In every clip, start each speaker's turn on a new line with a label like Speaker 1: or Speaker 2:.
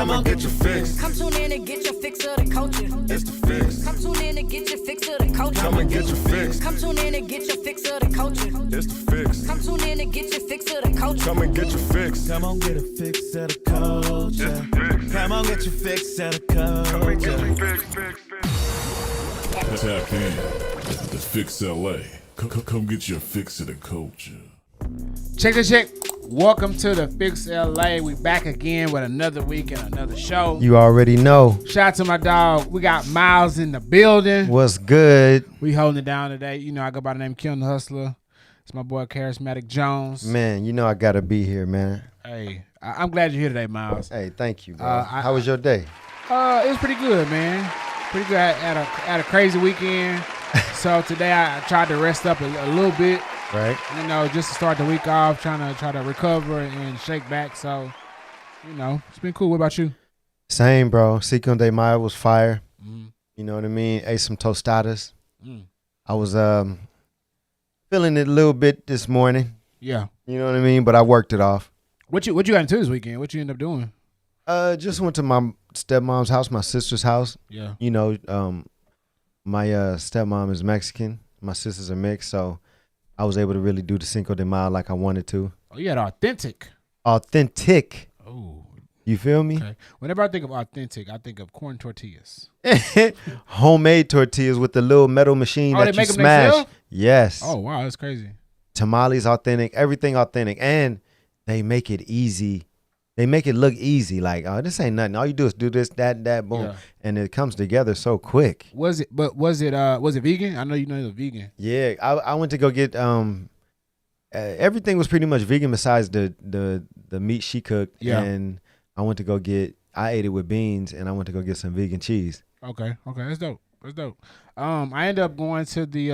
Speaker 1: Come on, get your fix.
Speaker 2: Come tune in and get your fix of the culture.
Speaker 1: It's the fix.
Speaker 2: Come tune in and get your fix of the culture.
Speaker 1: Come and get your fix.
Speaker 2: Come tune in and get your fix of the culture.
Speaker 1: It's the fix.
Speaker 2: Come tune in and get your fix of the culture.
Speaker 1: Come and get your fix.
Speaker 3: Come on, get a fix of the culture.
Speaker 1: It's the fix.
Speaker 3: Come on, get your fix of the
Speaker 1: Come and get
Speaker 3: culture.
Speaker 1: your fix.
Speaker 4: Tap in. The Fix LA. Come get your fix of the culture.
Speaker 5: Check this check. Welcome to the Fix LA. We back again with another week and another show.
Speaker 6: You already know.
Speaker 5: Shout out to my dog. We got Miles in the building.
Speaker 6: What's good?
Speaker 5: We holding it down today. You know, I go by the name Killing the Hustler. It's my boy Charismatic Jones.
Speaker 6: Man, you know I gotta be here, man.
Speaker 5: Hey, I'm glad you're here today, Miles.
Speaker 6: Hey, thank you, bro. How was your day?
Speaker 5: It was pretty good, man. Pretty good. I had a crazy weekend. So today I tried to rest up a little bit.
Speaker 6: Right.
Speaker 5: You know, just to start the week off, try to recover and shake back. So, you know, it's been cool. What about you?
Speaker 6: Same, bro. Cinco de Mayo was fire.
Speaker 5: Mm.
Speaker 6: You know what I mean? Ate some tostadas.
Speaker 5: Mm.
Speaker 6: I was feeling it a little bit this morning.
Speaker 5: Yeah.
Speaker 6: You know what I mean? But I worked it off.
Speaker 5: What you got into this weekend? What you end up doing?
Speaker 6: Just went to my stepmom's house, my sister's house.
Speaker 5: Yeah.
Speaker 6: You know, my stepmom is Mexican. My sisters are mixed, so I was able to really do the Cinco de Mayo like I wanted to.
Speaker 5: Oh, you had authentic.
Speaker 6: Authentic.
Speaker 5: Oh.
Speaker 6: You feel me?
Speaker 5: Okay. Whenever I think of authentic, I think of corn tortillas.
Speaker 6: Homemade tortillas with the little metal machine that
Speaker 5: they
Speaker 6: you
Speaker 5: make them
Speaker 6: smash.
Speaker 5: themselves?
Speaker 6: Yes.
Speaker 5: Oh, wow. That's crazy.
Speaker 6: Tamales authentic, everything authentic. And they make it easy. They make it look easy. Like, oh, this ain't nothing. All you do is do this, that, boom.
Speaker 5: Yeah.
Speaker 6: And it comes together so quick.
Speaker 5: Was it vegan? I know you know you're vegan.
Speaker 6: Yeah. I went to go get everything was pretty much vegan besides the meat she cooked.
Speaker 5: Yeah.
Speaker 6: And I ate it with beans, and I went to go get some vegan cheese.
Speaker 5: Okay. That's dope. I ended up going to the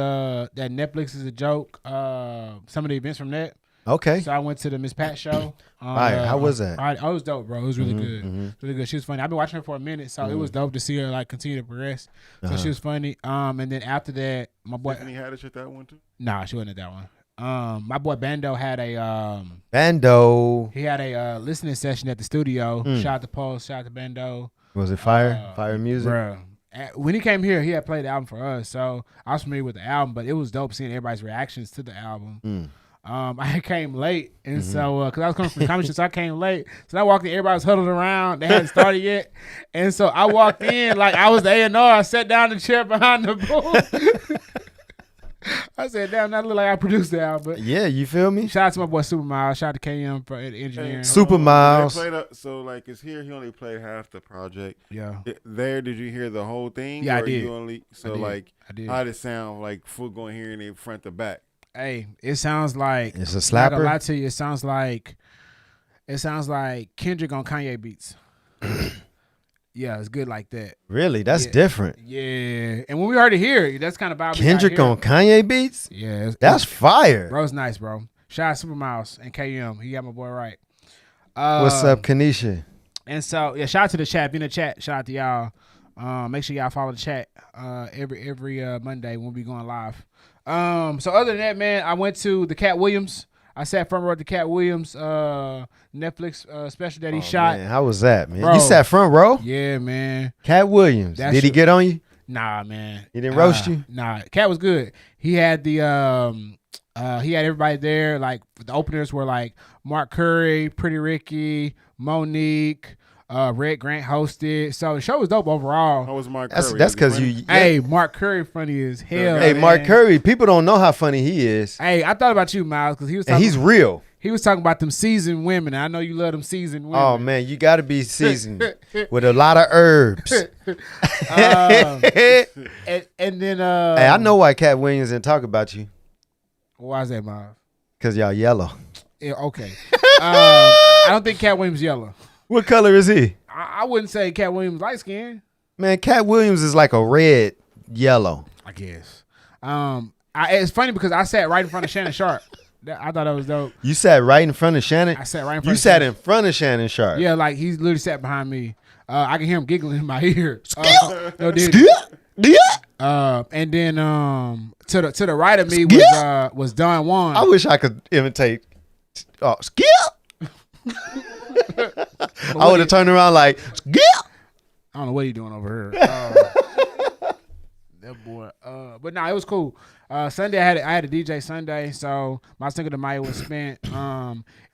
Speaker 5: that Netflix is a joke. Some of the events from that.
Speaker 6: Okay.
Speaker 5: So I went to the Miss Pat show.
Speaker 6: Fire. How was that?
Speaker 5: It was dope, bro. It was really good.
Speaker 6: Mm-hmm.
Speaker 5: Really good. She was funny. I've been watching her for a minute, so it was dope to see her like continue to progress. So she was funny. And then after that, my boy
Speaker 1: Tiffany Haddish at that one too?
Speaker 5: Nah, she wasn't at that one. My boy Bando had a he had a listening session at the studio. Shout out to Pulse, shout out to Bando.
Speaker 6: Was it fire? Fire music?
Speaker 5: Bro. When he came here, he had played the album for us, so I was familiar with the album, but it was dope seeing everybody's reactions to the album. I came late, and so because I was coming from the comedy show, so I came late. So I walked in, everybody was huddled around. They hadn't started yet, and so I walked in like I was the A&R. I sat down in the chair behind the booth. I said, "Damn, that look like I produced the album." But
Speaker 6: Yeah, you feel me?
Speaker 5: shout out to my boy Super Miles. Shout out to KM for engineering.
Speaker 6: Super Miles.
Speaker 1: So like it's here. He only played half the project.
Speaker 5: Yeah,
Speaker 1: There, did you hear the whole thing?
Speaker 5: Yeah, I
Speaker 1: or
Speaker 5: did.
Speaker 1: You only, so
Speaker 5: I did.
Speaker 1: like,
Speaker 5: I did.
Speaker 1: how did it sound like? Full going hearing it front to back.
Speaker 5: Hey, it sounds like
Speaker 6: It's a
Speaker 5: I'm not gonna
Speaker 6: slapper?
Speaker 5: lie to you. It sounds like Kendrick on Kanye beats. Yeah, it's good like that.
Speaker 6: Really? That's
Speaker 5: Yeah.
Speaker 6: different.
Speaker 5: Yeah, and when we heard it here, that's kind of vibe.
Speaker 6: Kendrick on Kanye beats?
Speaker 5: Yeah,
Speaker 6: That's fire.
Speaker 5: bro's nice, bro. Shout out Super Mouse and KM. He got my boy right.
Speaker 6: What's up, Kanisha?
Speaker 5: And so yeah, shout out to the chat. Be in the chat. Shout out to y'all. Make sure y'all follow the chat every Monday when we going live. So other than that, man, I went to the Cat Williams. I sat front row at the Cat Williams Netflix special that he shot.
Speaker 6: Man, how was that, man?
Speaker 5: Bro.
Speaker 6: You sat front row?
Speaker 5: Yeah, man.
Speaker 6: Cat Williams.
Speaker 5: That's
Speaker 6: Did he
Speaker 5: your-
Speaker 6: get on you?
Speaker 5: Nah, man.
Speaker 6: He didn't roast you?
Speaker 5: Nah, Cat was good. He had the he had everybody there. Like the openers were like Mark Curry, Pretty Ricky, Monique, Red Grant hosted. So the show was dope overall.
Speaker 1: How was Mark Curry?
Speaker 6: That's because you.
Speaker 5: Hey, Mark Curry funny as hell.
Speaker 6: Hey,
Speaker 5: man.
Speaker 6: Mark Curry. People don't know how funny he is,
Speaker 5: Hey, I thought about you, Miles, because he was
Speaker 6: and
Speaker 5: talking.
Speaker 6: he's real.
Speaker 5: He was talking about them seasoned women. And I know you love them seasoned women.
Speaker 6: Oh man, you got to be seasoned with a lot of herbs.
Speaker 5: And then
Speaker 6: Hey, I know why Cat Williams didn't talk about you.
Speaker 5: Why is that, Miles?
Speaker 6: Cause y'all yellow.
Speaker 5: Yeah, okay. I don't think Cat Williams yellow.
Speaker 6: What color is he?
Speaker 5: I wouldn't say Cat Williams light skin.
Speaker 6: Man, Cat Williams is like a red yellow.
Speaker 5: I guess. It's funny because I sat right in front of Shannon Sharp. I thought that was dope.
Speaker 6: You sat right in front of Shannon.
Speaker 5: I sat right in front.
Speaker 6: You
Speaker 5: of
Speaker 6: sat
Speaker 5: Shannon.
Speaker 6: in front of Shannon Sharp.
Speaker 5: Yeah, like he's literally sat behind me. I can hear him giggling in my ear. No, dude. And then to the right of me was Don Juan.
Speaker 6: I wish I could imitate. Oh, skip. I would have turned around like, yeah.
Speaker 5: I don't know what he doing over here. That boy. But no, it was cool. Sunday I had a DJ Sunday, so my Cinco de Mayo was spent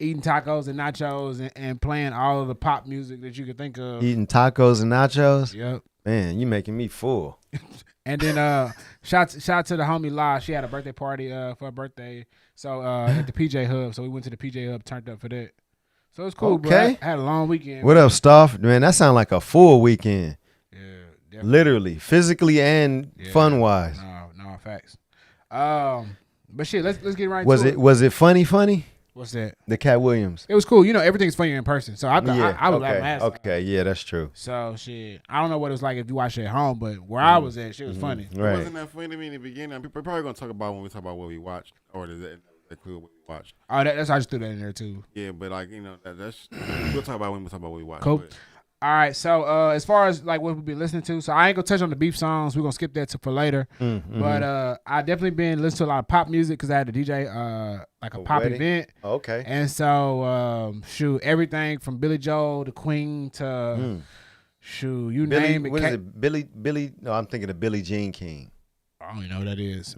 Speaker 5: eating tacos and nachos and playing all of the pop music that you could think of.
Speaker 6: Eating tacos and nachos.
Speaker 5: Yep.
Speaker 6: Man, you making me full.
Speaker 5: And then shout to the homie La. She had a birthday party for her birthday. So at the PJ Hub. So we went to the PJ Hub, turned up for that. So it was cool,
Speaker 6: Okay.
Speaker 5: bro. I had a long weekend.
Speaker 6: What up, Stoff? Man, that sound like a full weekend.
Speaker 5: Yeah, definitely.
Speaker 6: Literally, physically and
Speaker 5: Yeah.
Speaker 6: fun wise.
Speaker 5: No, facts. But shit, let's get right
Speaker 6: Was
Speaker 5: to
Speaker 6: it was it funny?
Speaker 5: What's that?
Speaker 6: The Cat Williams.
Speaker 5: It was cool. You know, everything's funnier in person. So I was like, man.
Speaker 6: Okay, yeah, that's true.
Speaker 5: So shit, I don't know what it was like if you watched it at home, but where I was at, shit was funny.
Speaker 1: It
Speaker 6: Right.
Speaker 1: wasn't that funny to me in the beginning. People are probably gonna talk about when we talk about what we watched, or does that include what we watched?
Speaker 5: Oh, that's I just threw that in there too.
Speaker 1: Yeah, but like that's we'll talk about when we talk about what we watched.
Speaker 5: Cool.
Speaker 1: but-
Speaker 5: All right, so as far as like what we've been listening to, so I ain't gonna touch on the beef songs. We're gonna skip that for later. But I definitely been listening to a lot of pop music because I had a DJ like a pop
Speaker 6: wedding?
Speaker 5: event,
Speaker 6: Okay.
Speaker 5: and so shoot, everything from Billy Joel to Queen to shoot, you
Speaker 6: Billy,
Speaker 5: name it.
Speaker 6: what is it? Billy. No, I'm thinking of Billie Jean King.
Speaker 5: I don't even know what that is.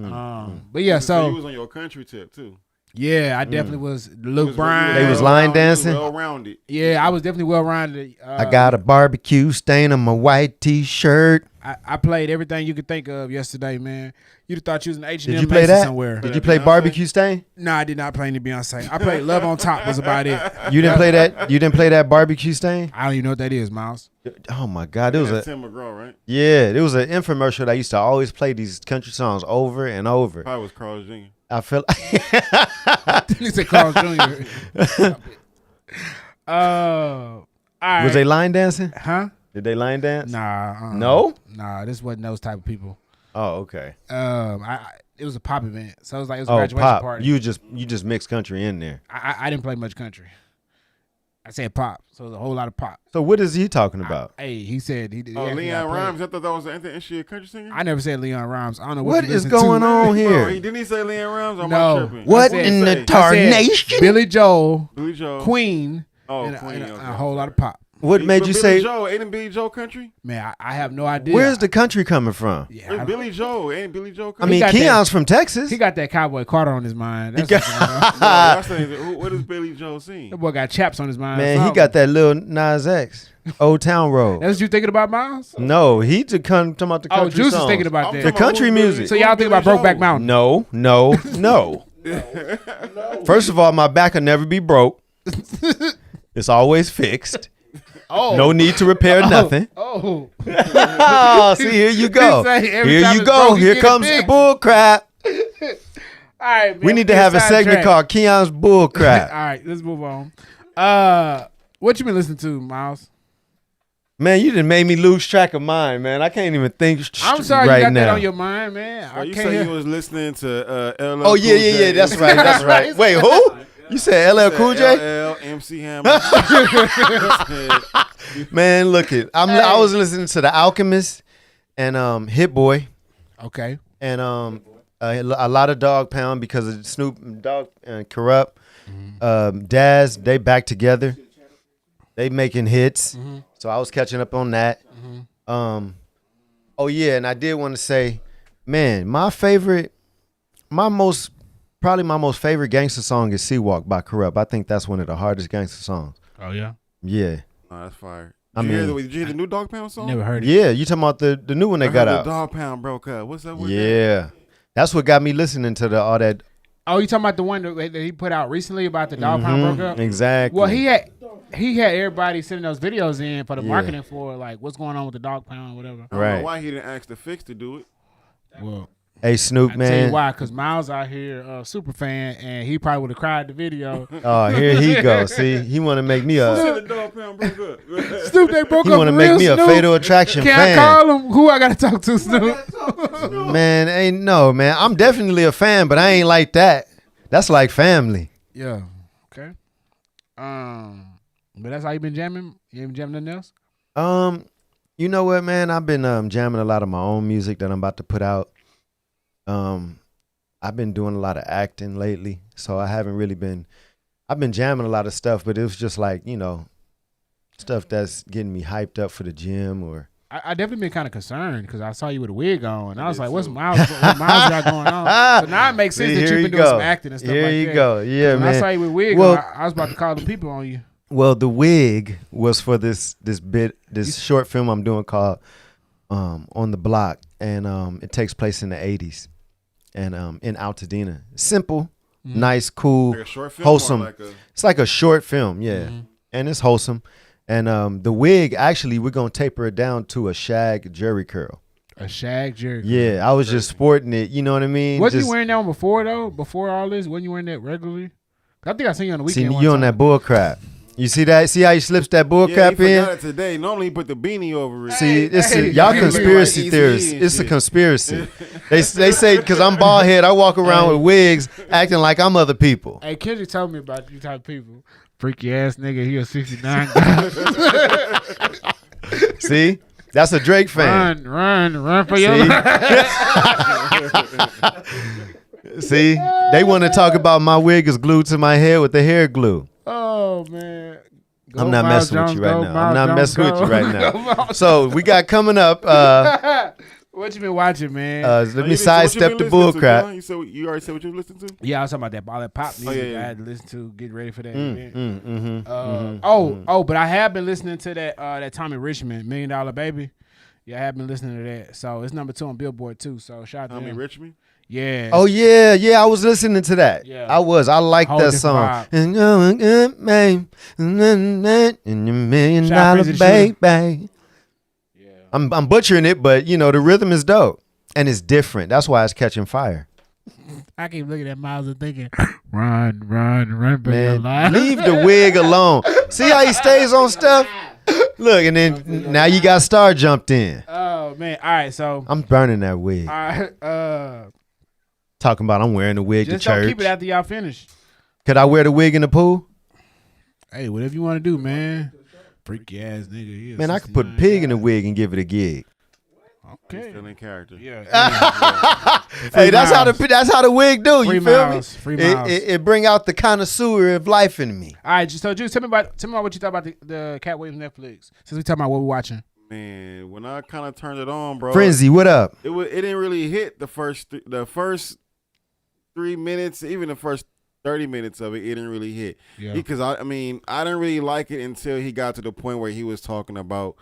Speaker 5: But yeah,
Speaker 1: you
Speaker 5: so
Speaker 1: was on your country tip too.
Speaker 5: yeah, I definitely was Luke Bryan.
Speaker 6: They was line dancing?
Speaker 1: Well rounded.
Speaker 5: Yeah, I was definitely well rounded.
Speaker 6: I got a barbecue stain on my white T-shirt.
Speaker 5: I played everything you could think of yesterday, man. You'd have thought you was in H&M
Speaker 6: Did you play that?
Speaker 5: somewhere.
Speaker 6: Did you play
Speaker 1: Beyonce?
Speaker 6: barbecue stain?
Speaker 5: No, I did not play any Beyonce. I played Love on Top was about it.
Speaker 6: You didn't play that. You didn't play that barbecue stain.
Speaker 5: I don't even know what that is, Miles.
Speaker 6: Oh my God, it was
Speaker 1: That's
Speaker 6: a
Speaker 1: Tim McGraw, right?
Speaker 6: yeah. It was an infomercial that used to always play these country songs over and over.
Speaker 1: Probably was Carl Jr.
Speaker 6: I feel.
Speaker 5: He said Carl Jr. All right.
Speaker 6: Was they line dancing?
Speaker 5: Huh?
Speaker 6: Did they line dance?
Speaker 5: Nah.
Speaker 6: No?
Speaker 5: Nah, this wasn't those type of people.
Speaker 6: Oh, okay.
Speaker 5: It was a pop event, so it was like it was a
Speaker 6: Oh,
Speaker 5: graduation
Speaker 6: pop.
Speaker 5: party.
Speaker 6: You just mixed country in there.
Speaker 5: I didn't play much country. I said pop, so it was a whole lot of pop.
Speaker 6: So what is he talking about?
Speaker 5: Hey, he said he did.
Speaker 1: Oh,
Speaker 5: he
Speaker 1: Leon
Speaker 5: got played.
Speaker 1: Rhymes. I thought that was is she a country singer?
Speaker 5: I never said Leon Rhymes. I don't know
Speaker 6: What
Speaker 5: you
Speaker 6: is
Speaker 5: listen
Speaker 6: going
Speaker 5: to.
Speaker 6: on
Speaker 1: Oh,
Speaker 6: here?
Speaker 1: didn't he say Leon Rhymes? Or am
Speaker 5: No.
Speaker 1: I tripping?
Speaker 6: What
Speaker 5: I said-
Speaker 6: in the
Speaker 1: I
Speaker 5: I said
Speaker 6: tarnation?
Speaker 5: Billy Joel,
Speaker 1: Billy Joel.
Speaker 5: Queen,
Speaker 1: Oh,
Speaker 5: and,
Speaker 1: Queen.
Speaker 5: and
Speaker 1: okay.
Speaker 5: a whole lot of pop.
Speaker 6: What made
Speaker 1: But
Speaker 6: you
Speaker 1: Billy
Speaker 6: say?
Speaker 1: Joel? Ain't Billy Joel country?
Speaker 5: Man, I have no idea.
Speaker 6: Where's the country coming from?
Speaker 5: Yeah,
Speaker 1: Where's Billy Joel? Ain't Billy Joel
Speaker 6: I
Speaker 1: country?
Speaker 6: mean,
Speaker 5: got that-
Speaker 6: Keon's from Texas.
Speaker 5: He got that Cowboy Carter on his mind. That's
Speaker 6: got-
Speaker 5: what's going on.
Speaker 1: No, I'm saying, what does Billy Joel sing?
Speaker 5: That boy got chaps on his mind.
Speaker 6: Man, he got that little Nas X, Old Town Road.
Speaker 5: That's what you thinking about, Miles?
Speaker 6: No, he to come talking about the
Speaker 5: Oh,
Speaker 6: country
Speaker 5: Juice is
Speaker 6: songs.
Speaker 5: thinking about
Speaker 1: I'm
Speaker 5: that.
Speaker 6: The
Speaker 1: talking about
Speaker 6: country
Speaker 1: who's Billy-
Speaker 6: music.
Speaker 5: So y'all
Speaker 1: who's
Speaker 5: think about
Speaker 1: Billy
Speaker 5: Brokeback
Speaker 1: Joel?
Speaker 5: Mountain?
Speaker 6: No. First of all, my back will never be broke. It's always fixed.
Speaker 5: Oh,
Speaker 6: No need to repair nothing.
Speaker 5: Oh,
Speaker 6: Oh, see, here you go.
Speaker 5: He say every
Speaker 6: Here
Speaker 5: time
Speaker 6: you
Speaker 5: it's
Speaker 6: go.
Speaker 5: broke, he
Speaker 6: Here
Speaker 5: get it
Speaker 6: comes the
Speaker 5: fixed.
Speaker 6: bull crap.
Speaker 5: all right. Man,
Speaker 6: We need to
Speaker 5: get
Speaker 6: have a segment
Speaker 5: sidetracked.
Speaker 6: called Keon's Bull
Speaker 5: All
Speaker 6: Crap.
Speaker 5: right, let's move on. What you been listening to, Miles?
Speaker 6: Man, you done made me lose track of mine, man. I can't even think
Speaker 5: I'm sorry
Speaker 6: right
Speaker 5: you got
Speaker 6: now.
Speaker 5: that on your mind, man.
Speaker 1: Oh,
Speaker 5: I
Speaker 1: you
Speaker 5: can't
Speaker 1: say
Speaker 5: hear.
Speaker 1: you was listening to LL
Speaker 6: Oh, yeah,
Speaker 1: Cool
Speaker 6: yeah,
Speaker 1: J.
Speaker 6: That's right. That's right. Wait, who? You said LL Cool J?
Speaker 1: LL, MC Hammer.
Speaker 6: Man, look it. I was listening to The Alchemist and Hit Boy
Speaker 5: Okay.
Speaker 6: and a lot of Dog Pound because of Snoop Dogg and Corrupt. Daz, they back together. They making hits. So I was catching up on that. Oh yeah, and I did want to say, man, probably my most favorite gangster song is Seawalk by Corrupt. I think that's one of the hardest gangster songs.
Speaker 5: Oh yeah.
Speaker 6: Yeah.
Speaker 1: Oh, that's fire.
Speaker 6: I
Speaker 1: Did
Speaker 6: mean-
Speaker 1: you hear the new Dog Pound song?
Speaker 5: Never heard it.
Speaker 6: Yeah, you talking about the new one they
Speaker 1: I
Speaker 6: got
Speaker 1: heard
Speaker 6: out.
Speaker 1: The Dog Pound broke up. What's up with that?
Speaker 6: Yeah. That's what got me listening to all that.
Speaker 5: Oh, you talking about the one that he put out recently about the Dog Pound broke up?
Speaker 6: Exactly.
Speaker 5: Well, he had everybody sending those videos in for the
Speaker 6: Yeah.
Speaker 5: marketing for like what's going on with the Dog Pound or whatever.
Speaker 1: I don't
Speaker 6: Right.
Speaker 1: know why he didn't ask the Fix to do it.
Speaker 5: Well,
Speaker 6: Hey Snoop,
Speaker 5: I tell you
Speaker 6: man.
Speaker 5: why, because Miles out here super fan, and he probably would have cried the video.
Speaker 6: Oh, here he go. See, he want to make me
Speaker 1: Who
Speaker 6: a
Speaker 1: said the Dog Pound broke up?
Speaker 5: Snoop, they broke
Speaker 6: he
Speaker 5: up.
Speaker 6: want to
Speaker 5: for
Speaker 6: make
Speaker 5: real,
Speaker 6: me a
Speaker 5: Snoop?
Speaker 6: Fatal Attraction
Speaker 5: Can
Speaker 6: fan.
Speaker 5: I call him? Who I got to talk to, Snoop?
Speaker 6: Man, ain't no man. I'm definitely a fan, but I ain't like that. That's like family.
Speaker 5: Yeah. Okay. But that's how you been jamming. You ain't been jamming nothing else.
Speaker 6: You know what, man? I've been jamming a lot of my own music that I'm about to put out. I've been doing a lot of acting lately, so I haven't really been. I've been jamming a lot of stuff, but it was just like stuff that's getting me hyped up for the gym or.
Speaker 5: I definitely been kind of concerned because I saw you with a wig on. And I was like, what Miles got going on? So now it makes sense that you've been doing some acting and stuff like that.
Speaker 6: Here you go. Yeah,
Speaker 5: when
Speaker 6: man.
Speaker 5: I saw you with a wig on, I was about to call the people on you.
Speaker 6: Well, the wig was for this short film I'm doing called On the Block. And it takes place in the 80s and in Altadena. Simple, nice, cool,
Speaker 1: Like a short film
Speaker 6: wholesome. It's like a short film, yeah. And it's wholesome. And the wig, actually, we're going to taper it down to a shag jerry curl.
Speaker 5: A shag jerry curl.
Speaker 6: Yeah, I was just sporting it. You know what I mean?
Speaker 5: Wasn't you wearing that one before, though? Before all this? Wasn't you wearing that regularly? I think I seen you on the weekend.
Speaker 6: See, you on that bull crap. You see that? See how he slips that bull crap
Speaker 1: he
Speaker 6: in?
Speaker 1: forgot it today. Normally he put the beanie over it.
Speaker 6: See,
Speaker 5: Hey,
Speaker 6: y'all
Speaker 5: hey,
Speaker 6: conspiracy
Speaker 1: like
Speaker 6: theorists.
Speaker 1: ECE
Speaker 6: It's a
Speaker 1: and shit.
Speaker 6: conspiracy. They say because I'm bald head, I walk around with wigs, acting like I'm other people.
Speaker 5: Hey, Kendrick told me about you type of people. Freaky ass nigga, he a 69 guy.
Speaker 6: See, that's a Drake fan.
Speaker 5: Run for your life.
Speaker 6: See, they want to talk about my wig is glued to my head with the hair glue.
Speaker 5: Oh, man. Go
Speaker 6: I'm not
Speaker 5: Miles
Speaker 6: messing with you right
Speaker 5: Jones,
Speaker 6: now.
Speaker 5: go
Speaker 6: I'm not
Speaker 5: Miles
Speaker 6: messing
Speaker 5: Jones,
Speaker 6: with you
Speaker 5: go.
Speaker 6: right
Speaker 5: Go
Speaker 6: now.
Speaker 5: Miles.
Speaker 6: So we got coming up.
Speaker 5: What you been watching, man?
Speaker 6: Let me sidestep the bull crap.
Speaker 1: You already said what you listened to?
Speaker 5: Yeah, I was talking about all that pop music
Speaker 1: yeah.
Speaker 5: I had to listen to, get ready for that event. But I have been listening to that Tommy Richmond, $1 Million Baby. Yeah, I have been listening to that. So it's number 2 on Billboard too. So shout out to
Speaker 1: Tommy
Speaker 5: him.
Speaker 1: Richmond?
Speaker 5: Yeah.
Speaker 6: Oh yeah, I was listening to that.
Speaker 5: Yeah.
Speaker 6: I like
Speaker 5: Whole
Speaker 6: that
Speaker 5: different
Speaker 6: song.
Speaker 5: vibe.
Speaker 6: And you're a good man, and your $1 million
Speaker 5: Shout out Prince the
Speaker 6: baby.
Speaker 5: Yeah.
Speaker 6: I'm butchering it, but the rhythm is dope and it's different. That's why it's catching fire.
Speaker 5: I keep looking at Miles and thinking, run for your
Speaker 6: Man,
Speaker 5: life.
Speaker 6: leave the wig alone. See how he stays on stuff? Look, and then now you got Star jumped in.
Speaker 5: Oh man. All right, so
Speaker 6: I'm burning that wig.
Speaker 5: all right,
Speaker 6: Talking about I'm wearing the wig
Speaker 5: just
Speaker 6: to
Speaker 5: don't
Speaker 6: church.
Speaker 5: keep it after y'all finish.
Speaker 6: Could I wear the wig in the pool?
Speaker 5: Hey, whatever you want to do, man. Freaky ass nigga. He a
Speaker 6: Man, I could put a
Speaker 5: 69
Speaker 6: pig in
Speaker 5: guy.
Speaker 6: the wig and give it a gig.
Speaker 5: Okay.
Speaker 1: Still in character.
Speaker 5: Yeah.
Speaker 6: Hey, that's how the wig do.
Speaker 5: Free
Speaker 6: You feel
Speaker 5: miles,
Speaker 6: me?
Speaker 5: free miles.
Speaker 6: It bring out the connoisseur of life in me.
Speaker 5: All right, so Juice, tell me about what you thought about the Cat Williams Netflix. Since we talking about what we're watching.
Speaker 1: Man, when I kind of turned it on, bro,
Speaker 6: Frenzy, what up?
Speaker 1: it didn't really hit the first 3 minutes, even the first 30 minutes of it. It didn't really hit because I didn't really like it until he got to the point where he was talking about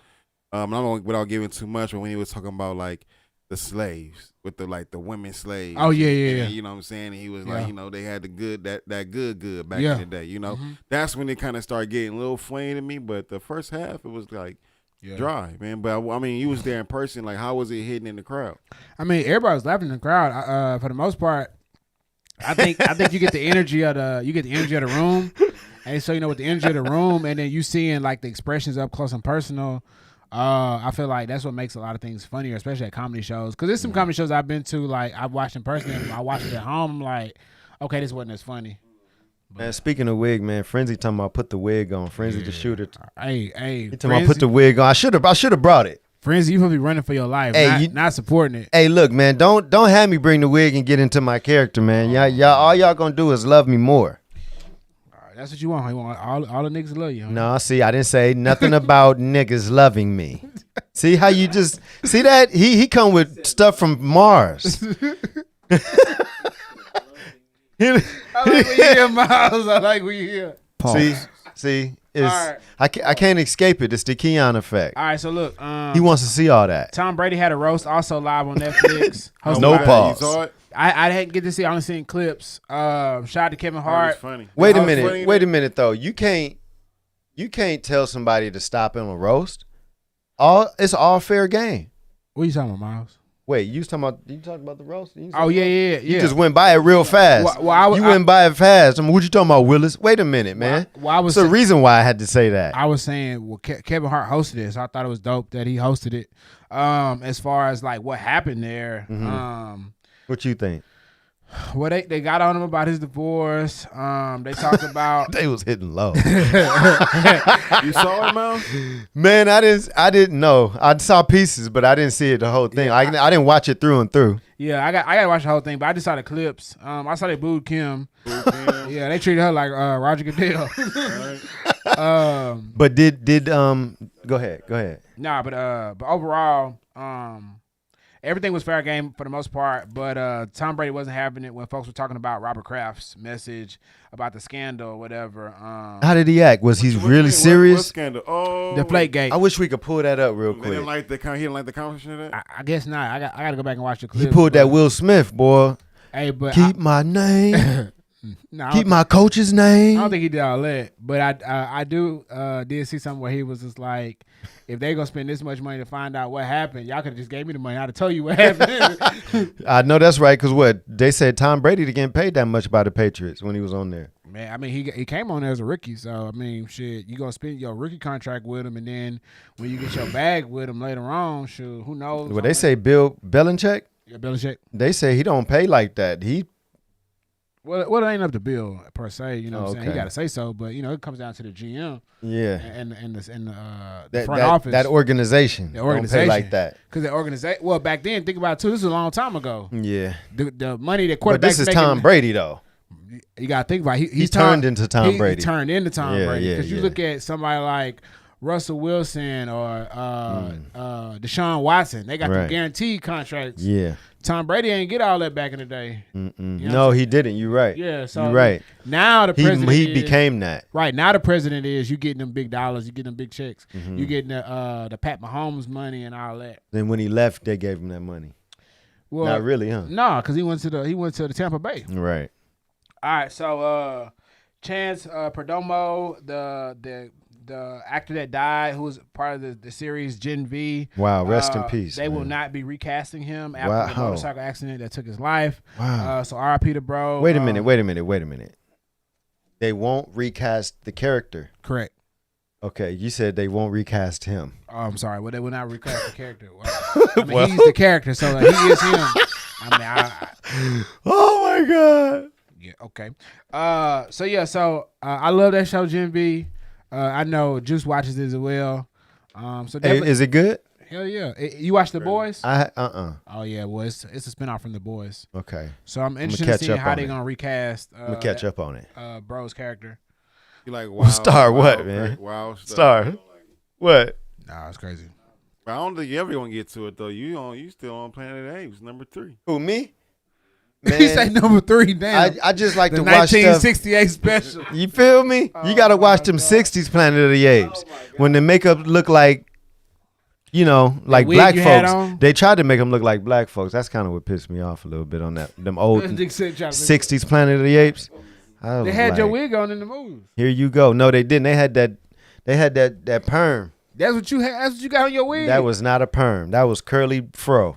Speaker 1: without giving too much, but when he was talking about like the slaves with the women slaves.
Speaker 5: Oh yeah.
Speaker 1: And, you know what I'm saying? And he was like, they had the good that good back
Speaker 5: Yeah.
Speaker 1: in the day. That's when it kind of started getting a little flame to me. But the first half, it was like dry, man. But I mean, you was there in person. Like, how was it hitting in the crowd?
Speaker 5: I mean, everybody was laughing in the crowd. For the most part, I think you get the energy of the room, and so with the energy of the room, and then you seeing like the expressions up close and personal. I feel like that's what makes a lot of things funnier, especially at comedy shows. Because there's some comedy shows I've been to, like I've watched in person, and I watched it at home. I'm like, okay, this wasn't as funny.
Speaker 6: Man, speaking of wig, man, Frenzy talking about put the wig on. Frenzy the shooter.
Speaker 5: Hey,
Speaker 6: He talking about put the wig on. I should have brought it.
Speaker 5: Frenzy, you supposed to be running for your life,
Speaker 6: Hey,
Speaker 5: not supporting it.
Speaker 6: Hey, look, man, don't have me bring the wig and get into my character, man. All y'all gonna do is love me more.
Speaker 5: That's what you want. You want all the niggas to love you. Huh?
Speaker 6: No, see, I didn't say nothing about niggas loving me. See how you just see that he come with stuff from Mars.
Speaker 5: I like when you hear Miles. I like when you hear.
Speaker 6: See,
Speaker 5: All right.
Speaker 6: I can't escape it. It's the Keon effect.
Speaker 5: All right, so look,
Speaker 6: He wants to see all that.
Speaker 5: Tom Brady had a roast also live on Netflix. hosted
Speaker 6: No
Speaker 5: by-
Speaker 6: pause.
Speaker 1: You saw it?
Speaker 5: I didn't get to see. I only seen clips. Shout out to Kevin
Speaker 1: That was
Speaker 5: Hart.
Speaker 1: funny.
Speaker 6: Wait a
Speaker 1: That was funny.
Speaker 6: minute. Wait a minute though. You can't tell somebody to stop him a roast. It's all fair game.
Speaker 5: What are you talking about, Miles?
Speaker 6: Wait, you talking about the roast?
Speaker 5: Oh yeah.
Speaker 6: You just went by it real fast.
Speaker 5: Well,
Speaker 6: you went by it fast. What you talking about, Willis? Wait a minute, man.
Speaker 5: Well,
Speaker 6: There's a reason why I had to say that.
Speaker 5: I was saying, Kevin Hart hosted it, so I thought it was dope that he hosted it. As far as like what happened there,
Speaker 6: What you think?
Speaker 5: well, they got on him about his divorce. They talked about
Speaker 6: They was hitting low.
Speaker 1: You saw it, Mel?
Speaker 6: Man, I didn't know. I saw pieces, but I didn't see it the whole thing. I didn't watch it through and through.
Speaker 5: yeah. I got to watch the whole thing, but I just saw the clips. I saw they booed Kim. Yeah, they treated her like Roger Goodell.
Speaker 6: But did go ahead.
Speaker 5: Nah, but overall, everything was fair game for the most part. But Tom Brady wasn't having it when folks were talking about Robert Kraft's message about the scandal or whatever.
Speaker 6: How did he act? Was he really serious?
Speaker 1: What scandal? Oh,
Speaker 5: Deflategate.
Speaker 6: I wish we could pull that up real
Speaker 1: He
Speaker 6: quick.
Speaker 1: didn't like the conversation of that.
Speaker 5: I guess not. I got to go back and watch the clip.
Speaker 6: He pulled that Will Smith, boy.
Speaker 5: Hey, but
Speaker 6: Keep my name.
Speaker 5: no,
Speaker 6: Keep my coach's
Speaker 5: I
Speaker 6: name.
Speaker 5: don't think he did all that, but I did see something where he was just like, if they gonna spend this much money to find out what happened, y'all could have just gave me the money. I'd have told you what happened.
Speaker 6: I know that's right, because what they said, Tom Brady didn't get paid that much by the Patriots when he was on there.
Speaker 5: Man, I mean, he came on there as a rookie, so I mean, shit, you gonna spend your rookie contract with him, and then when you get your bag with him later on, shoot, who knows?
Speaker 6: Well, they say Bill Belichick.
Speaker 5: Yeah, Belichick.
Speaker 6: They say he don't pay like that.
Speaker 5: Well, it ain't up to Bill per se. You know what I'm saying? He
Speaker 6: okay.
Speaker 5: got to say so, but you know, it comes down to the GM.
Speaker 6: Yeah.
Speaker 5: And the
Speaker 6: That,
Speaker 5: front
Speaker 6: that,
Speaker 5: office.
Speaker 6: that organization.
Speaker 5: The organization.
Speaker 6: Don't pay like that.
Speaker 5: Because the organization. Well, back then, think about it too. This is a long time ago.
Speaker 6: Yeah.
Speaker 5: The money that quarterbacks
Speaker 6: But this is
Speaker 5: making,
Speaker 6: Tom Brady though.
Speaker 5: You got to think about it.
Speaker 6: He turned into Tom Brady.
Speaker 5: He turned into Tom
Speaker 6: Yeah,
Speaker 5: Brady.
Speaker 6: yeah,
Speaker 5: Because you
Speaker 6: yeah.
Speaker 5: look at somebody like Russell Wilson or Deshaun Watson. They got the
Speaker 6: Right.
Speaker 5: guaranteed contracts.
Speaker 6: Yeah.
Speaker 5: Tom Brady ain't get all that back in the day.
Speaker 6: Mm-mm.
Speaker 5: know
Speaker 6: No,
Speaker 5: what I'm
Speaker 6: he didn't. You're right.
Speaker 5: Yeah, so
Speaker 6: you're right.
Speaker 5: Now the president
Speaker 6: He
Speaker 5: is-
Speaker 6: became that.
Speaker 5: right now the president is you getting them big dollars, you getting them big checks,
Speaker 6: Mm-hmm.
Speaker 5: you getting the Pat Mahomes money and all that.
Speaker 6: Then when he left, they gave him that money.
Speaker 5: Well,
Speaker 6: Not really, huh?
Speaker 5: No, because he went to the Tampa Bay.
Speaker 6: Right.
Speaker 5: All right, so Chance Perdomo, the actor that died, who was part of the series Gen V.
Speaker 6: Wow, rest in peace,
Speaker 5: They will
Speaker 6: man.
Speaker 5: not be recasting him after the
Speaker 6: Wow.
Speaker 5: motorcycle accident that took his life.
Speaker 6: Wow.
Speaker 5: So RIP to bro.
Speaker 6: Wait a minute. They won't recast the character.
Speaker 5: Correct.
Speaker 6: Okay, you said they won't recast him.
Speaker 5: Oh, I'm sorry. Well, they will not recast the character. Well, I mean, he's the character, so like, he is him. I mean,
Speaker 6: Oh my God.
Speaker 5: yeah, okay. So I love that show, Gen V. I know Juice watches it as well. So
Speaker 6: Hey,
Speaker 5: definitely,
Speaker 6: is it good?
Speaker 5: hell yeah. You watch The Boys? Oh yeah, well it's a spinoff from The Boys.
Speaker 6: Okay.
Speaker 5: So I'm interested
Speaker 6: catch
Speaker 5: in seeing
Speaker 6: up
Speaker 5: how
Speaker 6: on
Speaker 5: they're
Speaker 6: it.
Speaker 5: gonna recast.
Speaker 6: I'm gonna catch up on it.
Speaker 5: Bro's character.
Speaker 1: You like wild,
Speaker 6: Star what,
Speaker 1: wild,
Speaker 6: man?
Speaker 1: Wild stuff.
Speaker 6: Star. What?
Speaker 5: Nah, it's crazy.
Speaker 1: But I don't think you ever gonna get to it though. You still on Planet Apes, number 3.
Speaker 6: Who, me?
Speaker 5: He say number 3. Damn.
Speaker 6: I just like
Speaker 5: the
Speaker 6: to watch stuff.
Speaker 5: 1968 special.
Speaker 6: You feel me? You got to watch them 60s Planet of the Apes. When the makeup look like, like
Speaker 5: wig
Speaker 6: black
Speaker 5: you had
Speaker 6: folks.
Speaker 5: on?
Speaker 6: They tried to make them look like black folks. That's kind of what pissed me off a little bit on that. Them old
Speaker 5: Dick said try to-
Speaker 6: 60s Planet of the Apes. I
Speaker 5: They
Speaker 6: was
Speaker 5: had your
Speaker 6: like,
Speaker 5: wig on in the movies.
Speaker 6: Here you go. No, they didn't. They had that perm.
Speaker 5: That's what you had. That's what you got on your wig.
Speaker 6: That was not a perm. That was curly fro.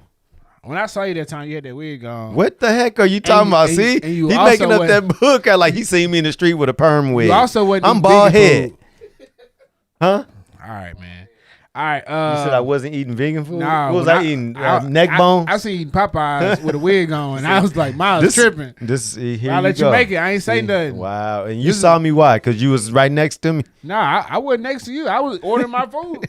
Speaker 5: When I saw you that time, you had that wig on.
Speaker 6: What the heck are you talking
Speaker 5: you-
Speaker 6: about?
Speaker 5: and-
Speaker 6: See,
Speaker 5: and you
Speaker 6: he
Speaker 5: also
Speaker 6: making up
Speaker 5: went-
Speaker 6: that book like he seen me in the street with a perm wig.
Speaker 5: You also wasn't
Speaker 6: I'm
Speaker 5: eating
Speaker 6: bald
Speaker 5: vegan
Speaker 6: head.
Speaker 5: food.
Speaker 6: Huh?
Speaker 5: All right, man. All right.
Speaker 6: You said I wasn't eating vegan food?
Speaker 5: Nah,
Speaker 6: What was
Speaker 5: when
Speaker 6: I eating? Neck bones?
Speaker 5: I seen Popeyes with a wig on, and I was like, Miles tripping.
Speaker 6: Here
Speaker 5: I'll let
Speaker 6: go.
Speaker 5: you make it. I ain't say nothing.
Speaker 6: Wow. And you
Speaker 5: This is-
Speaker 6: saw me why? Because you was right next to me?
Speaker 5: Nah, I wasn't next to you. I was ordering my food.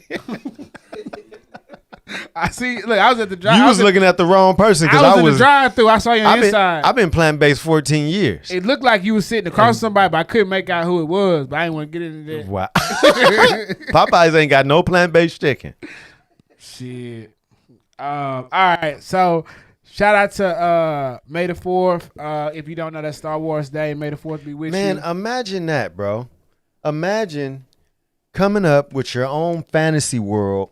Speaker 5: I see. Look, I was at the drive.
Speaker 6: You was looking at the wrong person
Speaker 5: I
Speaker 6: because
Speaker 5: was
Speaker 6: I
Speaker 5: in
Speaker 6: was.
Speaker 5: the drive-through. I saw you on the inside.
Speaker 6: I've been plant-based 14 years.
Speaker 5: It looked like you was sitting across somebody, but I couldn't make out who it was. But I didn't want to get into that.
Speaker 6: Wow. Popeyes ain't got no plant-based chicken.
Speaker 5: Shit. All right. So shout out to May the 4th. If you don't know, that's Star Wars Day. May the 4th be with
Speaker 6: Man,
Speaker 5: you.
Speaker 6: imagine that, bro. Imagine coming up with your own fantasy world,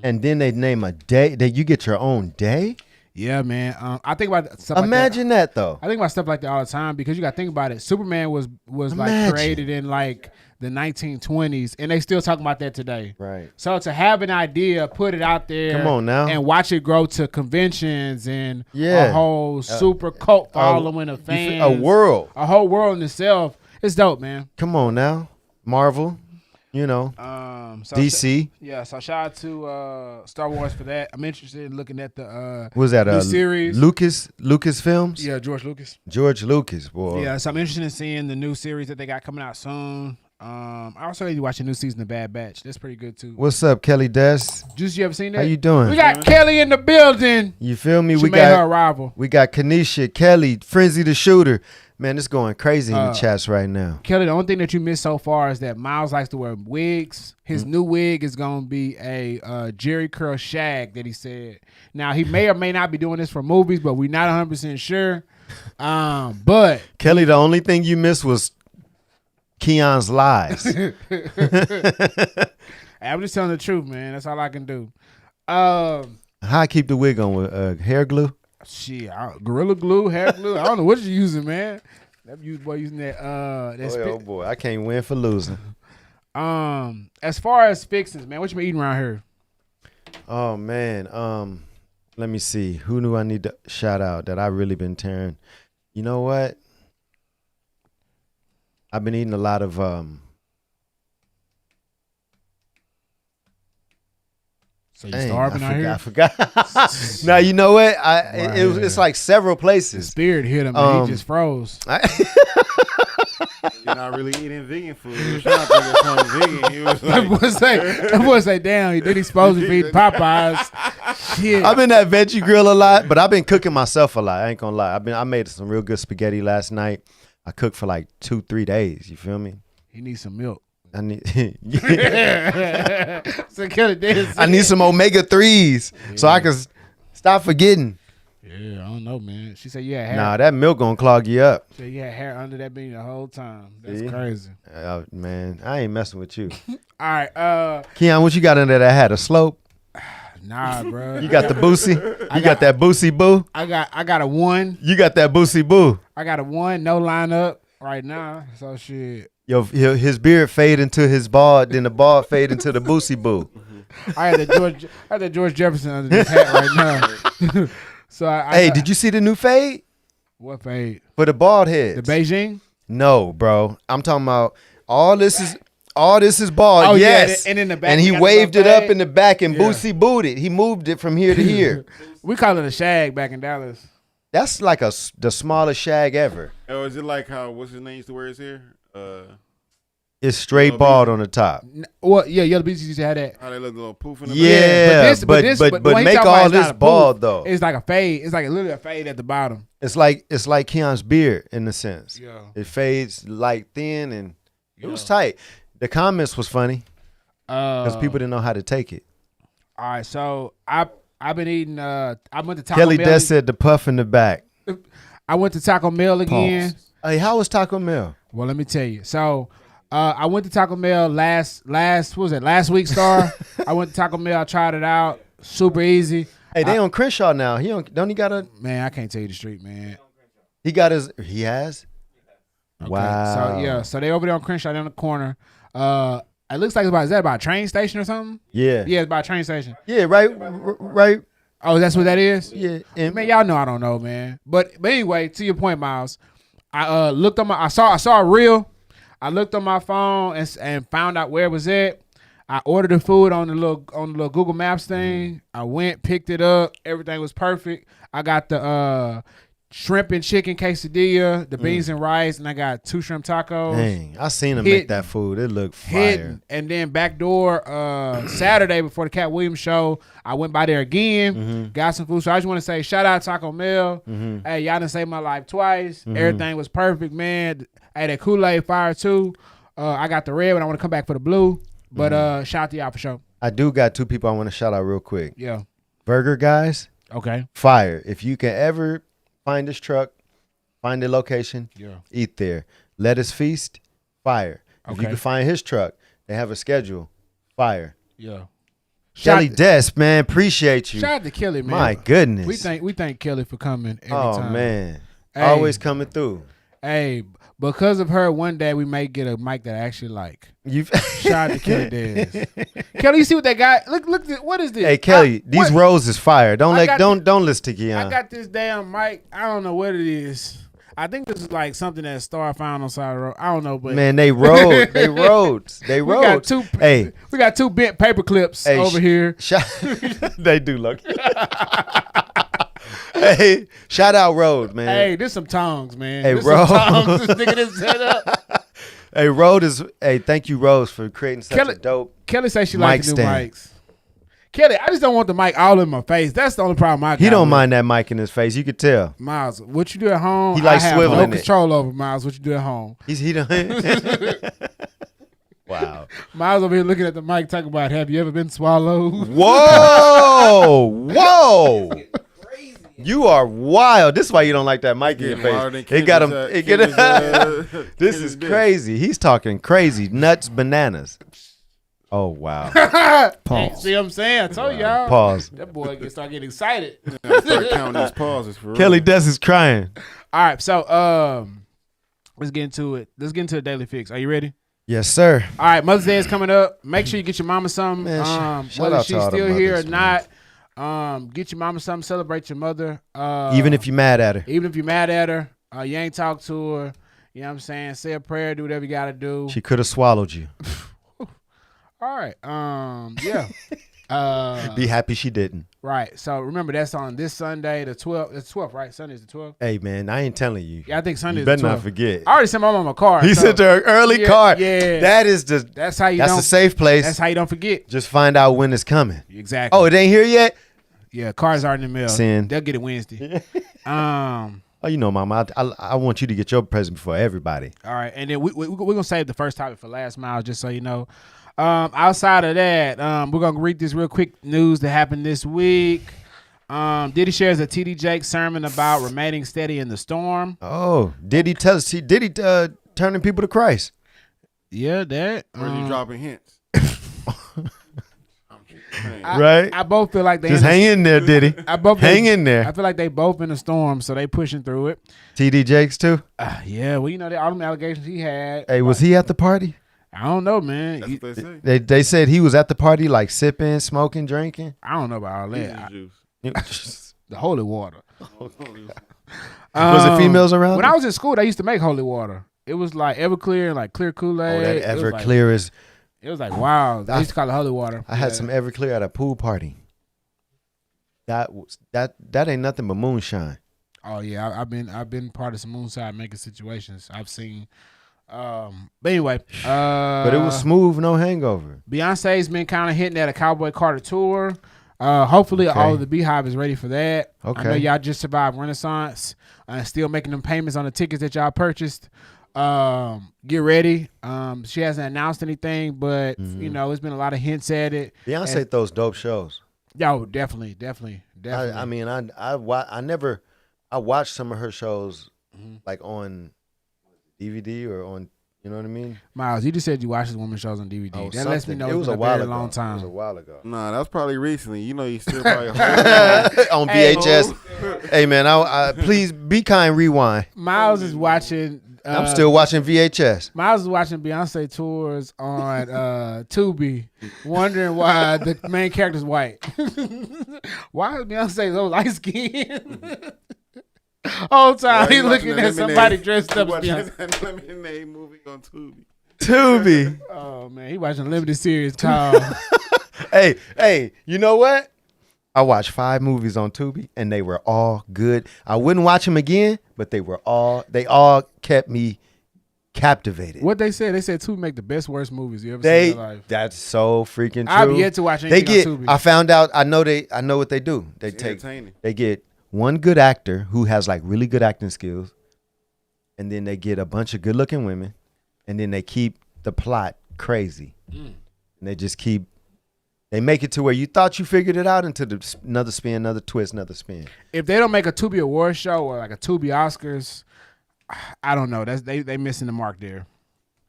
Speaker 6: and then they name a day that you get your own day.
Speaker 5: Yeah, man. I think about stuff
Speaker 6: Imagine
Speaker 5: like that.
Speaker 6: that, though.
Speaker 5: I think about stuff like that all the time because you got to think about it. Superman was like
Speaker 6: Imagine.
Speaker 5: created in like the 1920s, and they still talking about that today.
Speaker 6: Right.
Speaker 5: So to have an idea, put it out there,
Speaker 6: Come on now.
Speaker 5: and watch it grow to conventions and
Speaker 6: Yeah.
Speaker 5: a whole super cult following of
Speaker 6: You feel-
Speaker 5: fans,
Speaker 6: a world.
Speaker 5: a whole world in itself. It's dope, man.
Speaker 6: Come on now. Marvel,
Speaker 5: So
Speaker 6: DC.
Speaker 5: Yeah, so shout out to Star Wars for that. I'm interested in looking at the
Speaker 6: What was that?
Speaker 5: new series.
Speaker 6: Lucas Films?
Speaker 5: Yeah, George Lucas.
Speaker 6: George Lucas, boy.
Speaker 5: Yeah, so I'm interested in seeing the new series that they got coming out soon. I also need to watch a new season of Bad Batch. That's pretty good too.
Speaker 6: What's up, Kelly Des?
Speaker 5: Juice, you ever seen that?
Speaker 6: How you doing?
Speaker 5: We got Kelly in the building.
Speaker 6: You feel me?
Speaker 5: She
Speaker 6: We
Speaker 5: made her
Speaker 6: got
Speaker 5: arrival.
Speaker 6: Kanisha, Kelly, Frenzy the Shooter. Man, it's going crazy in the chats right now.
Speaker 5: Kelly, the only thing that you missed so far is that Miles likes to wear wigs. His new wig is going to be a Jerry curl shag that he said. Now, he may or may not be doing this for movies, but we're not 100% sure. But
Speaker 6: Kelly, the only thing you missed was Keon's lies.
Speaker 5: I'm just telling the truth, man. That's all I can do.
Speaker 6: How I keep the wig on with hair glue?
Speaker 5: Shit, Gorilla Glue, hair glue. I don't know what you're using, man. That boy using that.
Speaker 6: Oh boy, I can't win for losing.
Speaker 5: As far as fixings, man, what you been eating around here?
Speaker 6: Oh man, let me see. Who do I need to shout out that I really been tearing? You know what? I've been eating a lot of
Speaker 5: So you starving out here?
Speaker 6: I forgot. Now you know what? It's like several places.
Speaker 5: Spirit hit him, man. He just froze.
Speaker 1: You're not really eating vegan food. He was trying to think of something vegan. He was like,
Speaker 5: that boy say, damn, then he's supposed to feed Popeyes. Shit.
Speaker 6: I've been at Veggie Grill a lot, but I've been cooking myself a lot. I ain't gonna lie. I made some real good spaghetti last night. I cooked for like 2-3 days. You feel me?
Speaker 5: He needs some milk.
Speaker 6: I need
Speaker 5: So I
Speaker 6: need some omega-3s so I can stop forgetting.
Speaker 5: Yeah, I don't know, man. She said you had hair.
Speaker 6: Nah, that milk gonna clog you up.
Speaker 5: She said you had hair under that beanie the whole time. That's crazy.
Speaker 6: Man, I ain't messing with you.
Speaker 5: All right,
Speaker 6: Keon, what you got under that hat? A slope?
Speaker 5: Nah, bro.
Speaker 6: You got the boosie? You got that boosie boo?
Speaker 5: I got a 1.
Speaker 6: You got that boosie boo?
Speaker 5: I got a 1, no lineup right now. So shit.
Speaker 6: His beard fade into his bald, then the bald fade into the boosie boo.
Speaker 5: I had the George Jefferson under this hat right now. So
Speaker 6: did you see the new fade?
Speaker 5: What fade?
Speaker 6: For the bald heads.
Speaker 5: The Beijing?
Speaker 6: No, bro. I'm talking about all this is bald.
Speaker 5: Oh,
Speaker 6: yes.
Speaker 5: Yeah, and in the back.
Speaker 6: And he waved it up in the back and boosie booted. He moved it from here to here.
Speaker 5: We call it a shag back in Dallas.
Speaker 6: That's like the smallest shag ever.
Speaker 1: Oh, is it like how what's his name used to wear his hair?
Speaker 6: It's straight bald on the top.
Speaker 5: Well, yeah, Yellow Beats used to have that.
Speaker 1: How they look a little poof in the
Speaker 6: back. But make all this bald though.
Speaker 5: It's like a fade. It's like literally a fade at the bottom.
Speaker 6: It's like Keon's beard in a sense.
Speaker 5: Yeah.
Speaker 6: It fades like thin and it was tight. The comments was funny because people didn't know how to take it.
Speaker 5: All right, so I've been eating. I went to Taco
Speaker 6: Kelly
Speaker 5: Bell.
Speaker 6: Des said the puff in the back.
Speaker 5: I went to Taco Bell again.
Speaker 6: Pause. Hey, how was Taco Bell?
Speaker 5: Well, let me tell you. So I went to Taco Bell last week, Star. I went to Taco Bell. I tried it out. Super easy.
Speaker 6: Hey, they on Crenshaw now. Don't he got a
Speaker 5: man? I can't tell you the street, man.
Speaker 6: He has.
Speaker 5: Okay.
Speaker 6: Wow.
Speaker 5: So they over there on Crenshaw down the corner. It looks like is that about a train station or something?
Speaker 6: Yeah.
Speaker 5: Yeah, it's by a train station.
Speaker 6: Yeah, right.
Speaker 5: Oh, that's what that is?
Speaker 6: Yeah.
Speaker 5: Man, y'all know I don't know, man. But anyway, to your point, Miles, I looked on I saw a reel. I looked on my phone and found out where it was at. I ordered the food on the little Google Maps thing. I went, picked it up. Everything was perfect. I got the shrimp and chicken quesadilla, the beans and rice, and I got 2 shrimp tacos.
Speaker 6: Dang, I seen him make that food. It looked fire.
Speaker 5: And then backdoor Saturday before the Cat Williams show, I went by there again, got some food. So I just want to say shout out Taco Bell. Hey, y'all done saved my life twice. Everything was perfect, man. Hey, that Kool-Aid fire too. I got the red, but I want to come back for the blue. But shout out to y'all for sure.
Speaker 6: I do got 2 people I want to shout out real quick.
Speaker 5: Yeah.
Speaker 6: Burger guys.
Speaker 5: Okay.
Speaker 6: Fire. If you can ever find this truck, find the location, eat there. Lettuce Feast, fire. If you can find his truck, they have a schedule, fire.
Speaker 5: Yeah.
Speaker 6: Kelly Des, man, appreciate you.
Speaker 5: Shout out to Kelly, man.
Speaker 6: My goodness.
Speaker 5: We thank Kelly for coming every time.
Speaker 6: Oh, man.
Speaker 5: Hey,
Speaker 6: always coming through.
Speaker 5: Hey, because of her, one day we may get a mic that I actually like. Shout out to Kelly Des. Kelly, you see what they got? Look, what is this?
Speaker 6: Hey, Kelly, these rolls is fire. Don't listen to Keon.
Speaker 5: I got this damn mic. I don't know what it is. I think this is like something that Star found on side of the road. I don't know, but
Speaker 6: man, they rode.
Speaker 5: We got 2 bent paper clips over here.
Speaker 6: They do look. Hey, shout out Rode, man.
Speaker 5: Hey, this some tongs, man.
Speaker 6: Hey,
Speaker 5: this
Speaker 6: Rode.
Speaker 5: some tongs. This nigga just set up.
Speaker 6: Hey, thank you, Rose, for creating such a dope.
Speaker 5: Kelly say she
Speaker 6: mic
Speaker 5: likes the new
Speaker 6: stand.
Speaker 5: mics. Kelly, I just don't want the mic all in my face. That's the only problem I got.
Speaker 6: He don't
Speaker 5: with
Speaker 6: mind that mic in his face. You could tell.
Speaker 5: Miles, what you do at home?
Speaker 6: He likes
Speaker 5: I have
Speaker 6: swiveling
Speaker 5: no
Speaker 6: it.
Speaker 5: control over, Miles. What you do at home?
Speaker 6: He don't. Wow.
Speaker 5: Miles over here looking at the mic talking about, have you ever been swallowed?
Speaker 6: Whoa. You are wild. This is why you don't like that mic in your face. It got him. This is crazy. He's talking crazy. Nuts, bananas. Oh, wow.
Speaker 5: Pause. See what I'm saying? I told y'all.
Speaker 6: Pause.
Speaker 5: That boy can start getting excited.
Speaker 1: Start counting these pauses for real.
Speaker 6: Kelly Des is crying.
Speaker 5: All right, so let's get into it. Let's get into the daily fix. Are you ready?
Speaker 6: Yes, sir.
Speaker 5: All right, Mother's Day is coming up. Make sure you get your mama something.
Speaker 6: Man, shout
Speaker 5: Whether
Speaker 6: out to
Speaker 5: she's
Speaker 6: all the
Speaker 5: still here or
Speaker 6: mothers, man.
Speaker 5: not, get your mama something. Celebrate your mother.
Speaker 6: Even if you're mad at her.
Speaker 5: Even if you're mad at her, you ain't talk to her. You know what I'm saying? Say a prayer. Do whatever you got to do.
Speaker 6: She could have swallowed you.
Speaker 5: All right. Yeah.
Speaker 6: Be happy she didn't.
Speaker 5: Right. So remember, that's on this Sunday, the 12th. It's 12th, right? Sunday's the 12th.
Speaker 6: Hey, man, I ain't telling you.
Speaker 5: Yeah, I think Sunday's
Speaker 6: You better
Speaker 5: the 12th.
Speaker 6: not forget.
Speaker 5: I already sent my mama a card.
Speaker 6: He sent her an early card.
Speaker 5: Yeah.
Speaker 6: That's
Speaker 5: how you
Speaker 6: That's
Speaker 5: don't.
Speaker 6: a safe place.
Speaker 5: That's how you don't forget.
Speaker 6: Just find out when it's coming.
Speaker 5: Exactly.
Speaker 6: Oh, it ain't here yet?
Speaker 5: Yeah, cards are in the mail.
Speaker 6: Sin.
Speaker 5: They'll get it Wednesday.
Speaker 6: Oh, you know, Mama, I want you to get your present before everybody.
Speaker 5: All right, and then we're gonna save the first topic for last, Miles, just so you know. Outside of that, we're gonna read this real quick news that happened this week. Diddy shares a TD Jakes sermon about remaining steady in the storm.
Speaker 6: Oh, did he turning people to Christ?
Speaker 5: Yeah, that.
Speaker 1: Or is he dropping hints?
Speaker 6: Right?
Speaker 5: I both feel like they
Speaker 6: Just hang in there, Diddy. Hang in there.
Speaker 5: I feel like they both in the storm, so they pushing through it.
Speaker 6: TD Jakes too?
Speaker 5: Yeah, well, you know, all them allegations he had.
Speaker 6: Hey, was he at the party?
Speaker 5: I don't know, man.
Speaker 1: That's what they say.
Speaker 6: They said he was at the party, like sipping, smoking, drinking.
Speaker 5: I don't know about all that.
Speaker 1: Juice.
Speaker 5: The holy water.
Speaker 6: Was it females around?
Speaker 5: When I was in school, they used to make holy water. It was like Everclear and like clear Kool-Aid.
Speaker 6: Oh, that Everclear is.
Speaker 5: It was like, wow. They used to call it holy water.
Speaker 6: I had some Everclear at a pool party. That ain't nothing but moonshine.
Speaker 5: Oh yeah, I've been part of some moonshine making situations. I've seen. But anyway,
Speaker 6: but it was smooth, no hangover.
Speaker 5: Beyonce's been kind of hitting at a Cowboy Carter tour. Hopefully all of the Beehive is ready for that.
Speaker 6: Okay.
Speaker 5: I know y'all just survived Renaissance and still making them payments on the tickets that y'all purchased. Get ready. She hasn't announced anything, but you know, it's been a lot of hints at it.
Speaker 6: Beyonce throws dope shows.
Speaker 5: Yo, definitely.
Speaker 6: I mean, I watched some of her shows like on DVD or on, you know what I mean?
Speaker 5: Miles, you just said you watched this woman's shows on DVD.
Speaker 6: Oh,
Speaker 5: that lets me know
Speaker 6: it was
Speaker 5: it's been
Speaker 6: a while
Speaker 5: very
Speaker 6: ago.
Speaker 5: long time.
Speaker 6: It was a while ago.
Speaker 1: Nah, that's probably recently. You know, you still probably
Speaker 6: On VHS. Hey man, I please be kind. Rewind.
Speaker 5: Miles is watching.
Speaker 6: I'm still watching VHS.
Speaker 5: Miles is watching Beyonce tours on Tubi, wondering why the main character's white. Why is Beyonce so light skinned? Whole time he's looking at somebody dressed up as Beyonce.
Speaker 1: That Lemonade movie on Tubi.
Speaker 6: Tubi.
Speaker 5: Oh man, he watching a limited series called.
Speaker 6: Hey, you know what? I watched 5 movies on Tubi and they were all good. I wouldn't watch them again, but they all kept me captivated.
Speaker 5: What they said Tubi make the best worst movies you ever seen in your life.
Speaker 6: That's so freaking true.
Speaker 5: I've yet to watch anything on Tubi.
Speaker 6: I found out. I know what they do. They get one good actor who has like really good acting skills, and then they get a bunch of good looking women, and then they keep the plot crazy, and they make it to where you thought you figured it out into another spin, another twist, another spin.
Speaker 5: If they don't make a Tubi Award show or like a Tubi Oscars, I don't know. They missing the mark there.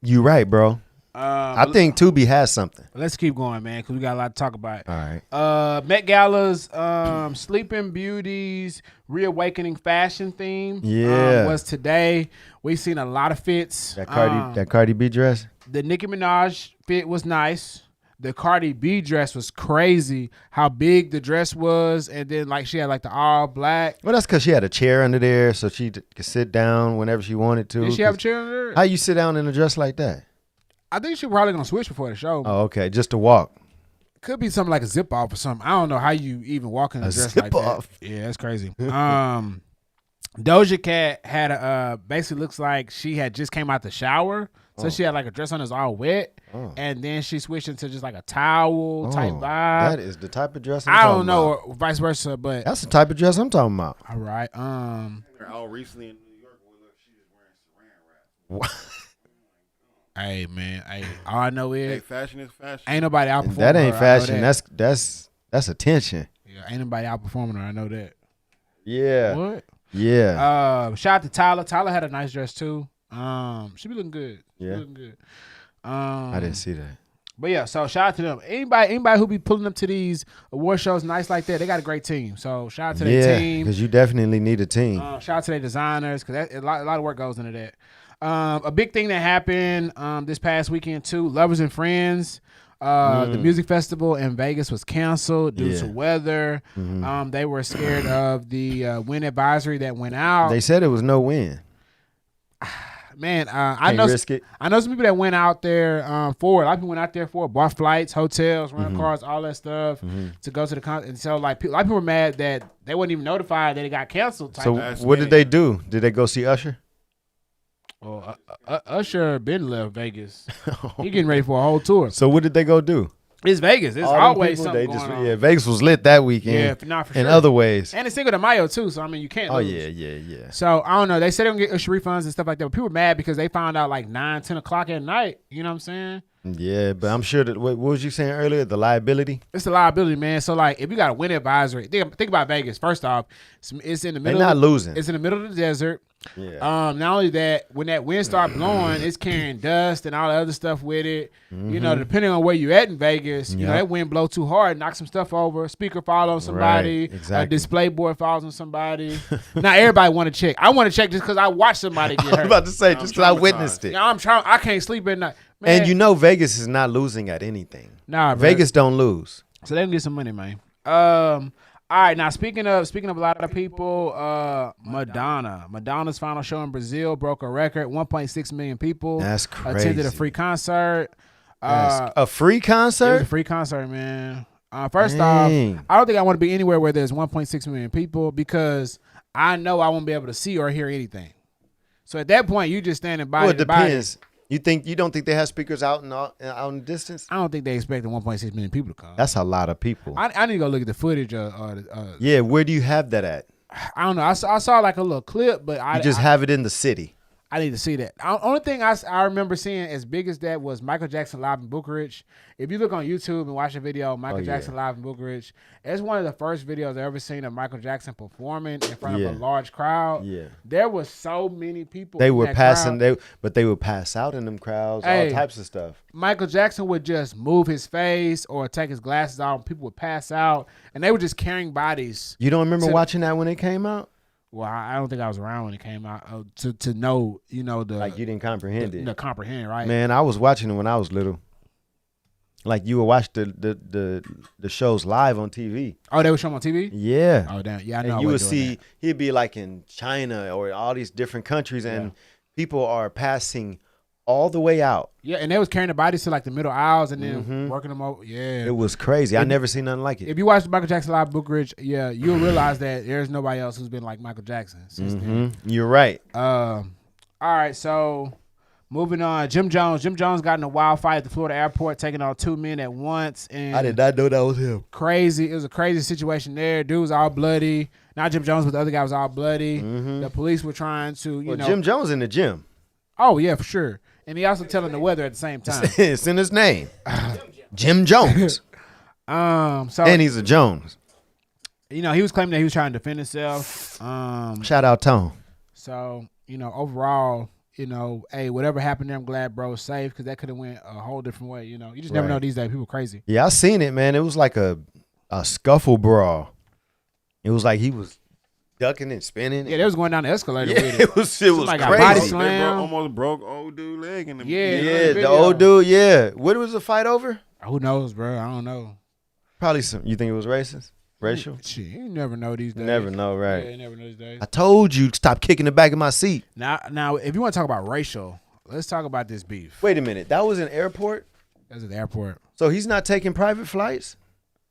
Speaker 6: You right, bro. I think Tubi has something.
Speaker 5: Let's keep going, man, because we got a lot to talk about.
Speaker 6: All right.
Speaker 5: Met Gala's Sleeping Beauties Reawakening fashion theme was today. We've seen a lot of fits.
Speaker 6: That Cardi B dress?
Speaker 5: The Nicki Minaj fit was nice. The Cardi B dress was crazy. How big the dress was, and then like she had like the all black.
Speaker 6: Well, that's because she had a chair under there, so she could sit down whenever she wanted to.
Speaker 5: Did she have a chair under there?
Speaker 6: How you sit down in a dress like that?
Speaker 5: I think she probably gonna switch before the show.
Speaker 6: Oh, okay, just to walk.
Speaker 5: Could be something like a zip off or something. I don't know how you even walk in a dress like that. Yeah, that's crazy. Doja Cat had basically looks like she had just came out the shower. So she had like a dress on that's all wet, and then she switched into just like a towel type vibe.
Speaker 6: That is the type of dress
Speaker 5: I don't know, or vice versa, but
Speaker 6: that's the type of dress I'm talking about.
Speaker 5: all right.
Speaker 1: Recently in New York, she was wearing saran wrap.
Speaker 5: Hey man, all I know is
Speaker 1: fashion is fashion.
Speaker 5: Ain't nobody outperforming
Speaker 6: That ain't
Speaker 5: her,
Speaker 6: fashion.
Speaker 5: That.
Speaker 6: That's attention.
Speaker 5: Yeah, ain't nobody outperforming her. I know that.
Speaker 6: Yeah.
Speaker 5: What?
Speaker 6: Yeah.
Speaker 5: Shout out to Tyler. Tyler had a nice dress too. She be looking good.
Speaker 6: Yeah. I didn't see that.
Speaker 5: But yeah, so shout out to them. Anybody who be pulling up to these award shows nice like that, they got a great team. So shout out to their team.
Speaker 6: Because you definitely need a team.
Speaker 5: Shout out to their designers because a lot of work goes into that. A big thing that happened this past weekend too, Lovers and Friends. The music festival in Vegas was canceled due to weather. They were scared of the wind advisory that went out.
Speaker 6: They said it was no wind.
Speaker 5: Man, I know some people that went out there for it. A lot of people went out there for it, bought flights, hotels, rental cars, all that stuff to go to the concert. And so, like, a lot of people were mad that they wasn't even notified that it got canceled.
Speaker 6: So, what did they do? Did they go see Usher?
Speaker 5: Well, Usher been left Vegas. He getting ready for a whole tour.
Speaker 6: So, what did they go do?
Speaker 5: It's Vegas. It's always something going on.
Speaker 6: Yeah, Vegas was lit that weekend.
Speaker 5: Yeah, for
Speaker 6: in
Speaker 5: sure.
Speaker 6: other ways.
Speaker 5: And it's Cinco de Mayo too, so I mean you can't lose.
Speaker 6: Yeah.
Speaker 5: So I don't know. They said they're gonna get Usher refunds and stuff like that, but people were mad because they found out like 9, 10 o'clock at night. You know what I'm saying?
Speaker 6: Yeah, but I'm sure that what was you saying earlier? The liability?
Speaker 5: It's the liability, man. So like if you got a wind advisory, think about Vegas. First off, it's in the middle.
Speaker 6: They're not losing.
Speaker 5: It's in the middle of the desert.
Speaker 6: Yeah.
Speaker 5: Not only that, when that wind start blowing, it's carrying dust and all the other stuff with it. You know, depending on where you at in Vegas, you know, that wind blow too hard, knock some stuff over. Speaker fall on somebody.
Speaker 6: Right, exactly.
Speaker 5: A display board falls on somebody. Now everybody want to check. I want to check just because I watched somebody get hurt.
Speaker 6: I was about to say just because I witnessed it.
Speaker 5: Yeah, I'm trying. I can't sleep at night. Man,
Speaker 6: And you know Vegas is not losing at anything.
Speaker 5: Nah, bro.
Speaker 6: Vegas don't lose.
Speaker 5: So they can get some money, man. All right, now speaking of a lot of people, Madonna's final show in Brazil broke a record. 1.6 million people.
Speaker 6: That's crazy.
Speaker 5: Attended a free concert.
Speaker 6: A free
Speaker 5: It
Speaker 6: concert?
Speaker 5: was a free concert, man. First off, I don't think I want to be anywhere where there's 1.6 million people because I know I won't be able to see or hear anything. So at that point, you just standing by.
Speaker 6: Well, it depends. You don't think they have speakers out in the distance?
Speaker 5: I don't think they expected 1.6 million people to come.
Speaker 6: That's a lot of people.
Speaker 5: I need to go look at the footage.
Speaker 6: Yeah, where do you have that at?
Speaker 5: I don't know. I saw like a little clip, but
Speaker 6: You just have it in the city.
Speaker 5: I need to see that. Only thing I remember seeing as big as that was Michael Jackson live in Bucharest. If you look on YouTube and watch the video, Michael Jackson live in Bucharest, it's one of the first videos I've ever seen of Michael Jackson performing in front of a large crowd.
Speaker 6: Yeah.
Speaker 5: There was so many people.
Speaker 6: They
Speaker 5: in
Speaker 6: were
Speaker 5: that
Speaker 6: passing,
Speaker 5: crowd.
Speaker 6: but they would pass out in them crowds,
Speaker 5: Hey.
Speaker 6: all types of stuff.
Speaker 5: Michael Jackson would just move his face or take his glasses off, and people would pass out, and they were just carrying bodies.
Speaker 6: You don't remember watching that when it came out?
Speaker 5: Well, I don't think I was around when it came out to know, you know,
Speaker 6: Like you didn't comprehend it.
Speaker 5: The comprehend, right?
Speaker 6: Man, I was watching it when I was little. Like you would watch the shows live on TV.
Speaker 5: Oh, they were showing on TV?
Speaker 6: Yeah.
Speaker 5: Oh, damn. Yeah, I know.
Speaker 6: And you would see he'd be like in China or all these different countries, and people are passing all the way out.
Speaker 5: Yeah, and they was carrying the bodies to like the middle aisles and then working them over. Yeah,
Speaker 6: It was crazy. I never seen nothing like it.
Speaker 5: if you watch the Michael Jackson live Bucharest, yeah, you'll realize that there's nobody else who's been like Michael Jackson since then.
Speaker 6: You're right.
Speaker 5: All right, so moving on, Jim Jones. Jim Jones got in a wild fight at the Florida airport, taking on 2 men at once. And
Speaker 6: I did not know that was him.
Speaker 5: crazy. It was a crazy situation there. Dude was all bloody. Not Jim Jones, but the other guy was all bloody. The police were trying to, you know.
Speaker 6: Jim Jones in the gym.
Speaker 5: Oh yeah, for sure. And he also telling the weather at the same time.
Speaker 6: It's in his name. Jim Jones.
Speaker 5: So
Speaker 6: And he's a Jones.
Speaker 5: you know, he was claiming that he was trying to defend himself.
Speaker 6: Shout out Tone.
Speaker 5: So, you know, overall, you know, hey, whatever happened there, I'm glad bro was safe because that could have went a whole different way. You know, you just never know these days. People crazy.
Speaker 6: Yeah, I seen it, man. It was like a scuffle brawl. It was like he was ducking and spinning.
Speaker 5: Yeah, they was going down the escalator
Speaker 6: Yeah,
Speaker 5: with it.
Speaker 6: it was
Speaker 5: Somebody got body
Speaker 6: crazy.
Speaker 5: slam.
Speaker 1: Almost broke old dude leg in the
Speaker 5: Yeah.
Speaker 6: Yeah, the
Speaker 5: video.
Speaker 6: old dude. Yeah, what was the fight over?
Speaker 5: Who knows, bro? I don't know.
Speaker 6: Probably some. You think it was racist? Racial?
Speaker 5: Shit, you never know these days.
Speaker 6: Never know, right?
Speaker 5: Yeah, you never know these days.
Speaker 6: I told you, stop kicking the back of my seat.
Speaker 5: Now, if you want to talk about racial, let's talk about this beef.
Speaker 6: Wait a minute, that was an airport.
Speaker 5: That's at the airport.
Speaker 6: So he's not taking private flights?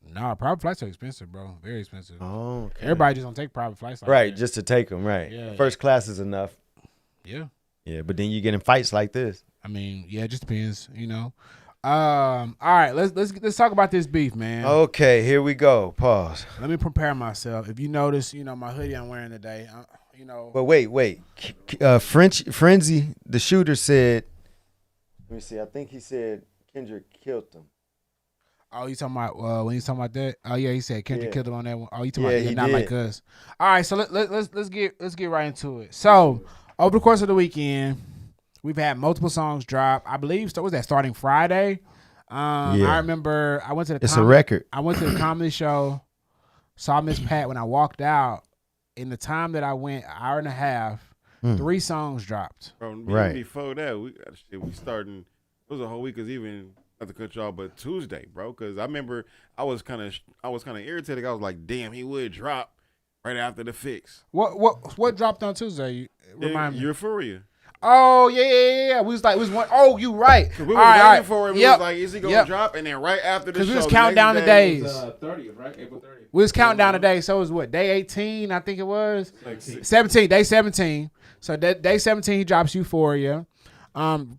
Speaker 5: Nah, private flights are expensive, bro. Very expensive.
Speaker 6: Oh, okay.
Speaker 5: Everybody just don't take private flights. Like
Speaker 6: Right,
Speaker 5: that.
Speaker 6: just to take them, right.
Speaker 5: Yeah.
Speaker 6: First class is enough.
Speaker 5: Yeah.
Speaker 6: Yeah, but then you get in fights like this.
Speaker 5: I mean, yeah, it just depends, All right, let's talk about this beef, man.
Speaker 6: Okay, here we go. Pause.
Speaker 5: Let me prepare myself. If you notice, my hoodie I'm wearing today,
Speaker 6: But wait. Frenzy, the shooter said. Let me see. I think he said Kendrick killed him.
Speaker 5: Oh, you talking about when he's talking about that? Oh yeah, he said Kendrick killed him on that one. Oh, you talking
Speaker 6: Yeah,
Speaker 5: about
Speaker 6: he
Speaker 5: not
Speaker 6: did.
Speaker 5: like us? All right, so let's get right into it. So over the course of the weekend, we've had multiple songs drop. I believe was that starting Friday. I remember I went to the.
Speaker 6: It's a record.
Speaker 5: I went to the comedy show, saw Miss Pat. When I walked out, in the time that I went, an hour and a half, 3 songs dropped.
Speaker 1: Bro,
Speaker 6: Right.
Speaker 1: Before that, we starting. It was a whole week, cause even not to cut y'all, but Tuesday, bro. Cause I remember I was kind of irritated. I was like, damn, he would drop right after the fix.
Speaker 5: What dropped on Tuesday? Remind me.
Speaker 1: Euphoria.
Speaker 5: Oh yeah. We was one. Oh, you right.
Speaker 1: We were waiting for him. We was like, is he gonna drop? And then right after the show,
Speaker 5: because we was counting down the days.
Speaker 7: 30th, right? April 30th.
Speaker 5: We was counting down the days. So it was what, day 18? I think it was
Speaker 1: 17.
Speaker 5: 17. Day 17. So day 17, he drops Euphoria.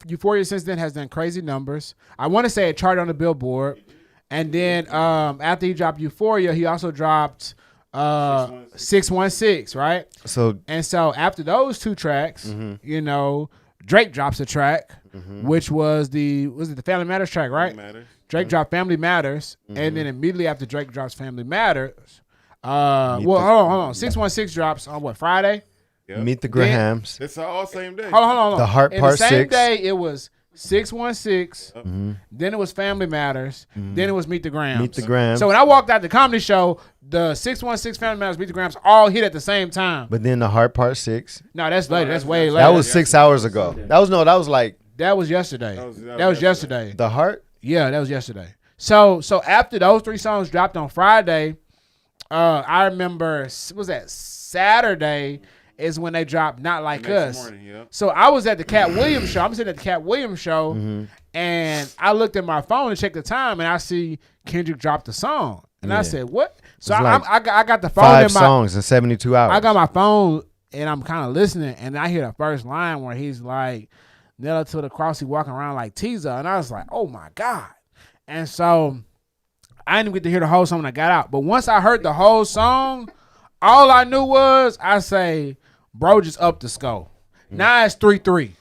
Speaker 5: Euphoria since then has done crazy numbers. I want to say it charted on the Billboard, and then after he dropped Euphoria, he also dropped 616, right?
Speaker 6: So
Speaker 5: after those 2 tracks, Drake drops a track, which was the Family Matters track, right? Drake dropped Family Matters, and then immediately after Drake drops Family Matters, hold on. 616 drops on what, Friday?
Speaker 1: Yep.
Speaker 6: Meet the Grahams.
Speaker 1: It's all same day.
Speaker 5: Hold on.
Speaker 6: The Heart
Speaker 5: In
Speaker 6: Part
Speaker 5: the same
Speaker 6: 6.
Speaker 5: day, it was 616. Then it was Family Matters. Then it was Meet the Grams.
Speaker 6: Meet the Grams.
Speaker 5: So when I walked out the comedy show, the 616 Family Matters, Meet the Grams all hit at the same time.
Speaker 6: But then the Heart Part 6.
Speaker 5: No, that's later. That's way later.
Speaker 6: That was 6 hours ago. That was like
Speaker 5: That was yesterday. That was yesterday.
Speaker 6: the Heart.
Speaker 5: Yeah, that was yesterday. So after those 3 songs dropped on Friday, I remember, was that Saturday is when they dropped Not Like Us.
Speaker 1: Morning, yeah.
Speaker 5: So I was at the Cat Williams show. I'm sitting at the Cat Williams show, and I looked at my phone to check the time, and I see Kendrick dropped the song. And I said, what? So I got the phone
Speaker 6: 5
Speaker 5: in my
Speaker 6: songs in 72 hours.
Speaker 5: I got my phone, and I'm kind of listening, and I hear the first line where he's like, nail it to the cross, he walking around like teaser. And I was like, oh, my God. And so I didn't even get to hear the whole song when I got out. But once I heard the whole song, all I knew was I say, bro just upped the score. Now it's 3-3.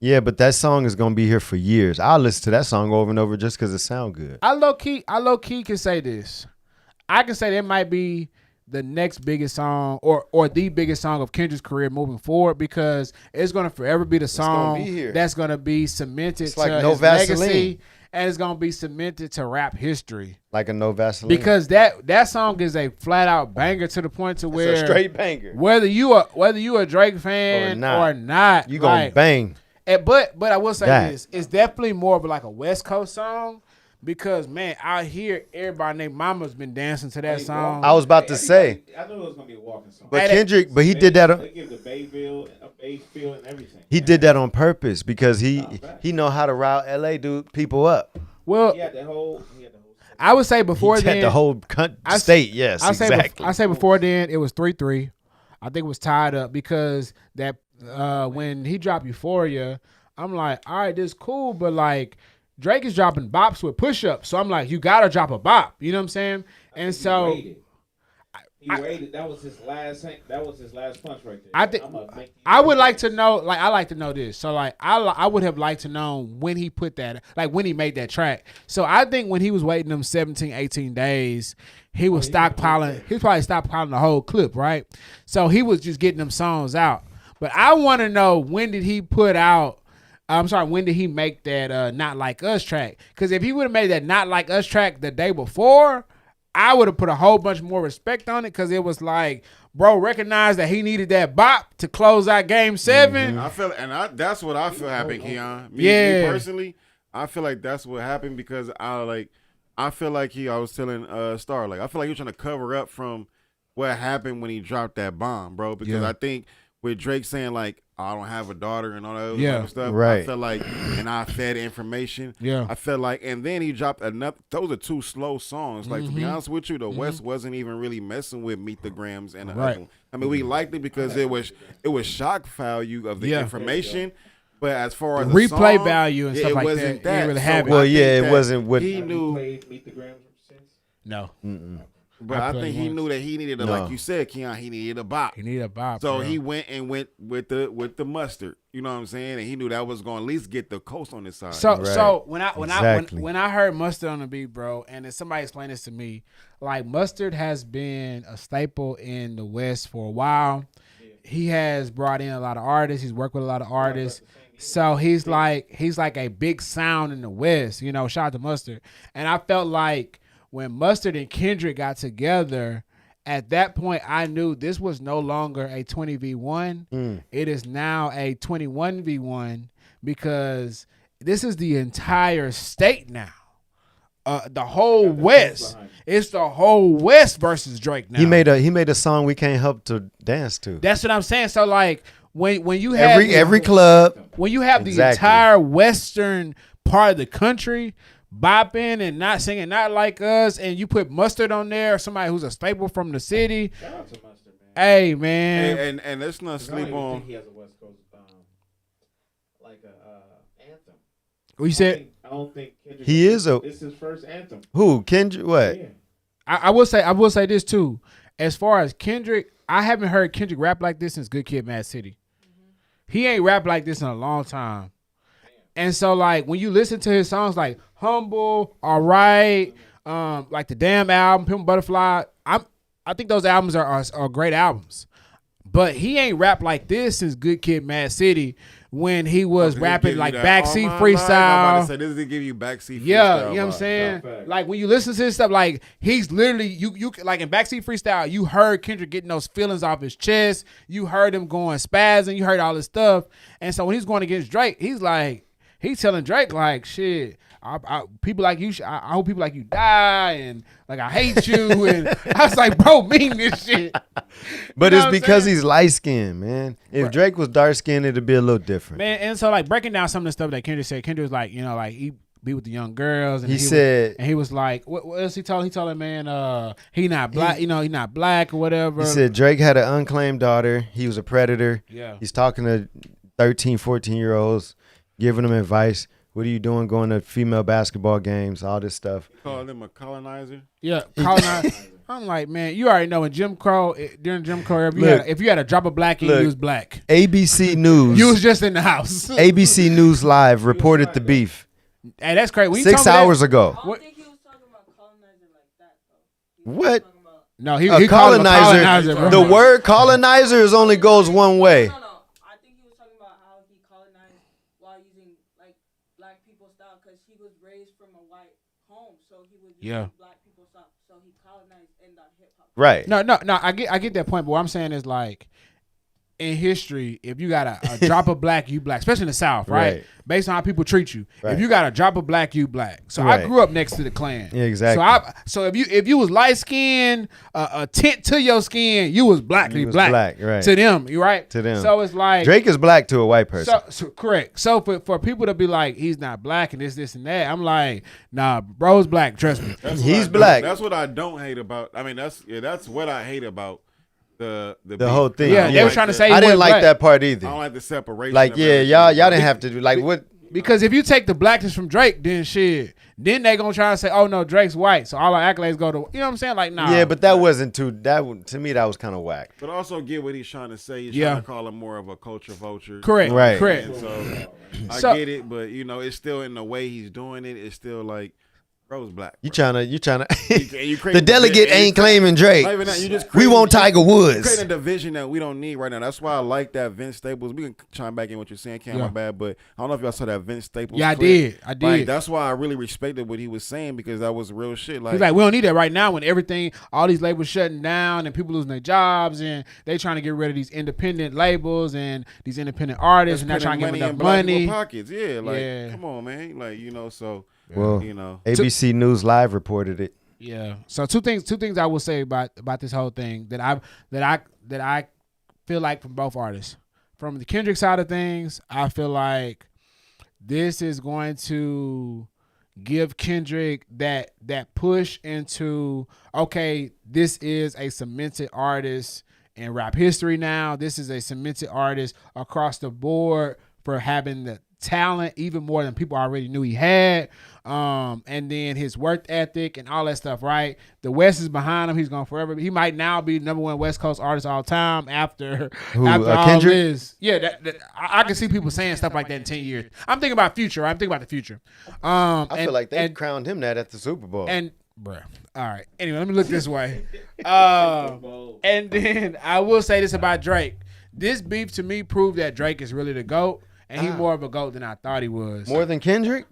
Speaker 6: Yeah, but that song is gonna be here for years. I'll listen to that song over and over just because it sounds good.
Speaker 5: I low key can say this. I can say that might be the next biggest song or the biggest song of Kendrick's career moving forward, because it's gonna forever be the song that's gonna be cemented
Speaker 6: It's like
Speaker 5: to
Speaker 6: No
Speaker 5: his
Speaker 6: Vaseline.
Speaker 5: legacy, and it's gonna be cemented to rap history.
Speaker 6: Like a No Vaseline.
Speaker 5: Because that song is a flat out banger to the point to where
Speaker 6: it's a straight banger.
Speaker 5: whether you a Drake fan or not,
Speaker 6: You gonna bang.
Speaker 5: But I will say
Speaker 6: that.
Speaker 5: this: it's definitely more of like a West Coast song, because man, out here everybody named Mama's been dancing to that song.
Speaker 6: I was about to say.
Speaker 7: I knew it was gonna be a walking song.
Speaker 6: But Kendrick, he did that.
Speaker 7: They give the Bay feel and everything.
Speaker 6: He did that on purpose because he know how to rile LA people up.
Speaker 5: Well,
Speaker 7: He had the whole.
Speaker 5: I would say before
Speaker 6: He
Speaker 5: then,
Speaker 6: had the whole state. Yes, exactly.
Speaker 5: I say before then it was 3-3. I think it was tied up because that when he dropped Euphoria, I'm like, all right, this is cool, but like Drake is dropping bops with push-ups, so I'm like, you gotta drop a bop, you know what I'm saying? And so
Speaker 7: he waited. That was his last. That was his last punch right there.
Speaker 5: I think I would like to know. Like I like to know this. So like I would have liked to know when he put that. Like when he made that track. So I think when he was waiting them 17, 18 days, he was stockpiling. He was probably stockpiling the whole clip, right? So he was just getting them songs out. But I want to know, when did he put out? When did he make that Not Like Us track? Because if he would have made that Not Like Us track the day before, I would have put a whole bunch more respect on it, because it was like, bro, recognized that he needed that bop to close out Game 7.
Speaker 1: I feel, that's what I feel happened, Keon. Me personally, I feel like that's what happened, because I feel like I was telling Star, like I feel like he was trying to cover up from what happened when he dropped that bomb, bro. Because I think with Drake saying like, I don't have a daughter and all that other stuff.
Speaker 6: Right.
Speaker 1: I felt like, and I fed information.
Speaker 5: Yeah.
Speaker 1: I felt like, and then he dropped another. Those are 2 slow songs. Like to be honest with you, the West wasn't even really messing with Meet the Grams and the other one. I mean, we liked it because it was shock value of the information, But as far as
Speaker 5: The replay
Speaker 1: song,
Speaker 5: value and stuff
Speaker 1: it
Speaker 5: like
Speaker 1: wasn't
Speaker 5: that, you
Speaker 1: that.
Speaker 5: didn't really
Speaker 1: So
Speaker 5: have it.
Speaker 6: Well,
Speaker 1: I
Speaker 6: yeah,
Speaker 1: think
Speaker 6: it
Speaker 1: that
Speaker 6: wasn't what-
Speaker 1: he
Speaker 7: Have you
Speaker 1: knew.
Speaker 7: played Meet the Grams since?
Speaker 5: No,
Speaker 1: But I
Speaker 5: played
Speaker 1: think he
Speaker 5: once.
Speaker 1: knew that he needed a,
Speaker 6: No.
Speaker 1: like you said, Keon, he needed a bop.
Speaker 5: he needed a bop.
Speaker 1: So
Speaker 5: bro.
Speaker 1: he went with the mustard. You know what I'm saying? And he knew that was going to at least get the coast on his side.
Speaker 5: So
Speaker 6: Right.
Speaker 5: so
Speaker 6: Exactly.
Speaker 5: when I heard Mustard on the beat, bro, and then somebody explained this to me, like Mustard has been a staple in the West for a while. He has brought in a lot of artists. He's worked with a lot of artists. So he's like a big sound in the West. You know, shout out to Mustard. And I felt like when Mustard and Kendrick got together, at that point, I knew this was no longer a 20v1. It is now a 21v1 because this is the entire state now. The whole West. It's the whole West versus Drake now.
Speaker 6: He made a song we can't help to dance to.
Speaker 5: That's what I'm saying. So like when you have
Speaker 6: Every club.
Speaker 5: when you have the
Speaker 6: Exactly.
Speaker 5: entire Western part of the country bopping and not singing not like us, and you put Mustard on there, somebody who's a staple from the city.
Speaker 7: Shout out to Mustard, man.
Speaker 5: Hey man,
Speaker 1: and let's not
Speaker 7: I don't
Speaker 1: sleep
Speaker 7: even
Speaker 1: on.
Speaker 7: think he has a West Coast like a anthem.
Speaker 5: what you said?
Speaker 7: I don't think Kendrick.
Speaker 6: He is a
Speaker 7: It's his first anthem.
Speaker 6: who? Kendrick? What?
Speaker 7: Yeah.
Speaker 5: I will say this too. As far as Kendrick, I haven't heard Kendrick rap like this since Good Kid, Mad City. He ain't rapped like this in a long time. And so like when you listen to his songs like Humble, All Right, like the Damn album, Pimp Butterfly, I think those albums are great albums. But he ain't rapped like this since Good Kid, Mad City when he was rapping like backseat freestyle.
Speaker 1: I'm about to say, this is give you backseat freestyle.
Speaker 5: Yeah, you know what I'm
Speaker 1: vibe.
Speaker 5: saying?
Speaker 7: Fact.
Speaker 5: Like when you listen to his stuff, like he's literally you like in backseat freestyle, you heard Kendrick getting those feelings off his chest. You heard him going spazzing. You heard all this stuff. And so when he's going against Drake, he's telling Drake like, shit, people like you. I hope people like you die, and like I hate you. And I was like, bro, mean this shit.
Speaker 6: But
Speaker 5: You know
Speaker 6: it's
Speaker 5: what I'm
Speaker 6: because
Speaker 5: saying?
Speaker 6: he's light skinned, man. If Drake was dark skinned, it'd be a little different.
Speaker 5: Man, and so like breaking down some of the stuff that Kendrick said, Kendrick was like, you know, like he be with the young girls, and
Speaker 6: He said-
Speaker 5: and he was like, what else he told? He told him, man, he not black, you know, he not black or whatever.
Speaker 6: He said Drake had an unclaimed daughter. He was a predator.
Speaker 5: Yeah.
Speaker 6: He's talking to 13, 14-year-olds, giving them advice. What are you doing going to female basketball games, all this stuff.
Speaker 1: Call him a colonizer.
Speaker 5: Yeah, I'm like, man, you already know in Jim Crow during Jim Crow era,
Speaker 6: Look.
Speaker 5: if you had a drop of black, you was black.
Speaker 6: ABC News.
Speaker 5: You was just in the house.
Speaker 6: ABC News Live reported the beef
Speaker 5: Hey, that's crazy. When you
Speaker 6: 6
Speaker 5: told me that-
Speaker 6: hours ago.
Speaker 8: I don't think he was talking about colonizer like that, though.
Speaker 6: What?
Speaker 8: Talking about,
Speaker 5: No, he
Speaker 6: A
Speaker 5: called him a
Speaker 6: colonizer.
Speaker 5: colonizer, bro.
Speaker 6: The word colonizer is only goes one way.
Speaker 8: no. I think he was talking about how he colonized while using like black people style because he was raised from a white home, so he was using black people style. So he colonized in that hip hop.
Speaker 6: Right.
Speaker 5: No, I get that point, but what I'm saying is like in history, if you got a drop of black, you black, especially in the South, right?
Speaker 6: Right.
Speaker 5: Based on how people treat you.
Speaker 6: Right.
Speaker 5: If you got a drop of black, you black. So
Speaker 6: Right.
Speaker 5: I grew up next to the Klan.
Speaker 6: Yeah, exactly.
Speaker 5: So if you was light skinned, a tint to your skin, you was black.
Speaker 6: You
Speaker 5: You
Speaker 6: was
Speaker 5: black.
Speaker 6: black, right.
Speaker 5: To them, you right?
Speaker 6: To them.
Speaker 5: So it's like
Speaker 6: Drake is black to a white person.
Speaker 5: So correct. So for people to be like he's not black and this and that, I'm like, nah, bro's black. Trust me.
Speaker 1: That's what
Speaker 6: He's
Speaker 1: I don't-
Speaker 6: black.
Speaker 1: That's what I don't hate about. I mean, that's what I hate about the
Speaker 6: whole thing.
Speaker 5: Yeah, they were trying to say he
Speaker 6: I didn't
Speaker 5: wasn't
Speaker 6: like
Speaker 5: black.
Speaker 6: that part
Speaker 1: I
Speaker 6: either.
Speaker 1: don't like the separation.
Speaker 6: Like,
Speaker 1: of
Speaker 6: yeah,
Speaker 1: everything.
Speaker 6: y'all didn't have to do like what.
Speaker 5: Because if you take the blackness from Drake, then shit, then they gonna try to say, oh no, Drake's white, so all our accolades go to, you know what I'm saying? Like, nah.
Speaker 6: Yeah, but that wasn't too. To me, that was kind of whack.
Speaker 1: But also get what he's trying to say. He's
Speaker 5: Yeah.
Speaker 1: trying to call him more of a culture vulture.
Speaker 5: correct,
Speaker 6: Right.
Speaker 5: correct.
Speaker 1: And so I
Speaker 5: So-
Speaker 1: get it, but you know, it's still in the way he's doing it. It's still like, bro's black.
Speaker 6: You
Speaker 1: bro.
Speaker 6: trying to.
Speaker 1: And you
Speaker 6: The
Speaker 1: creating
Speaker 6: delegate
Speaker 1: and you
Speaker 6: ain't claiming Drake.
Speaker 1: Not even that, you just
Speaker 6: We
Speaker 1: creating-
Speaker 6: want Tiger
Speaker 1: You're
Speaker 6: Woods.
Speaker 1: creating a division that we don't need right now. That's why I like that Vince Staples. We can chime back in what you're saying, Cam,
Speaker 5: Yeah.
Speaker 1: my bad, but I don't know if y'all saw that Vince Staples.
Speaker 5: Yeah, I
Speaker 1: clip.
Speaker 5: did.
Speaker 1: Like, that's why I really respected what he was saying because that was real shit. Like,
Speaker 5: He's like, we don't need that right now when everything, all these labels shutting down and people losing their jobs and they trying to get rid of these independent labels and these independent artists and not trying to give them
Speaker 1: in
Speaker 5: enough
Speaker 1: black
Speaker 5: money.
Speaker 1: people's pockets. Yeah, like,
Speaker 5: Yeah.
Speaker 1: come on, man. Like, you know, so,
Speaker 6: Well,
Speaker 1: you know.
Speaker 6: ABC News Live reported it.
Speaker 5: Yeah. So two things I will say about this whole thing that I feel like from both artists. From the Kendrick side of things, I feel like this is going to give Kendrick that push into, okay, this is a cemented artist in rap history now. This is a cemented artist across the board for having the talent even more than people already knew he had. And then his work ethic and all that stuff, right? The West is behind him. He's going forever. He might now be #1 West Coast artist all time after all
Speaker 6: Kendrick?
Speaker 5: this. Yeah, I can see people saying stuff like that in 10 years. I'm thinking about future. I'm thinking about the future.
Speaker 6: I feel like they crowned him that at the Super Bowl.
Speaker 5: And bruh. All right. Anyway, let me look this way. And then I will say this about Drake. This beef to me proved that Drake is really the GOAT, and he's more of a GOAT than I thought he was.
Speaker 6: More than Kendrick?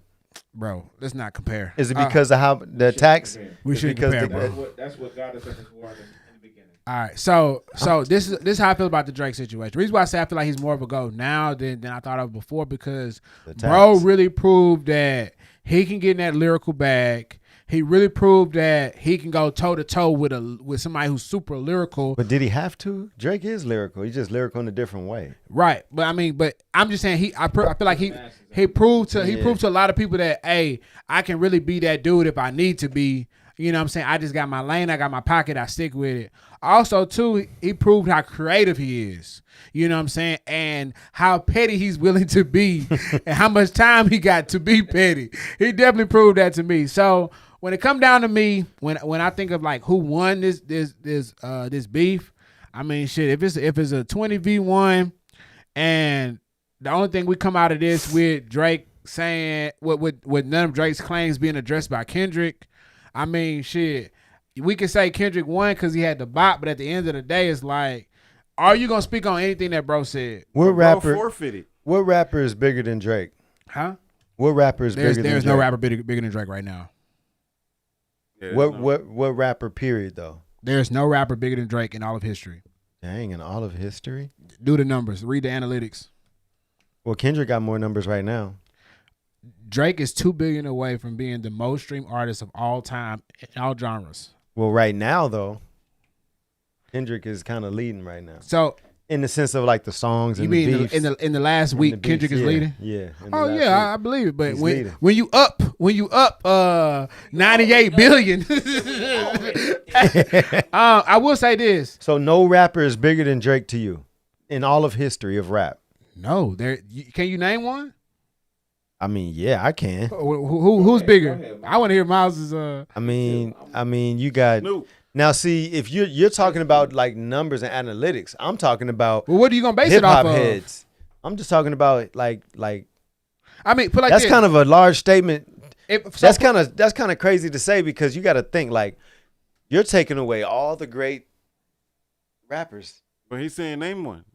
Speaker 5: Bro, let's not compare.
Speaker 6: Is it because of how the attacks?
Speaker 5: We should compare, bro.
Speaker 7: That's what got us in this war in the beginning.
Speaker 5: All right, so this is how I feel about the Drake situation. The reason why I say I feel like he's more of a GOAT now than I thought of before, because bro really proved that he can get in that lyrical bag. He really proved that he can go toe to toe with somebody who's super lyrical.
Speaker 6: But did he have to? Drake is lyrical. He's just lyrical in a different way.
Speaker 5: Right, but I'm just saying I feel like he proved to a lot of people that, hey, I can really be that dude if I need to be. You know what I'm saying? I just got my lane, I got my pocket, I stick with it. Also, too, he proved how creative he is. You know what I'm saying? And how petty he's willing to be and how much time he got to be petty. He definitely proved that to me. So when it come down to me, when I think of like who won this beef, I mean, shit, if it's a 20v1 and the only thing we come out of this with Drake saying with none of Drake's claims being addressed by Kendrick, I mean, shit, we can say Kendrick won because he had the bot, but at the end of the day, it's like, are you gonna speak on anything that bro said?
Speaker 6: What rapper
Speaker 1: forfeited?
Speaker 6: What rapper is bigger than Drake?
Speaker 5: Huh?
Speaker 6: What rapper is bigger than Drake?
Speaker 5: There's no rapper bigger than Drake right now.
Speaker 6: Yeah, what rapper period though?
Speaker 5: There's no rapper bigger than Drake in all of history.
Speaker 6: Dang, in all of history?
Speaker 5: Do the numbers. Read the analytics.
Speaker 6: Well, Kendrick got more numbers right now.
Speaker 5: Drake is 2 billion away from being the most streamed artist of all time in all genres.
Speaker 6: Well, right now though, Kendrick is kind of leading right now.
Speaker 5: So
Speaker 6: in the sense of like the songs and
Speaker 5: you
Speaker 6: the
Speaker 5: mean
Speaker 6: beefs,
Speaker 5: in the last week, Kendrick is leading?
Speaker 6: Yeah.
Speaker 5: Oh yeah, I believe it. But when you up 98 billion, I will say this.
Speaker 6: So no rapper is bigger than Drake to you in all of history of rap.
Speaker 5: No, can you name one?
Speaker 6: I mean, yeah, I can.
Speaker 5: Who's bigger? I want to hear Miles's.
Speaker 6: I mean, you got.
Speaker 1: Snoop.
Speaker 6: Now, see, if you're talking about like numbers and analytics, I'm talking about.
Speaker 5: Well, what are you gonna base it off of?
Speaker 6: Heads. I'm just talking about like.
Speaker 5: I mean, put like
Speaker 6: that's
Speaker 5: this.
Speaker 6: kind of a large statement. That's kind of crazy to say because you got to think like you're taking away all the great rappers.
Speaker 1: But he's saying name one.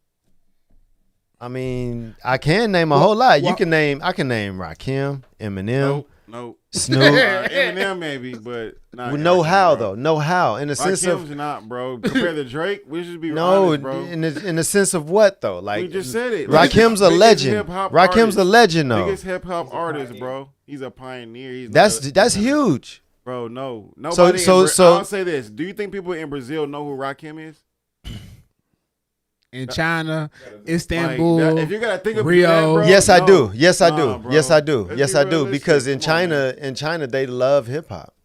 Speaker 6: I mean, I can name a whole lot. I can name Rakim, Eminem.
Speaker 1: No.
Speaker 6: Snoop.
Speaker 1: Eminem maybe, but not.
Speaker 6: Well, no how though. No how in the sense of
Speaker 1: Rakim's not, bro. Compared to Drake, we should be honest, bro.
Speaker 6: in the sense of what though? Like
Speaker 1: we just said it.
Speaker 6: Rakim's a legend. Rakim's a legend though.
Speaker 1: Biggest hip hop artist, bro. He's a pioneer.
Speaker 6: That's huge,
Speaker 1: bro. No, nobody. So I'll say this: do you think people in Brazil know who Rakim is?
Speaker 5: In China, Istanbul,
Speaker 1: if you gotta think of
Speaker 5: Rio.
Speaker 1: that, bro,
Speaker 6: yes, I do. Yes, I do.
Speaker 1: Bro.
Speaker 6: Yes, I do.
Speaker 1: Let's
Speaker 6: yes,
Speaker 1: be
Speaker 6: I do.
Speaker 1: realistic.
Speaker 6: Because in
Speaker 1: Come on,
Speaker 6: China, they love hip hop.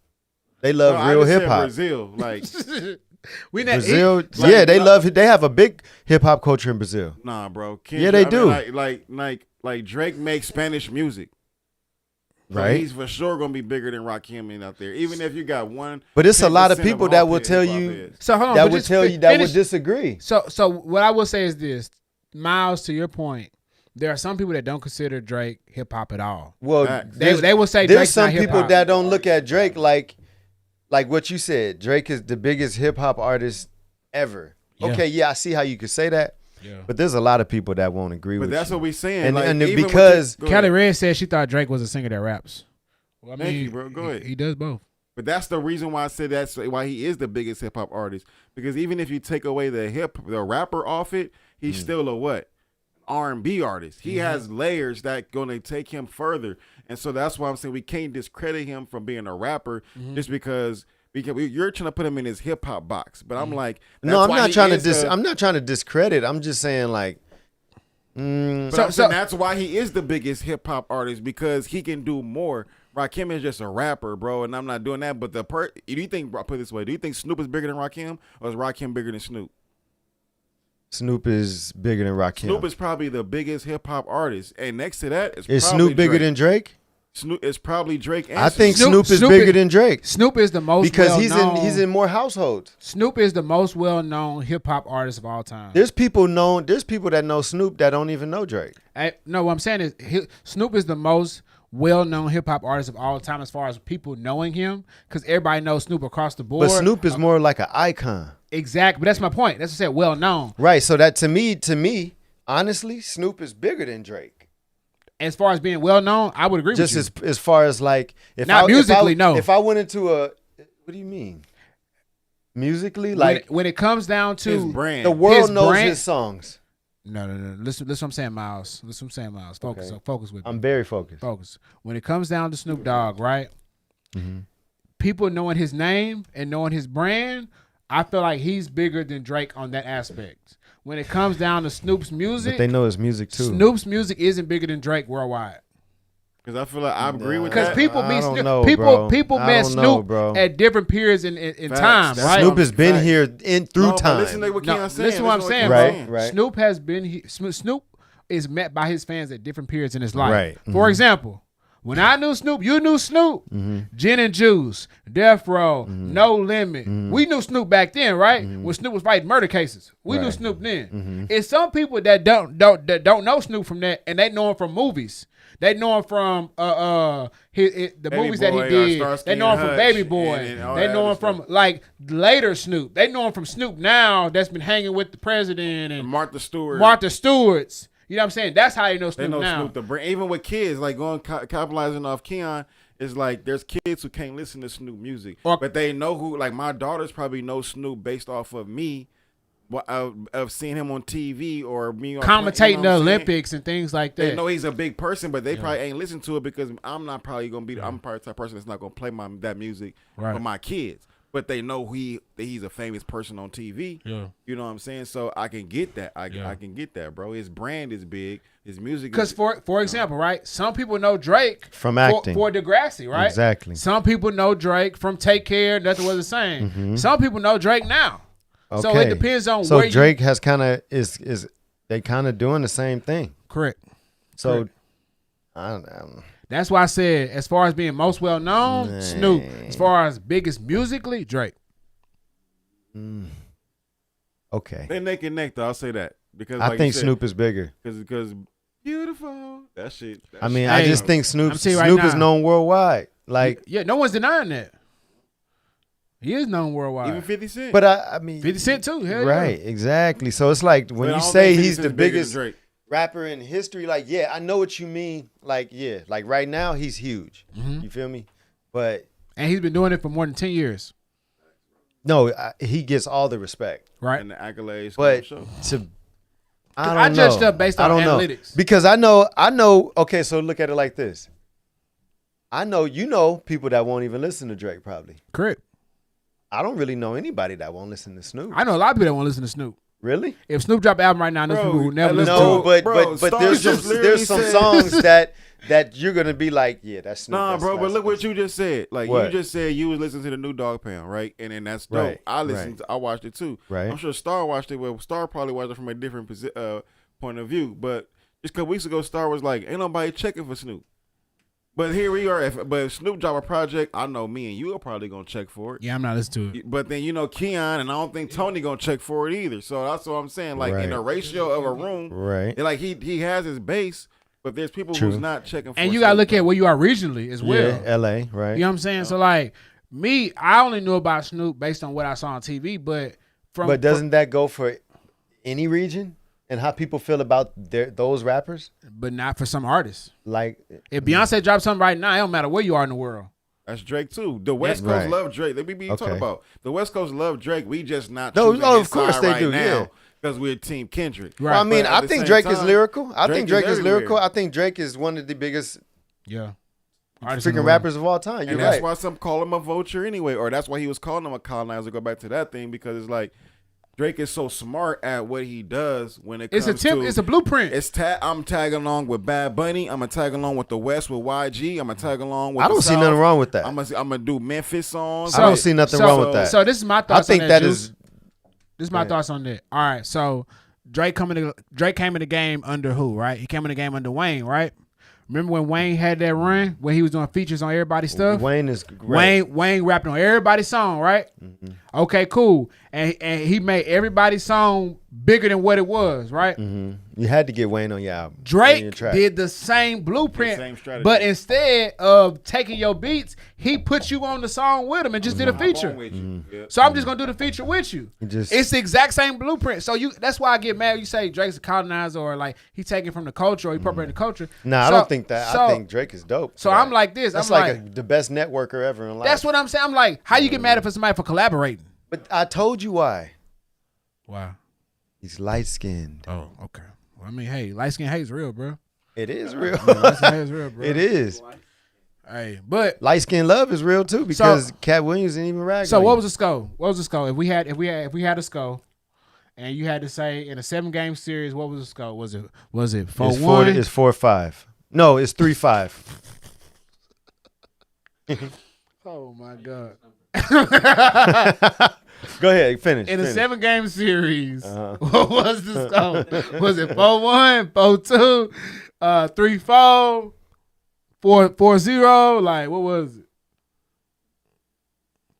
Speaker 6: They love
Speaker 1: I
Speaker 6: real
Speaker 1: just said
Speaker 6: hip hop.
Speaker 1: Brazil, like
Speaker 6: Brazil, they love. They have a big hip hop culture in Brazil.
Speaker 1: Nah, bro.
Speaker 6: Yeah, they do.
Speaker 1: Like Drake makes Spanish music. So
Speaker 6: right.
Speaker 1: he's for sure gonna be bigger than Rakim out there, even if you got one.
Speaker 6: But it's a lot of
Speaker 1: 10%
Speaker 6: people
Speaker 1: all
Speaker 6: that will
Speaker 1: hip
Speaker 6: tell
Speaker 1: hop
Speaker 6: you
Speaker 1: is.
Speaker 5: So hold on,
Speaker 6: that
Speaker 5: but
Speaker 6: would
Speaker 5: just
Speaker 6: tell you that
Speaker 5: finish.
Speaker 6: would disagree.
Speaker 5: So what I will say is this, Miles, to your point, there are some people that don't consider Drake hip hop at all.
Speaker 6: Well,
Speaker 5: they will say
Speaker 6: there's
Speaker 5: Drake's
Speaker 6: some
Speaker 5: not
Speaker 6: people
Speaker 5: hip-hop.
Speaker 6: that don't look at Drake like what you said. Drake is the biggest hip hop artist ever.
Speaker 5: Yeah.
Speaker 6: Okay, yeah, I see how you could say that. Yeah. But there's a lot of people that won't agree with you.
Speaker 1: But that's what we're saying.
Speaker 6: And
Speaker 1: even
Speaker 6: because
Speaker 5: Kelly Red said she thought Drake was a singer that raps. Well, I mean,
Speaker 1: Thank you, bro. Go ahead.
Speaker 5: He does both.
Speaker 1: But that's the reason why I said that's why he is the biggest hip hop artist. Because even if you take away the rapper off it, he's still a what? R&B artist. He has layers that gonna take him further. And so that's why I'm saying we can't discredit him from being a rapper just because you're trying to put him in his hip hop box. But I'm like,
Speaker 6: no, I'm not trying to I'm not trying to discredit. I'm just saying like
Speaker 1: But that's why he is the biggest hip hop artist, because he can do more. Rakim is just a rapper, bro, and I'm not doing that. But do you think, bro, put it this way, do you think Snoop is bigger than Rakim, or is Rakim bigger than Snoop?
Speaker 6: Snoop is bigger than Rakim.
Speaker 1: Snoop is probably the biggest hip hop artist, and next to that
Speaker 6: is Snoop bigger than Drake?
Speaker 1: Snoop is probably Drake. And
Speaker 6: I think Snoop is bigger than Drake.
Speaker 5: Snoop is the most
Speaker 6: because he's in more households.
Speaker 5: Snoop is the most well known hip hop artist of all time.
Speaker 6: There's people that know Snoop that don't even know Drake.
Speaker 5: No, what I'm saying is Snoop is the most well-known hip-hop artist of all time as far as people knowing him, because everybody knows Snoop across the board.
Speaker 6: But Snoop is more like an icon.
Speaker 5: Exactly, but that's my point. That's what I said, well-known.
Speaker 6: Right, so that to me, honestly, Snoop is bigger than Drake.
Speaker 5: As far as being well-known, I would agree with you.
Speaker 6: Just as far as like...
Speaker 5: Not musically, no.
Speaker 6: If I went into a... What do you mean? Musically? Like
Speaker 5: when it comes down to...
Speaker 1: His brand.
Speaker 6: The world knows his songs.
Speaker 5: No. Listen what I'm saying, Miles. Focus.
Speaker 6: Okay.
Speaker 5: Focus with me.
Speaker 6: I'm very focused.
Speaker 5: Focus. When it comes down to Snoop Dogg, right? Mm-hmm. People knowing his name and knowing his brand, I feel like he's bigger than Drake on that aspect. When it comes down to Snoop's music,
Speaker 6: but they know his music too.
Speaker 5: Snoop's music isn't bigger than Drake worldwide.
Speaker 1: Because I feel like I agree with that.
Speaker 5: Because people meet
Speaker 6: know,
Speaker 5: people met Snoop at different periods in time, right?
Speaker 6: Snoop has been here through time.
Speaker 1: Listen to what Keon's saying.
Speaker 5: Listen to what I'm saying,
Speaker 6: right,
Speaker 5: bro.
Speaker 6: Right.
Speaker 5: Snoop has been here. Snoop is met by his fans at different periods in his life.
Speaker 6: Right.
Speaker 5: For example, when I knew Snoop, you knew Snoop. Gin and Juice, Death Row, No Limit. We knew Snoop back then, right? When Snoop was fighting murder cases, we knew Snoop then. It's some people that don't know Snoop from that, and they know him from movies. They know him from the movies that he did. They know him from Baby Boy. They know him from like later Snoop. They know him from Snoop now that's been hanging with the president and
Speaker 1: Martha Stewart.
Speaker 5: You know what I'm saying? That's how they know Snoop now.
Speaker 1: Snoop the brand. Even with kids, like capitalizing off Keon, is like there's kids who can't listen to Snoop music, but they know who. Like my daughters probably know Snoop based off of me. Of seeing him on TV or me
Speaker 5: commentating the Olympics and things like that.
Speaker 1: They know he's a big person, but they probably ain't listen to it because I'm not probably gonna be. I'm probably the type of person that's not gonna play that music for my kids. But they know that he's a famous person on TV. Yeah. You know what I'm saying? So I can get that. I can get that, bro. His brand is big. His music.
Speaker 5: Because for example, right? Some people know Drake
Speaker 6: from acting
Speaker 5: for Degrassi, right?
Speaker 6: Exactly.
Speaker 5: Some people know Drake from Take Care. Nothing was the same. Some people know Drake now.
Speaker 6: Okay.
Speaker 5: So it depends on
Speaker 6: so
Speaker 5: where
Speaker 6: Drake has kind of is they kind of doing the same thing.
Speaker 5: Correct.
Speaker 6: So I don't know.
Speaker 5: That's why I said as far as being most well known, Snoop. As far as biggest musically, Drake.
Speaker 6: Okay.
Speaker 1: They neck and neck though. I'll say that because
Speaker 6: I think Snoop is bigger.
Speaker 1: Because beautiful I
Speaker 6: just think Snoop is known worldwide. Like
Speaker 5: no one's denying that. He is known worldwide.
Speaker 1: Even 50 Cent.
Speaker 6: But I mean
Speaker 5: 50 Cent too. Hell
Speaker 6: right,
Speaker 5: yeah.
Speaker 6: Exactly. So it's like when you say he's the biggest rapper in history, like, I know what you mean. Like, like right now he's huge. You feel me? But
Speaker 5: and he's been doing it for more than 10 years.
Speaker 6: No, he gets all the respect.
Speaker 5: Right.
Speaker 1: And the accolades.
Speaker 6: But I
Speaker 5: judge stuff based on analytics.
Speaker 6: Because I know, okay, so look at it like this. I know people that won't even listen to Drake probably.
Speaker 5: Correct.
Speaker 6: I don't really know anybody that won't listen to Snoop.
Speaker 5: I know a lot of people that won't listen to Snoop.
Speaker 6: Really?
Speaker 5: If Snoop drop an album right now, there's people who never listen to it.
Speaker 6: But there's some songs that you're gonna be like, that's Snoop.
Speaker 1: Nah, bro, but look what you just said. Like you just said you was listening to the new Dog Pound, right? And then that's dope.
Speaker 6: Right,
Speaker 1: I listened. I watched it too.
Speaker 6: Right.
Speaker 1: I'm sure Star watched it. Well, Star probably watched it from a different point of view. But just a couple weeks ago, Star was like, "Ain't nobody checking for Snoop." But here we are. If Snoop drop a project, I know me and you are probably gonna check for it.
Speaker 5: Yeah, I'm not listening to it.
Speaker 1: But then Keon, and I don't think Tony gonna check for it either. So that's what I'm saying. Like in a ratio of a room,
Speaker 6: right?
Speaker 1: Like he has his base, but there's people who's not checking for it.
Speaker 5: And you gotta look at where you are regionally as well.
Speaker 6: Yeah, LA, right?
Speaker 5: You know what I'm saying? So like me, I only knew about Snoop based on what I saw on TV. But
Speaker 6: doesn't that go for any region? And how people feel about those rappers?
Speaker 5: But not for some artists.
Speaker 6: Like
Speaker 5: if Beyonce drops something right now, it don't matter where you are in the world.
Speaker 1: That's Drake too. The West Coast love Drake. They be talking about the West Coast love Drake. We just not.
Speaker 6: Of course they do.
Speaker 1: Now because we're Team Kendrick.
Speaker 6: Right. Well, I mean, I think Drake is lyrical. I think Drake is lyrical. I think Drake is one of the biggest. Freaking rappers of all time.
Speaker 1: And that's why some call him a vulture anyway, or that's why he was calling him a colonizer. Go back to that thing because it's like. Drake is so smart at what he does when it comes to...
Speaker 5: It's a blueprint.
Speaker 1: I'm tagging along with Bad Bunny. I'm going to tag along with the West with YG. I'm going to tag along with
Speaker 6: I don't see nothing wrong with that.
Speaker 1: I'm going to do Memphis songs.
Speaker 6: I don't see nothing wrong with that.
Speaker 5: So this is my thoughts
Speaker 6: I think
Speaker 5: on
Speaker 6: that
Speaker 5: Juice.
Speaker 6: is...
Speaker 5: This is my thoughts on that. All right, so Drake came in the game under who, right? He came in the game under Wayne, right? Remember when Wayne had that run where he was doing features on everybody's stuff?
Speaker 6: Wayne is great.
Speaker 5: Wayne rapping on everybody's song, right? Mm-hmm. Okay, cool. And he made everybody's song bigger than what it was, right?
Speaker 6: Mm-hmm. You had to get Wayne on your album.
Speaker 5: Drake did the same blueprint,
Speaker 1: same strategy.
Speaker 5: but instead of taking your beats, he put you on the song with him and just did a feature. So I'm just gonna do the feature with you. It's the exact same blueprint. So that's why I get mad when you say Drake's a colonizer or like he taking from the culture or he appropriating the culture.
Speaker 6: Nah, I don't think that. I think Drake is dope.
Speaker 5: So I'm like this.
Speaker 6: That's
Speaker 5: I'm
Speaker 6: like the best networker ever in life.
Speaker 5: That's what I'm saying. I'm like, how you get mad at somebody for collaborating?
Speaker 6: But I told you why.
Speaker 5: Why?
Speaker 6: He's light skinned.
Speaker 5: Oh, okay. Well, I mean, hey, light skin hate's real, bro.
Speaker 6: It is real.
Speaker 5: Light skin hate is real, bro.
Speaker 6: It is.
Speaker 5: Hey, but
Speaker 6: light skin love is real too because Cat Williams didn't even rag.
Speaker 5: So what was the score? What was the score? If we had a score, and you had to say in a 7-game series, what was the score? Was it 4-1?
Speaker 6: It's 4-5. No, it's 3-5.
Speaker 5: Oh my God.
Speaker 6: Go ahead, finish.
Speaker 5: In a 7-game series, what was the score? Was it 4-1, 4-2, 3-4, 4-0? Like, what was it?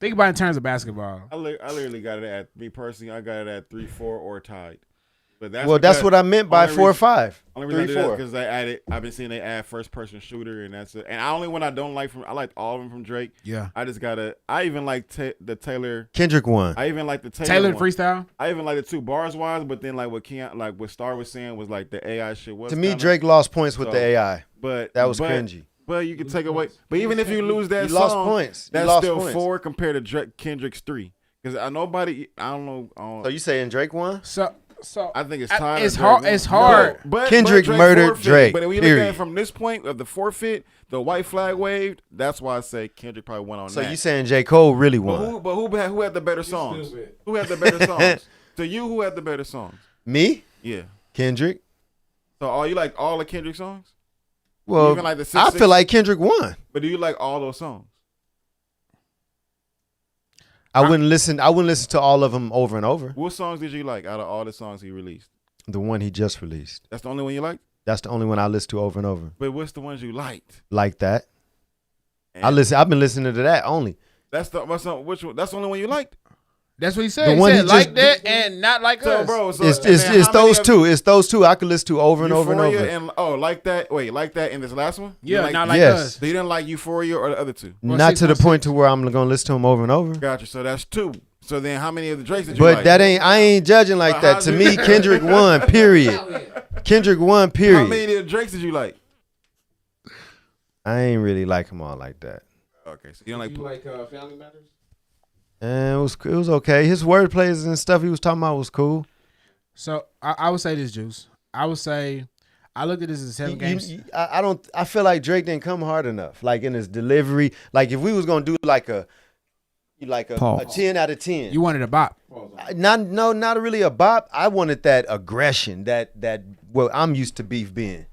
Speaker 5: Think about it in terms of basketball.
Speaker 1: I literally got it at me personally. I got it at 3-4 or tied. But
Speaker 6: that's what I meant by 4-5.
Speaker 1: Only reason I did that because they added. I've been seeing they add first person shooter, and that's it. And only one I don't like I like all of them from Drake.
Speaker 5: Yeah.
Speaker 1: I just gotta. I even like the Taylor
Speaker 6: Kendrick one.
Speaker 1: I even like the
Speaker 5: Taylor
Speaker 1: one.
Speaker 5: freestyle.
Speaker 1: I even like the 2 bars wise, but then like what Star was saying was like the AI shit was.
Speaker 6: To me, Drake lost points with the AI.
Speaker 1: But
Speaker 6: that was cringy.
Speaker 1: But you can take away. But even if you lose that
Speaker 6: you
Speaker 1: song,
Speaker 6: lost points.
Speaker 1: That's still 4 compared to Kendrick's 3. Because I don't know.
Speaker 6: So you saying Drake won?
Speaker 5: So
Speaker 1: I think it's tied.
Speaker 5: It's hard. It's hard.
Speaker 1: But
Speaker 6: Kendrick
Speaker 1: Drake
Speaker 6: murdered
Speaker 1: forfeit.
Speaker 6: Drake.
Speaker 1: But if we look at it from this point of the forfeit, the white flag waved. That's why I say Kendrick probably won on that.
Speaker 6: So you saying J. Cole really won?
Speaker 1: But who had the better songs? Who had the better songs? To you, who had the better songs?
Speaker 6: Me?
Speaker 1: Yeah,
Speaker 6: Kendrick.
Speaker 1: So you like all the Kendrick songs?
Speaker 6: Well,
Speaker 1: even like the
Speaker 6: I feel like Kendrick won.
Speaker 1: But do you like all those songs?
Speaker 6: I wouldn't listen to all of them over and over.
Speaker 1: What songs did you like out of all the songs he released?
Speaker 6: The one he just released.
Speaker 1: That's the only one you liked?
Speaker 6: That's the only one I listened to over and over.
Speaker 1: But what's the ones you liked?
Speaker 6: Like that. I've been listening to that only.
Speaker 1: Which one? That's the only one you liked?
Speaker 5: That's what he said.
Speaker 6: The
Speaker 5: he
Speaker 6: one
Speaker 5: said
Speaker 6: he
Speaker 5: like
Speaker 6: just,
Speaker 5: that and not like us.
Speaker 1: Bro,
Speaker 6: it's those two. It's those two I could listen to over and over and over.
Speaker 1: And like that. Wait, like that in this last one?
Speaker 5: Yeah, not like us.
Speaker 1: So you didn't like Euphoria or the other 2?
Speaker 6: Not to the point to where I'm gonna listen to them over and over.
Speaker 1: Gotcha. So that's 2. So then, how many of the Drakes did you like?
Speaker 6: But I ain't judging like that. To me, Kendrick won. Period. Kendrick won. Period.
Speaker 1: How many of the Drakes did you like?
Speaker 6: I ain't really like them all like that.
Speaker 1: Okay, so you don't like
Speaker 7: Family Matters?
Speaker 6: And it was okay. His wordplays and stuff he was talking about was cool.
Speaker 5: So I would say this, Juice. I would say I looked at this as 7 games.
Speaker 6: I feel like Drake didn't come hard enough. Like in his delivery. Like if we was gonna do like a 10 out of 10.
Speaker 5: You wanted a bop.
Speaker 6: Not really a bop. I wanted that aggression, that what I'm used to beef being.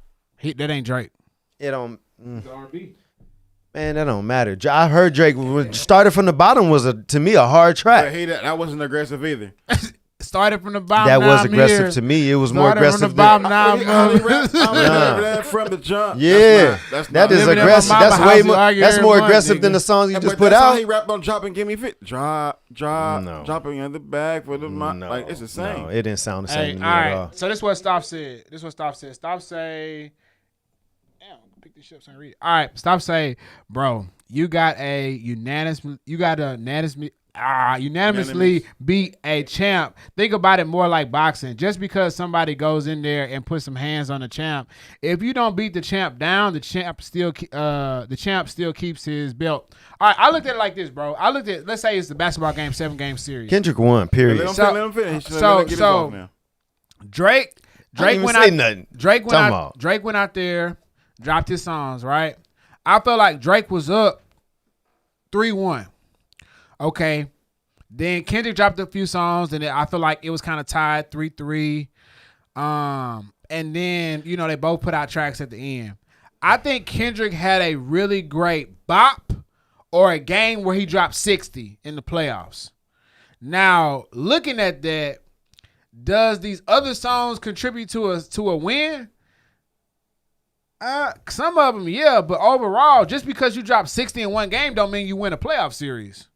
Speaker 5: That ain't Drake.
Speaker 6: It don't.
Speaker 7: It's R&B.
Speaker 6: Man, that don't matter. I heard Drake started from the bottom was to me a hard track.
Speaker 1: That wasn't aggressive either.
Speaker 5: Started from the bottom.
Speaker 6: That was aggressive to me. It was more aggressive
Speaker 5: from the bottom.
Speaker 1: From the jump.
Speaker 6: Yeah, that is aggressive. That's way more. That's more aggressive than the songs you just put out.
Speaker 1: That's how he rapped on "Drop and Give Me Fit." Drop, dropping in the bag for the like. It's the same.
Speaker 6: No, it didn't sound the same to me
Speaker 5: all right.
Speaker 6: at all.
Speaker 5: So this is what Stop said. Stop say. Damn, pick this shit up so I can read it. All right, Stop say, bro. You got a unanimously beat a champ. Think about it more like boxing. Just because somebody goes in there and puts some hands on the champ, if you don't beat the champ down, the champ still keeps his belt. All right, I looked at it like this, bro. Let's say it's the basketball game, 7-game series.
Speaker 6: Kendrick won. Period.
Speaker 1: Let him finish.
Speaker 5: Drake went out there, dropped his songs, right? I felt like Drake was up 3-1. Okay. Then Kendrick dropped a few songs, and I feel like it was kind of tied 3-3. And then, they both put out tracks at the end. I think Kendrick had a really great bop or a game where he dropped 60 in the playoffs. Now, looking at that, Does these other songs contribute to a win? Some of them, yeah, but overall, just because you drop 60 in one game don't mean you win a playoff series.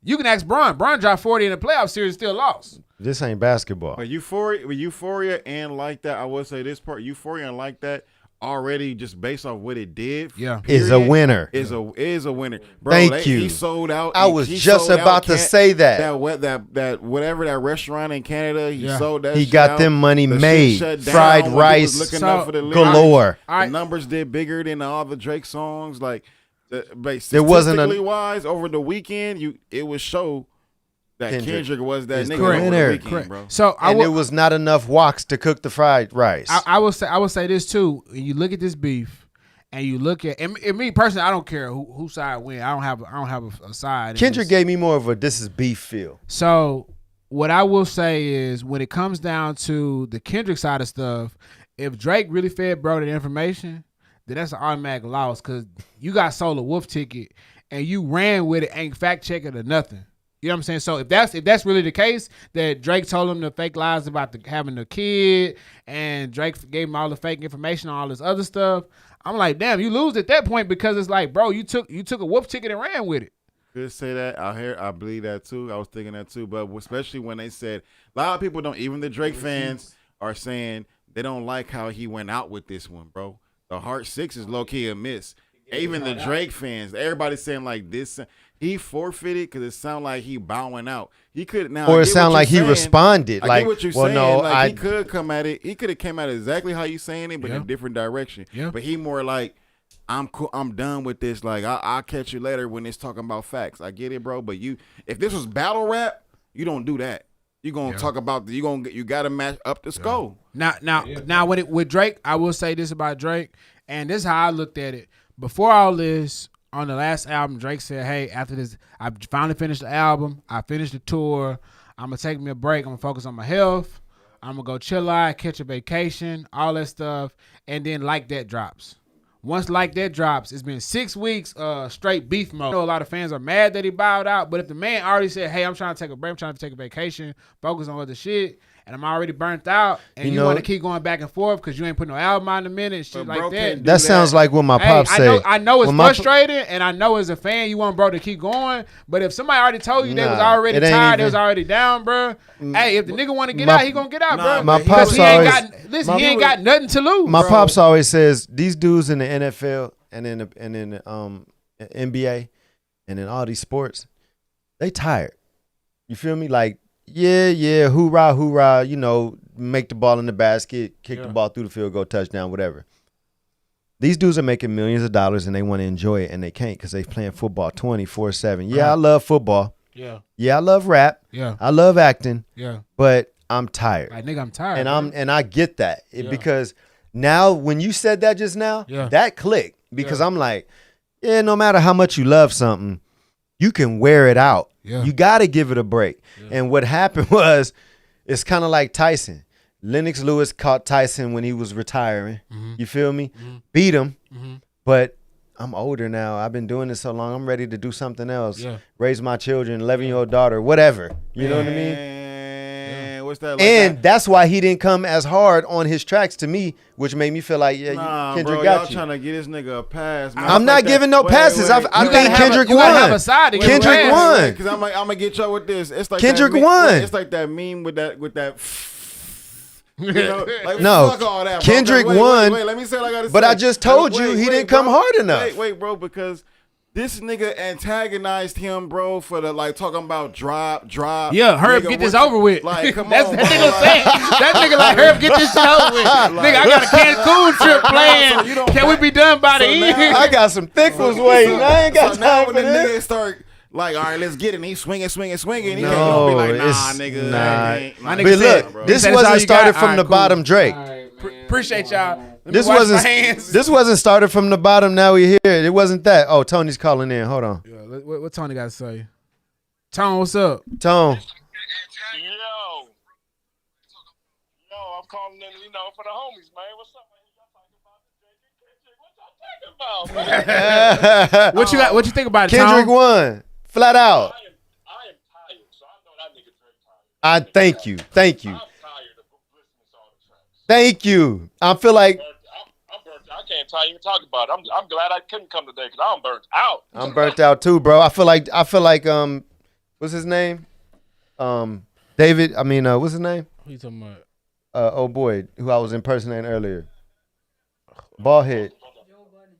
Speaker 5: You can ask Bron. Bron dropped 40 in a playoff series, still lost.
Speaker 6: This ain't basketball.
Speaker 1: But Euphoria and like that, I will say this part, Euphoria and like that, already just based off what it did,
Speaker 6: is a winner.
Speaker 1: Is a winner. Bro,
Speaker 6: Thank you.
Speaker 1: He sold out.
Speaker 6: I was just about to say that.
Speaker 1: That whatever that restaurant in Canada, he sold that.
Speaker 6: He
Speaker 1: shit
Speaker 6: got
Speaker 1: out.
Speaker 6: them money
Speaker 1: The
Speaker 6: made.
Speaker 1: shit shut down
Speaker 6: Fried
Speaker 1: when he
Speaker 6: rice
Speaker 1: was looking up for the
Speaker 6: galore.
Speaker 1: The numbers did bigger than all the Drake songs. Like,
Speaker 6: there wasn't
Speaker 1: statistically wise over the weekend, it was show that Kendrick was that nigga
Speaker 6: correct.
Speaker 1: over the weekend, bro.
Speaker 5: So
Speaker 6: it was not enough woks to cook the fried rice.
Speaker 5: I will say this too. When you look at this beef, and you look at and me personally, I don't care who side win. I don't have a side.
Speaker 6: Kendrick gave me more of a this is beef feel.
Speaker 5: So what I will say is when it comes down to the Kendrick side of stuff, if Drake really fed bro the information, then that's an automatic loss because you got sold a wolf ticket and you ran with it, ain't fact checking or nothing. You know what I'm saying? So if that's really the case, that Drake told him the fake lies about having the kid, and Drake gave him all the fake information on all this other stuff, I'm like, damn, you lose at that point because it's like, bro, you took a wolf ticket and ran with it.
Speaker 1: Could say that. I believe that too. I was thinking that too. But especially when they said a lot of people don't, even the Drake fans are saying they don't like how he went out with this one, bro. The Heart 6 is low key a miss. Even the Drake fans, everybody's saying like this. He forfeited because it sounded like he bowing out. He could now,
Speaker 6: or it sounded like he responded.
Speaker 1: I get what you're saying. No, like he could come at it. He could have came at it exactly how you saying it, but in a different direction. Yeah. But he more like, I'm cool. I'm done with this. Like I'll catch you later when it's talking about facts. I get it, bro. But if this was battle rap, you don't do that. You gonna talk about you gotta match up the score.
Speaker 5: Now with Drake, I will say this about Drake, and this is how I looked at it. Before all this, on the last album, Drake said, hey, after this, I finally finished the album. I finished the tour. I'm going to take me a break. I'm going to focus on my health. I'm going to go chill out, catch a vacation, all that stuff. And then Like That drops. Once Like That drops, it's been 6 weeks straight beef mode. I know a lot of fans are mad that he bowed out, but if the man already said, hey, I'm trying to take a break, I'm trying to take a vacation, focus on other shit, and I'm already burnt out, and you want to keep going back and forth because you ain't put no album out in a minute and shit like that.
Speaker 6: That sounds like what my pops say.
Speaker 5: I know it's frustrating, and I know as a fan you want bro to keep going, but if somebody already told you they was already tired, they was already down, bro, hey, if the nigga want to get out, he gonna get out, bro.
Speaker 6: My pops
Speaker 5: he ain't got nothing to lose.
Speaker 6: My pops always says these dudes in the NFL and in the NBA and in all these sports, they tired. You feel me? Like, yeah, hoorah, you know, make the ball in the basket, kick the ball through the field, go touchdown, whatever. These dudes are making millions of dollars and they want to enjoy it and they can't because they playing football 24/7. Yeah, I love football. Yeah, I love rap. Yeah, I love acting. Yeah, but I'm tired.
Speaker 5: Like, nigga, I'm tired.
Speaker 6: And I get that because now when you said that just now, that clicked because I'm like, no matter how much you love something, you can wear it out. Yeah. You got to give it a break. Yeah. And what happened was, it's kind of like Tyson. Lennox Lewis caught Tyson when he was retiring. Mm-hmm. You feel me? Mm-hmm. Beat him. Mm-hmm. But I'm older now. I've been doing this so long. I'm ready to do something else. Yeah. Raise my children, 11-year-old daughter, whatever. You know what I mean? What's that like and that's why he didn't come as hard on his tracks to me, which made me feel like, Kendrick
Speaker 1: bro,
Speaker 6: got
Speaker 1: y'all
Speaker 6: you.
Speaker 1: trying to get this nigga a pass. Man.
Speaker 6: I'm not giving no passes. I think Kendrick won. Kendrick won.
Speaker 1: Because I'm gonna get y'all with this. It's like
Speaker 6: Kendrick won.
Speaker 1: It's like that meme with that. You know, like,
Speaker 6: no,
Speaker 1: fuck all that,
Speaker 6: Kendrick won.
Speaker 1: Wait, let me say what I gotta say.
Speaker 6: But I just told you he didn't come hard enough.
Speaker 1: Wait, bro, because this nigga antagonized him, bro, for the talking about drop.
Speaker 5: Yeah, Herb, get this over with.
Speaker 1: Like, come
Speaker 5: that's
Speaker 1: on,
Speaker 5: that nigga saying. That nigga like, Herb, get this shit over with. Nigga, I got a Cancun trip planned. Can we be done by the end?
Speaker 6: I got some thick ones waiting. I ain't got time for
Speaker 1: this.
Speaker 6: Nigga
Speaker 1: start like, all right, let's get it. And he's swinging. He can't be like, nah, nigga.
Speaker 6: But look, this wasn't started from the bottom, Drake.
Speaker 5: Appreciate y'all.
Speaker 6: This wasn't started from the bottom. Now we here. It wasn't that. Oh, Tony's calling in. Hold on.
Speaker 5: Yeah, what Tony got to say? Tone, what's up?
Speaker 6: Tone.
Speaker 9: Yo, I'm calling in, for the homies, man. What's up, man? Y'all talking about Kendrick? What y'all talking about, man?
Speaker 5: What you think about it,
Speaker 6: Kendrick won. Flat out.
Speaker 9: I am tired, so I know that nigga Drake tired.
Speaker 6: Thank you. Thank you. I feel like
Speaker 9: I'm burnt out. I can't even talk about it. I'm glad I couldn't come today because I'm burnt out.
Speaker 6: I'm burnt out too, bro. I feel like what's his name? David. I mean, what's his name?
Speaker 5: Who you talking about?
Speaker 6: Oh boy, who I was impersonating earlier. Ballhead.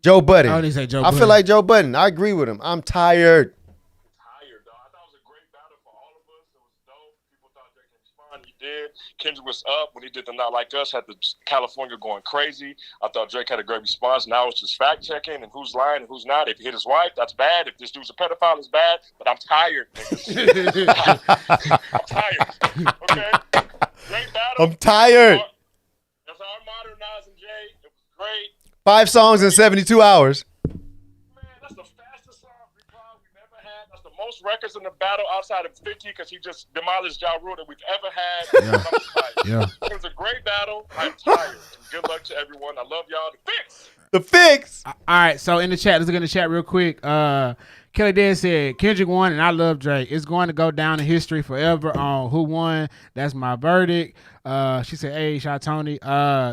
Speaker 6: Joe Budden.
Speaker 5: I only say Joe
Speaker 6: I feel
Speaker 5: Budden.
Speaker 6: like Joe Budden. I agree with him. I'm tired.
Speaker 9: Tired, dog. I thought it was a great battle for all of us. It was dope. People thought Drake could respond. He did. Kendrick was up when he did the Not Like Us. Had the California going crazy. I thought Drake had a great response. Now it's just fact checking and who's lying and who's not. If he hit his wife, that's bad. If this dude's a pedophile, it's bad. But I'm tired. I'm tired. Okay. Great battle.
Speaker 6: I'm tired.
Speaker 9: That's our modernizing Jay. It was great.
Speaker 6: 5 songs in 72 hours.
Speaker 9: Man, that's the fastest song we've ever had. That's the most records in the battle outside of 50 because he just demolished Ja Rule that we've ever had.
Speaker 5: Yeah.
Speaker 9: It was a great battle. I'm tired. Good luck to everyone. I love y'all.
Speaker 6: The fix.
Speaker 5: All right, so in the chat, let's look in the chat real quick. Kelly Dan said, Kendrick won and I love Drake. It's going to go down in history forever on who won. That's my verdict. She said, hey, shout Tony.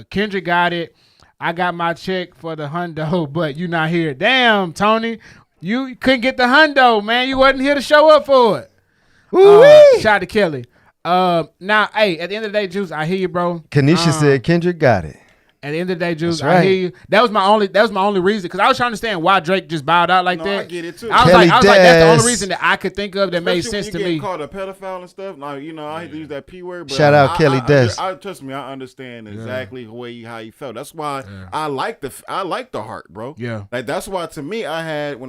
Speaker 5: Kendrick got it. I got my check for the hundo, but you not here. Damn, Tony. You couldn't get the hundo, man. You wasn't here to show up for it. Shout out to Kelly. Now, hey, at the end of the day, Juice, I hear you, bro.
Speaker 6: Kanisha said Kendrick got it.
Speaker 5: At the end of the day, Juice,
Speaker 6: That's right.
Speaker 5: I hear you. That was my only reason because I was trying to understand why Drake just bowed out like that.
Speaker 1: I get it too.
Speaker 5: I was like, that's the only reason that I could think of that made sense to
Speaker 1: when you
Speaker 5: me.
Speaker 1: get called a pedophile and stuff. Now, I hate to use that P word, but
Speaker 6: Shout out Kelly Des.
Speaker 1: Trust me, I understand exactly how you felt. That's why I like the heart, bro.
Speaker 5: Yeah.
Speaker 1: Like that's why to me I had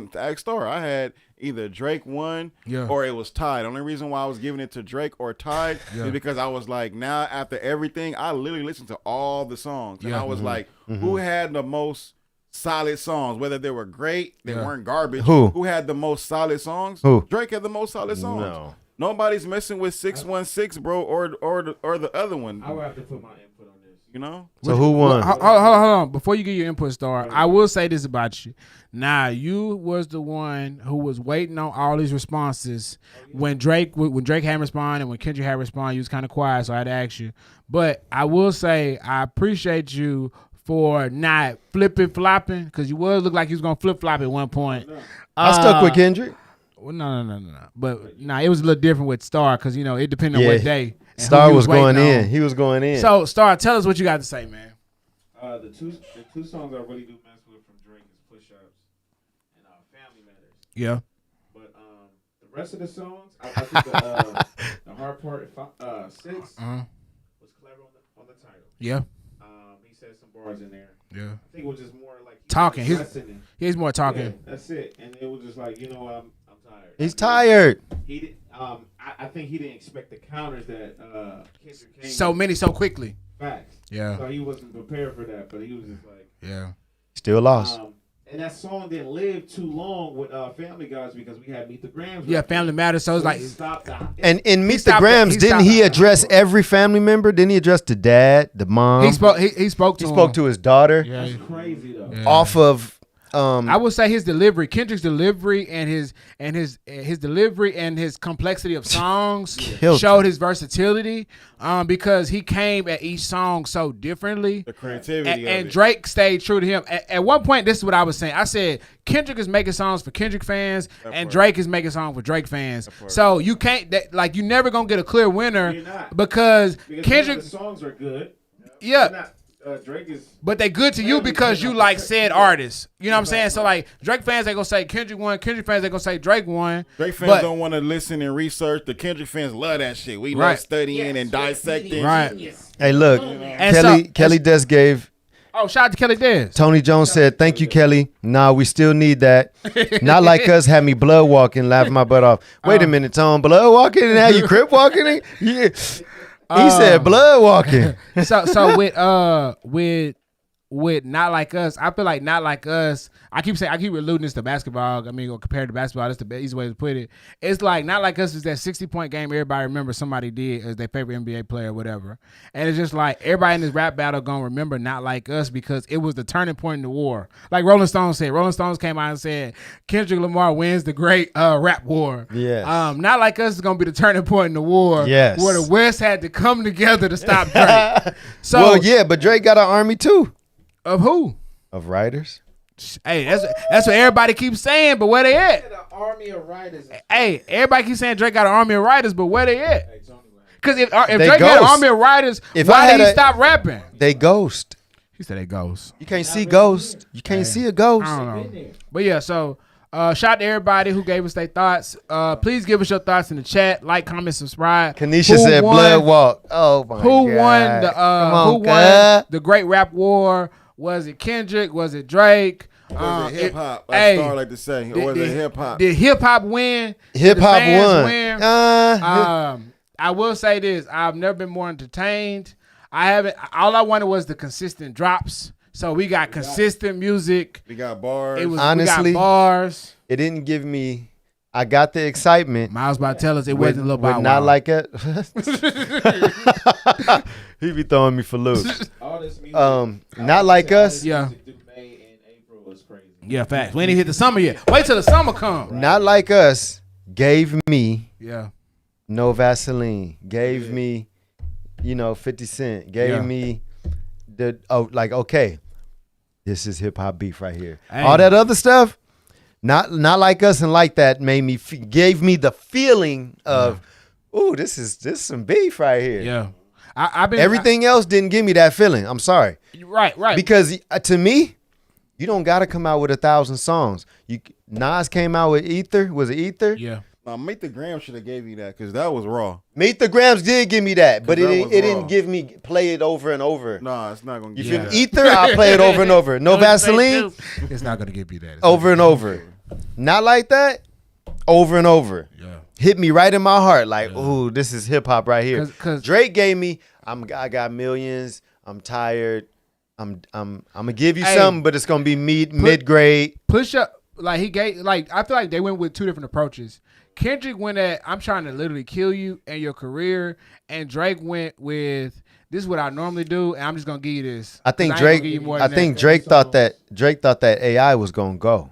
Speaker 1: either Drake won or it was tied. The only reason why I was giving it to Drake or tied is because I was like, now after everything, I literally listened to all the songs and I was like, who had the most solid songs? Whether they were great, they weren't garbage. Who had the most solid songs?
Speaker 6: Who?
Speaker 1: Drake had the most solid songs.
Speaker 6: No.
Speaker 1: Nobody's messing with 616, bro, or the other one.
Speaker 7: I would have to put my input on this.
Speaker 1: You know?
Speaker 6: So who won?
Speaker 5: Hold on. Before you get your input, Star, I will say this about you. Now, you was the one who was waiting on all these responses. When Drake had responded and when Kendrick had responded, you was kind of quiet, so I had to ask you. But I will say I appreciate you for not flopping, because you would look like you was going to flip-flop at one point.
Speaker 6: I stuck with Kendrick.
Speaker 5: Well, no. But it was a little different with Star because, it depended on what day.
Speaker 6: Star was going in. He was going in.
Speaker 5: So, Star, tell us what you got to say, man.
Speaker 7: The two songs I really do mess with from Drake is Push Ups and Family Matters.
Speaker 5: Yeah.
Speaker 7: But the rest of the songs, I think the hard part, 6, was clever on the title.
Speaker 5: Yeah.
Speaker 7: He said some bars in there.
Speaker 5: Yeah.
Speaker 7: I think it was just more like
Speaker 5: Talking. He's more talking.
Speaker 7: Yeah, that's it. And it was just like, I'm tired.
Speaker 6: He's tired.
Speaker 7: He did. I think he didn't expect the counters that Kendrick came.
Speaker 5: So many so quickly.
Speaker 7: Facts.
Speaker 5: Yeah.
Speaker 7: So he wasn't prepared for that, but he was just like.
Speaker 5: Yeah.
Speaker 6: Still lost.
Speaker 7: And that song didn't live too long with Family Guys because we had Meet the Grams.
Speaker 5: Yeah, Family Matters. So it's like.
Speaker 6: And in Meet the Grams, didn't he address every family member? Didn't he address the dad, the mom?
Speaker 5: He spoke to him.
Speaker 6: He spoke to his daughter.
Speaker 5: Yeah.
Speaker 7: That's crazy though.
Speaker 5: Yeah.
Speaker 6: Off of.
Speaker 5: I would say his delivery, Kendrick's delivery, and his delivery and his complexity of songs showed his versatility. Because he came at each song so differently.
Speaker 1: The creativity
Speaker 5: and Drake stayed true to him. At one point, this is what I was saying. I said Kendrick is making songs for Kendrick fans, and Drake is making songs for Drake fans. So you can't you never gonna get a clear winner because Kendrick.
Speaker 7: The songs are good.
Speaker 5: Yeah.
Speaker 7: Drake is,
Speaker 5: but they good to you because you like said artists. You know what I'm saying? So like Drake fans ain't gonna say Kendrick won. Kendrick fans ain't gonna say Drake won.
Speaker 1: Drake fans don't want to listen and research. The Kendrick fans love that shit. We love studying and dissecting.
Speaker 5: Right.
Speaker 6: Hey, look, Kelly Des gave.
Speaker 5: Oh, shout out to Kelly Des.
Speaker 6: Tony Jones said, "Thank you, Kelly. Nah, we still need that. Not like us had me blood walking, laughing my butt off. Wait a minute, Tone, blood walking and how you crip walking? Yeah." He said blood walking.
Speaker 5: So with with Not Like Us, I feel like Not Like Us, I keep alluding this to basketball. I mean, or compared to basketball, that's the easy way to put it. It's like Not Like Us is that 60-point game everybody remembers somebody did as their favorite NBA player or whatever. And it's just like everybody in this rap battle gonna remember Not Like Us because it was the turning point in the war. Like Rolling Stones said. Rolling Stones came out and said Kendrick Lamar wins the great rap war.
Speaker 6: Yes.
Speaker 5: Not Like Us is gonna be the turning point in the war.
Speaker 6: Yes.
Speaker 5: Where the West had to come together to stop Drake. So
Speaker 6: well, yeah, but Drake got an army too.
Speaker 5: Of who?
Speaker 6: Of writers.
Speaker 5: Hey, that's what everybody keeps saying, but where they at?
Speaker 7: An army of writers.
Speaker 5: Hey, everybody keeps saying Drake got an army of writers, but where they at? Because if
Speaker 6: They
Speaker 5: Drake had an
Speaker 6: ghost.
Speaker 5: army of writers,
Speaker 6: If
Speaker 5: why
Speaker 6: I
Speaker 5: did he
Speaker 6: had a-
Speaker 5: stop rapping?
Speaker 6: They ghost.
Speaker 5: He said they ghost.
Speaker 6: You can't see ghost. You can't see a ghost.
Speaker 5: I don't know. But yeah, so shout out to everybody who gave us their thoughts. Please give us your thoughts in the chat. Like, comment, subscribe.
Speaker 6: Kanisha
Speaker 5: Who
Speaker 6: said
Speaker 5: won-
Speaker 6: blood walk. Oh my
Speaker 5: Who
Speaker 6: god.
Speaker 5: won the
Speaker 6: Come on,
Speaker 5: who won
Speaker 6: cuz.
Speaker 5: the Great Rap War? Was it Kendrick? Was it Drake?
Speaker 1: Was it hip hop?
Speaker 5: Hey,
Speaker 1: That's all I like to say. Or was it hip hop?
Speaker 5: Did hip hop win?
Speaker 6: Hip
Speaker 5: Did the
Speaker 6: hop
Speaker 5: fans
Speaker 6: won.
Speaker 5: win? I will say this: I've never been more entertained. I haven't. All I wanted was the consistent drops. So we got consistent music.
Speaker 1: We got bars.
Speaker 5: It was
Speaker 6: Honestly,
Speaker 5: we got bars.
Speaker 6: It didn't give me. I got the excitement.
Speaker 5: Miles about to tell us it wasn't a little
Speaker 6: with
Speaker 5: Bow
Speaker 6: Not
Speaker 5: Wow.
Speaker 6: Like It. He be throwing me for loops.
Speaker 7: All this music,
Speaker 6: Not Like Us.
Speaker 5: Yeah.
Speaker 7: May and April was crazy.
Speaker 5: Yeah, facts. We ain't even hit the summer yet. Wait till the summer come.
Speaker 6: Not Like Us gave me
Speaker 5: Yeah.
Speaker 6: No Vaseline. Gave me, 50 Cent. Gave
Speaker 5: Yeah.
Speaker 6: me okay, this is hip hop beef right here.
Speaker 5: Hey.
Speaker 6: All that other stuff, not Like Us and Like That made me gave me the feeling of, ooh, this is some beef right here.
Speaker 5: Yeah. I've been
Speaker 6: Everything else didn't give me that feeling. I'm sorry.
Speaker 5: Right.
Speaker 6: Because to me, you don't got to come out with 1,000 songs. Nas came out with Ether. Was it Ether?
Speaker 5: Yeah.
Speaker 1: Meet the Gram should have gave you that because that was raw.
Speaker 6: Meet the Grams did give me that, but
Speaker 1: That
Speaker 6: it
Speaker 1: was
Speaker 6: didn't
Speaker 1: raw.
Speaker 6: give me play it over and over.
Speaker 1: No, it's not gonna
Speaker 6: You
Speaker 1: give
Speaker 6: feel
Speaker 1: you
Speaker 6: me?
Speaker 1: that.
Speaker 6: Ether, I'll play it over and over. No Vaseline,
Speaker 5: It's not gonna give you that. It's
Speaker 6: over and over. Not Like That, over and over.
Speaker 5: Yeah.
Speaker 6: Hit me right in my heart, like, ooh, this is hip hop right here.
Speaker 5: 'Cause
Speaker 6: Drake gave me, I got millions. I'm tired. I'm gonna give you
Speaker 5: Hey,
Speaker 6: something, but it's gonna be mid grade.
Speaker 5: Push up, like he gave, like I feel like they went with two different approaches. Kendrick went at I'm trying to literally kill you and your career, and Drake went with this is what I normally do, and I'm just gonna give you this.
Speaker 6: I think
Speaker 5: 'Cause I ain't gonna
Speaker 6: Drake.
Speaker 5: give you more
Speaker 6: I
Speaker 5: than
Speaker 6: think
Speaker 5: that.
Speaker 6: Drake thought that AI was gonna go.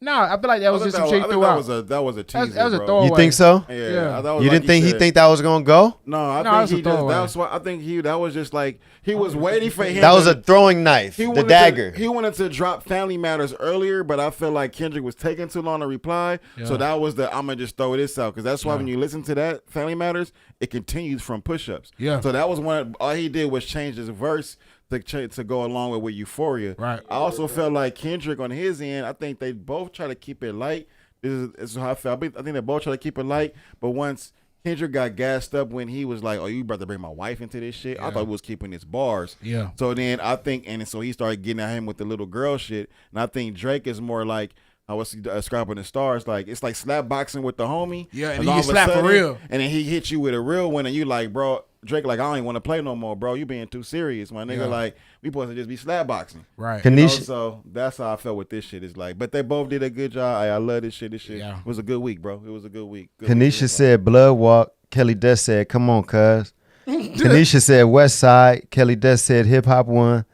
Speaker 5: No, I feel like that was just some shit he threw out.
Speaker 1: That was a teaser,
Speaker 5: That was a
Speaker 1: bro.
Speaker 5: throwaway.
Speaker 6: You think so?
Speaker 1: Yeah. I thought it was
Speaker 6: You
Speaker 1: like
Speaker 6: didn't think he
Speaker 1: said.
Speaker 6: think that was gonna go?
Speaker 1: No, I
Speaker 5: No,
Speaker 1: think
Speaker 5: it's a
Speaker 1: he just.
Speaker 5: throwaway.
Speaker 1: That's why I think that was just like he was waiting for him.
Speaker 6: That was
Speaker 1: to-
Speaker 6: a throwing knife,
Speaker 1: He
Speaker 6: the
Speaker 1: wanted
Speaker 6: dagger.
Speaker 1: he wanted to drop Family Matters earlier, but I feel like Kendrick was taking too long to reply. So that was I'm gonna just throw this out because that's why when you listen to that Family Matters, it continues from push-ups.
Speaker 5: Yeah.
Speaker 1: So that was all he did was change his verse to go along with Euphoria.
Speaker 5: Right.
Speaker 1: I also felt like Kendrick on his end. I think they both try to keep it light. This is how I felt. I think they both try to keep it light, but once Kendrick got gassed up when he was like, "Oh, you about to bring my wife into this shit?" I thought he was keeping his bars.
Speaker 5: Yeah.
Speaker 1: So then I think, and so he started getting at him with the little girl shit, and I think Drake is more like I was describing the stars, like it's like slap boxing with the homie.
Speaker 5: Yeah, and
Speaker 1: all
Speaker 5: you get
Speaker 1: of a
Speaker 5: slapped for
Speaker 1: sudden-
Speaker 5: real.
Speaker 1: and then he hits you with a real one, and you like, bro, Drake, like I don't even want to play no more, bro. You being too serious, my nigga.
Speaker 5: Yeah.
Speaker 1: Like we supposed to just be slap boxing.
Speaker 5: Right.
Speaker 1: You know,
Speaker 6: Kanisha,
Speaker 1: so that's how I felt with this shit. Is like, but they both did a good job. I love this shit. This shit
Speaker 5: Yeah.
Speaker 1: was a good week, bro. It was a good week. Good
Speaker 6: Kanisha
Speaker 1: week.
Speaker 6: said blood walk. Kelly Dust said, come on, cuz. Kanisha said West Side. Kelly Dust said hip hop won.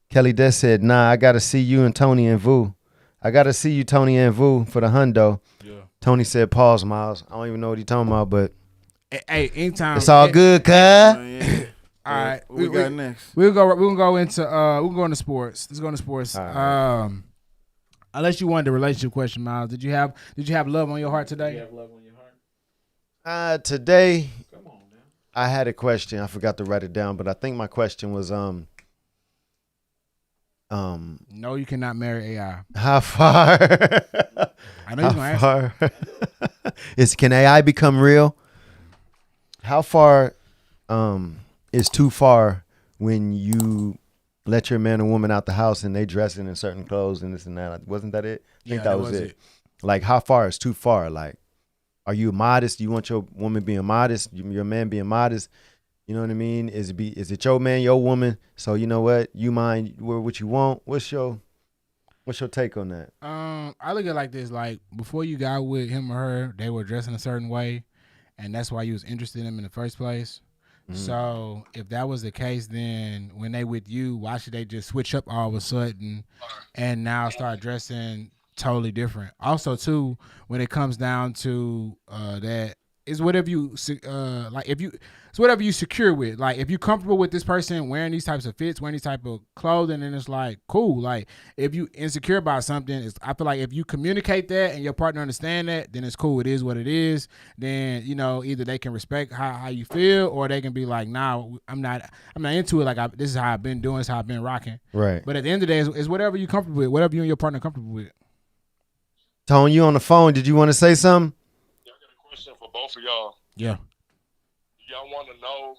Speaker 6: Kelly Dust said, nah, I gotta see you and Tony and Vu. I gotta see you, Tony and Vu, for the hundo.
Speaker 5: Yeah.
Speaker 6: Tony said, pause, Miles. I don't even know what he talking about, but
Speaker 5: Hey, anytime.
Speaker 6: it's all good, cuz.
Speaker 1: Yeah.
Speaker 5: All right.
Speaker 1: What we got next?
Speaker 5: We're gonna go into sports. Let's go into sports.
Speaker 6: All
Speaker 5: Unless you wanted the relationship question, Miles. Did you have love on your heart today?
Speaker 7: You have love on your heart.
Speaker 6: Today,
Speaker 7: Come on now.
Speaker 6: I had a question. I forgot to write it down, but I think my question was,
Speaker 5: No, you cannot marry AI.
Speaker 6: how far?
Speaker 5: I know you're gonna
Speaker 6: How
Speaker 5: ask.
Speaker 6: far can AI become real? How far is too far when you let your man or woman out the house and they dressing in certain clothes and this and that? Wasn't that it? I think that was it. Like, how far is too far? Like, are you modest? Do you want your woman being modest? Your man being modest? You know what I mean? Is it your man, your woman? So you know what? You mind what you want? What's your take on that?
Speaker 5: I look at it like this: like before you got with him or her, they were dressing a certain way, and that's why you was interested in them in the first place. So if that was the case, then when they with you, why should they just switch up all of a sudden and now start dressing totally different? Also, too, when it comes down to that, is whatever you like. If you it's whatever you secure with. Like if you comfortable with this person wearing these types of fits, wearing these type of clothing, then it's like cool. Like if you insecure about something, I feel like if you communicate that and your partner understand that, then it's cool. It is what it is. Then either they can respect how you feel, or they can be like, nah, I'm not into it. Like this is how I've been doing. This is how I've been rocking.
Speaker 6: Right.
Speaker 5: But at the end of the day, it's whatever you comfortable with, whatever you and your partner comfortable with.
Speaker 6: Tone, you on the phone? Did you want to say something?
Speaker 9: Yeah, I got a question for both of y'all.
Speaker 5: Yeah.
Speaker 9: Y'all want to know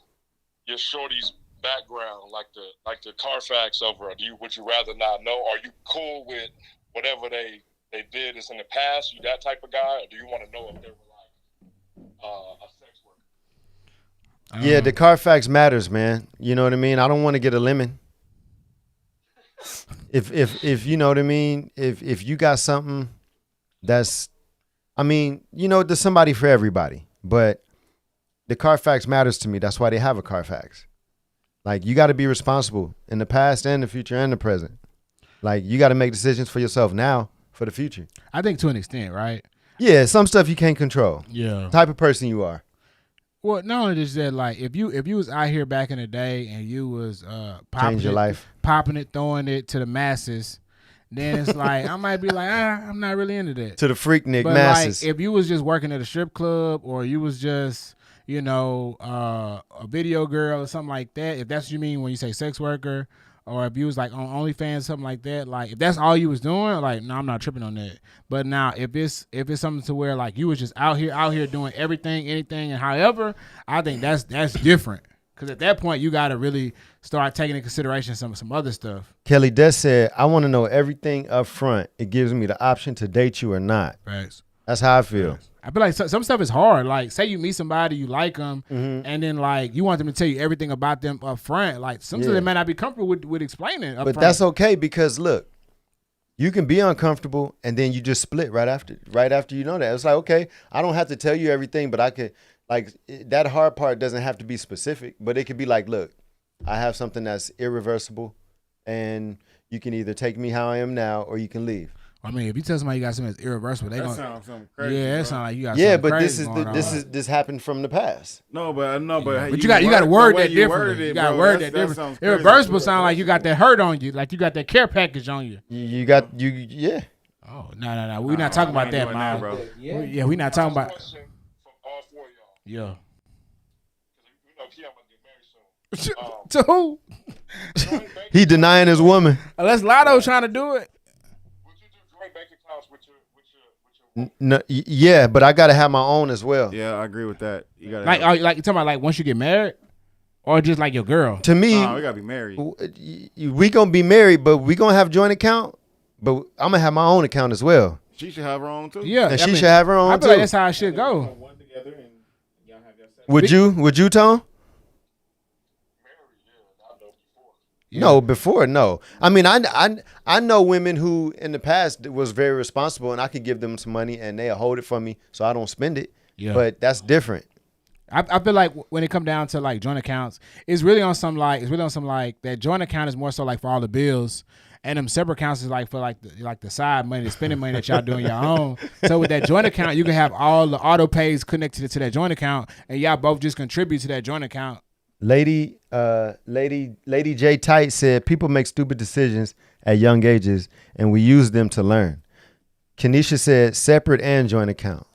Speaker 9: your shorty's background, like the Carfax over? Would you rather not know? Are you cool with whatever they did is in the past? You that type of guy, or do you want to know if they were like a sex worker?
Speaker 6: Yeah, the Carfax matters, man. You know what I mean? I don't want to get a lemon. If you know what I mean, if you got something that's, there's somebody for everybody, but the Carfax matters to me. That's why they have a Carfax. Like, you got to be responsible in the past and the future and the present. Like, you got to make decisions for yourself now for the future.
Speaker 5: I think to an extent, right?
Speaker 6: Yeah, some stuff you can't control.
Speaker 5: Yeah.
Speaker 6: Type of person you are.
Speaker 5: Well, not only just that, like if you was out here back in the day and you was
Speaker 6: change your life,
Speaker 5: popping it, throwing it to the masses, then it's like I might be like, I'm not really into that.
Speaker 6: To the freaknik
Speaker 5: but
Speaker 6: masses.
Speaker 5: Like if you was just working at a strip club, or you was just a video girl or something like that, if that's what you mean when you say sex worker, or if you was like on OnlyFans, something like that, like if that's all you was doing, like no, I'm not tripping on that. But now if it's something to where like you was just out here doing everything, anything, and however, I think that's different. Because at that point you got to really start taking into consideration some other stuff.
Speaker 6: Kelly Des said, "I want to know everything up front. It gives me the option to date you or not."
Speaker 5: Right.
Speaker 6: That's how I feel.
Speaker 5: Right. I feel like some stuff is hard. Like, say you meet somebody, you like them, and then like you want them to tell you everything about them up front. Like, some stuff they might not be comfortable with explaining up front.
Speaker 6: But that's okay, because look, you can be uncomfortable and then you just split right after you know that. It's like, okay, I don't have to tell you everything, but I could, like, that hard part doesn't have to be specific, but it could be like, look, I have something that's irreversible, and you can either take me how I am now or you can leave.
Speaker 5: I mean, if you tell somebody you got something that's irreversible, they gonna
Speaker 1: sound something crazy.
Speaker 5: Yeah, that sound like you got.
Speaker 6: Yeah,
Speaker 5: something
Speaker 6: but
Speaker 5: crazy
Speaker 6: this happened from the past.
Speaker 1: But
Speaker 5: you got to word that differently. You got to word that differently. Irreversible sound like you got that hurt on you, like you got that care package on you.
Speaker 6: Yeah.
Speaker 5: Oh no, we're not talking about that, man, bro. Yeah, we're not talking about. Yeah. To who?
Speaker 6: He denying his woman.
Speaker 5: Unless Lotto trying to do it.
Speaker 6: No, yeah, but I gotta have my own as well.
Speaker 1: Yeah, I agree with that. You gotta
Speaker 5: like you talking about like once you get married, or just like your girl.
Speaker 6: To me,
Speaker 1: we gotta be married.
Speaker 6: We gonna be married, but we gonna have joint account. But I'm gonna have my own account as well.
Speaker 1: She should have her own too.
Speaker 5: Yeah,
Speaker 6: and she should have her own
Speaker 5: I
Speaker 6: too.
Speaker 5: feel like that's how it should go.
Speaker 6: Would you, Tone? No, before, no. I mean, I know women who in the past was very responsible, and I could give them some money and they'll hold it for me so I don't spend it. Yeah. But that's different.
Speaker 5: I feel like when it come down to like joint accounts, it's really on some like that joint account is more so like for all the bills, and them separate accounts is like for like the side money, the spending money that y'all doing your own. So with that joint account, you can have all the auto pays connected to that joint account, and y'all both just contribute to that joint account.
Speaker 6: Lady J Tight said people make stupid decisions at young ages, and we use them to learn. Kenesha said separate and joint account.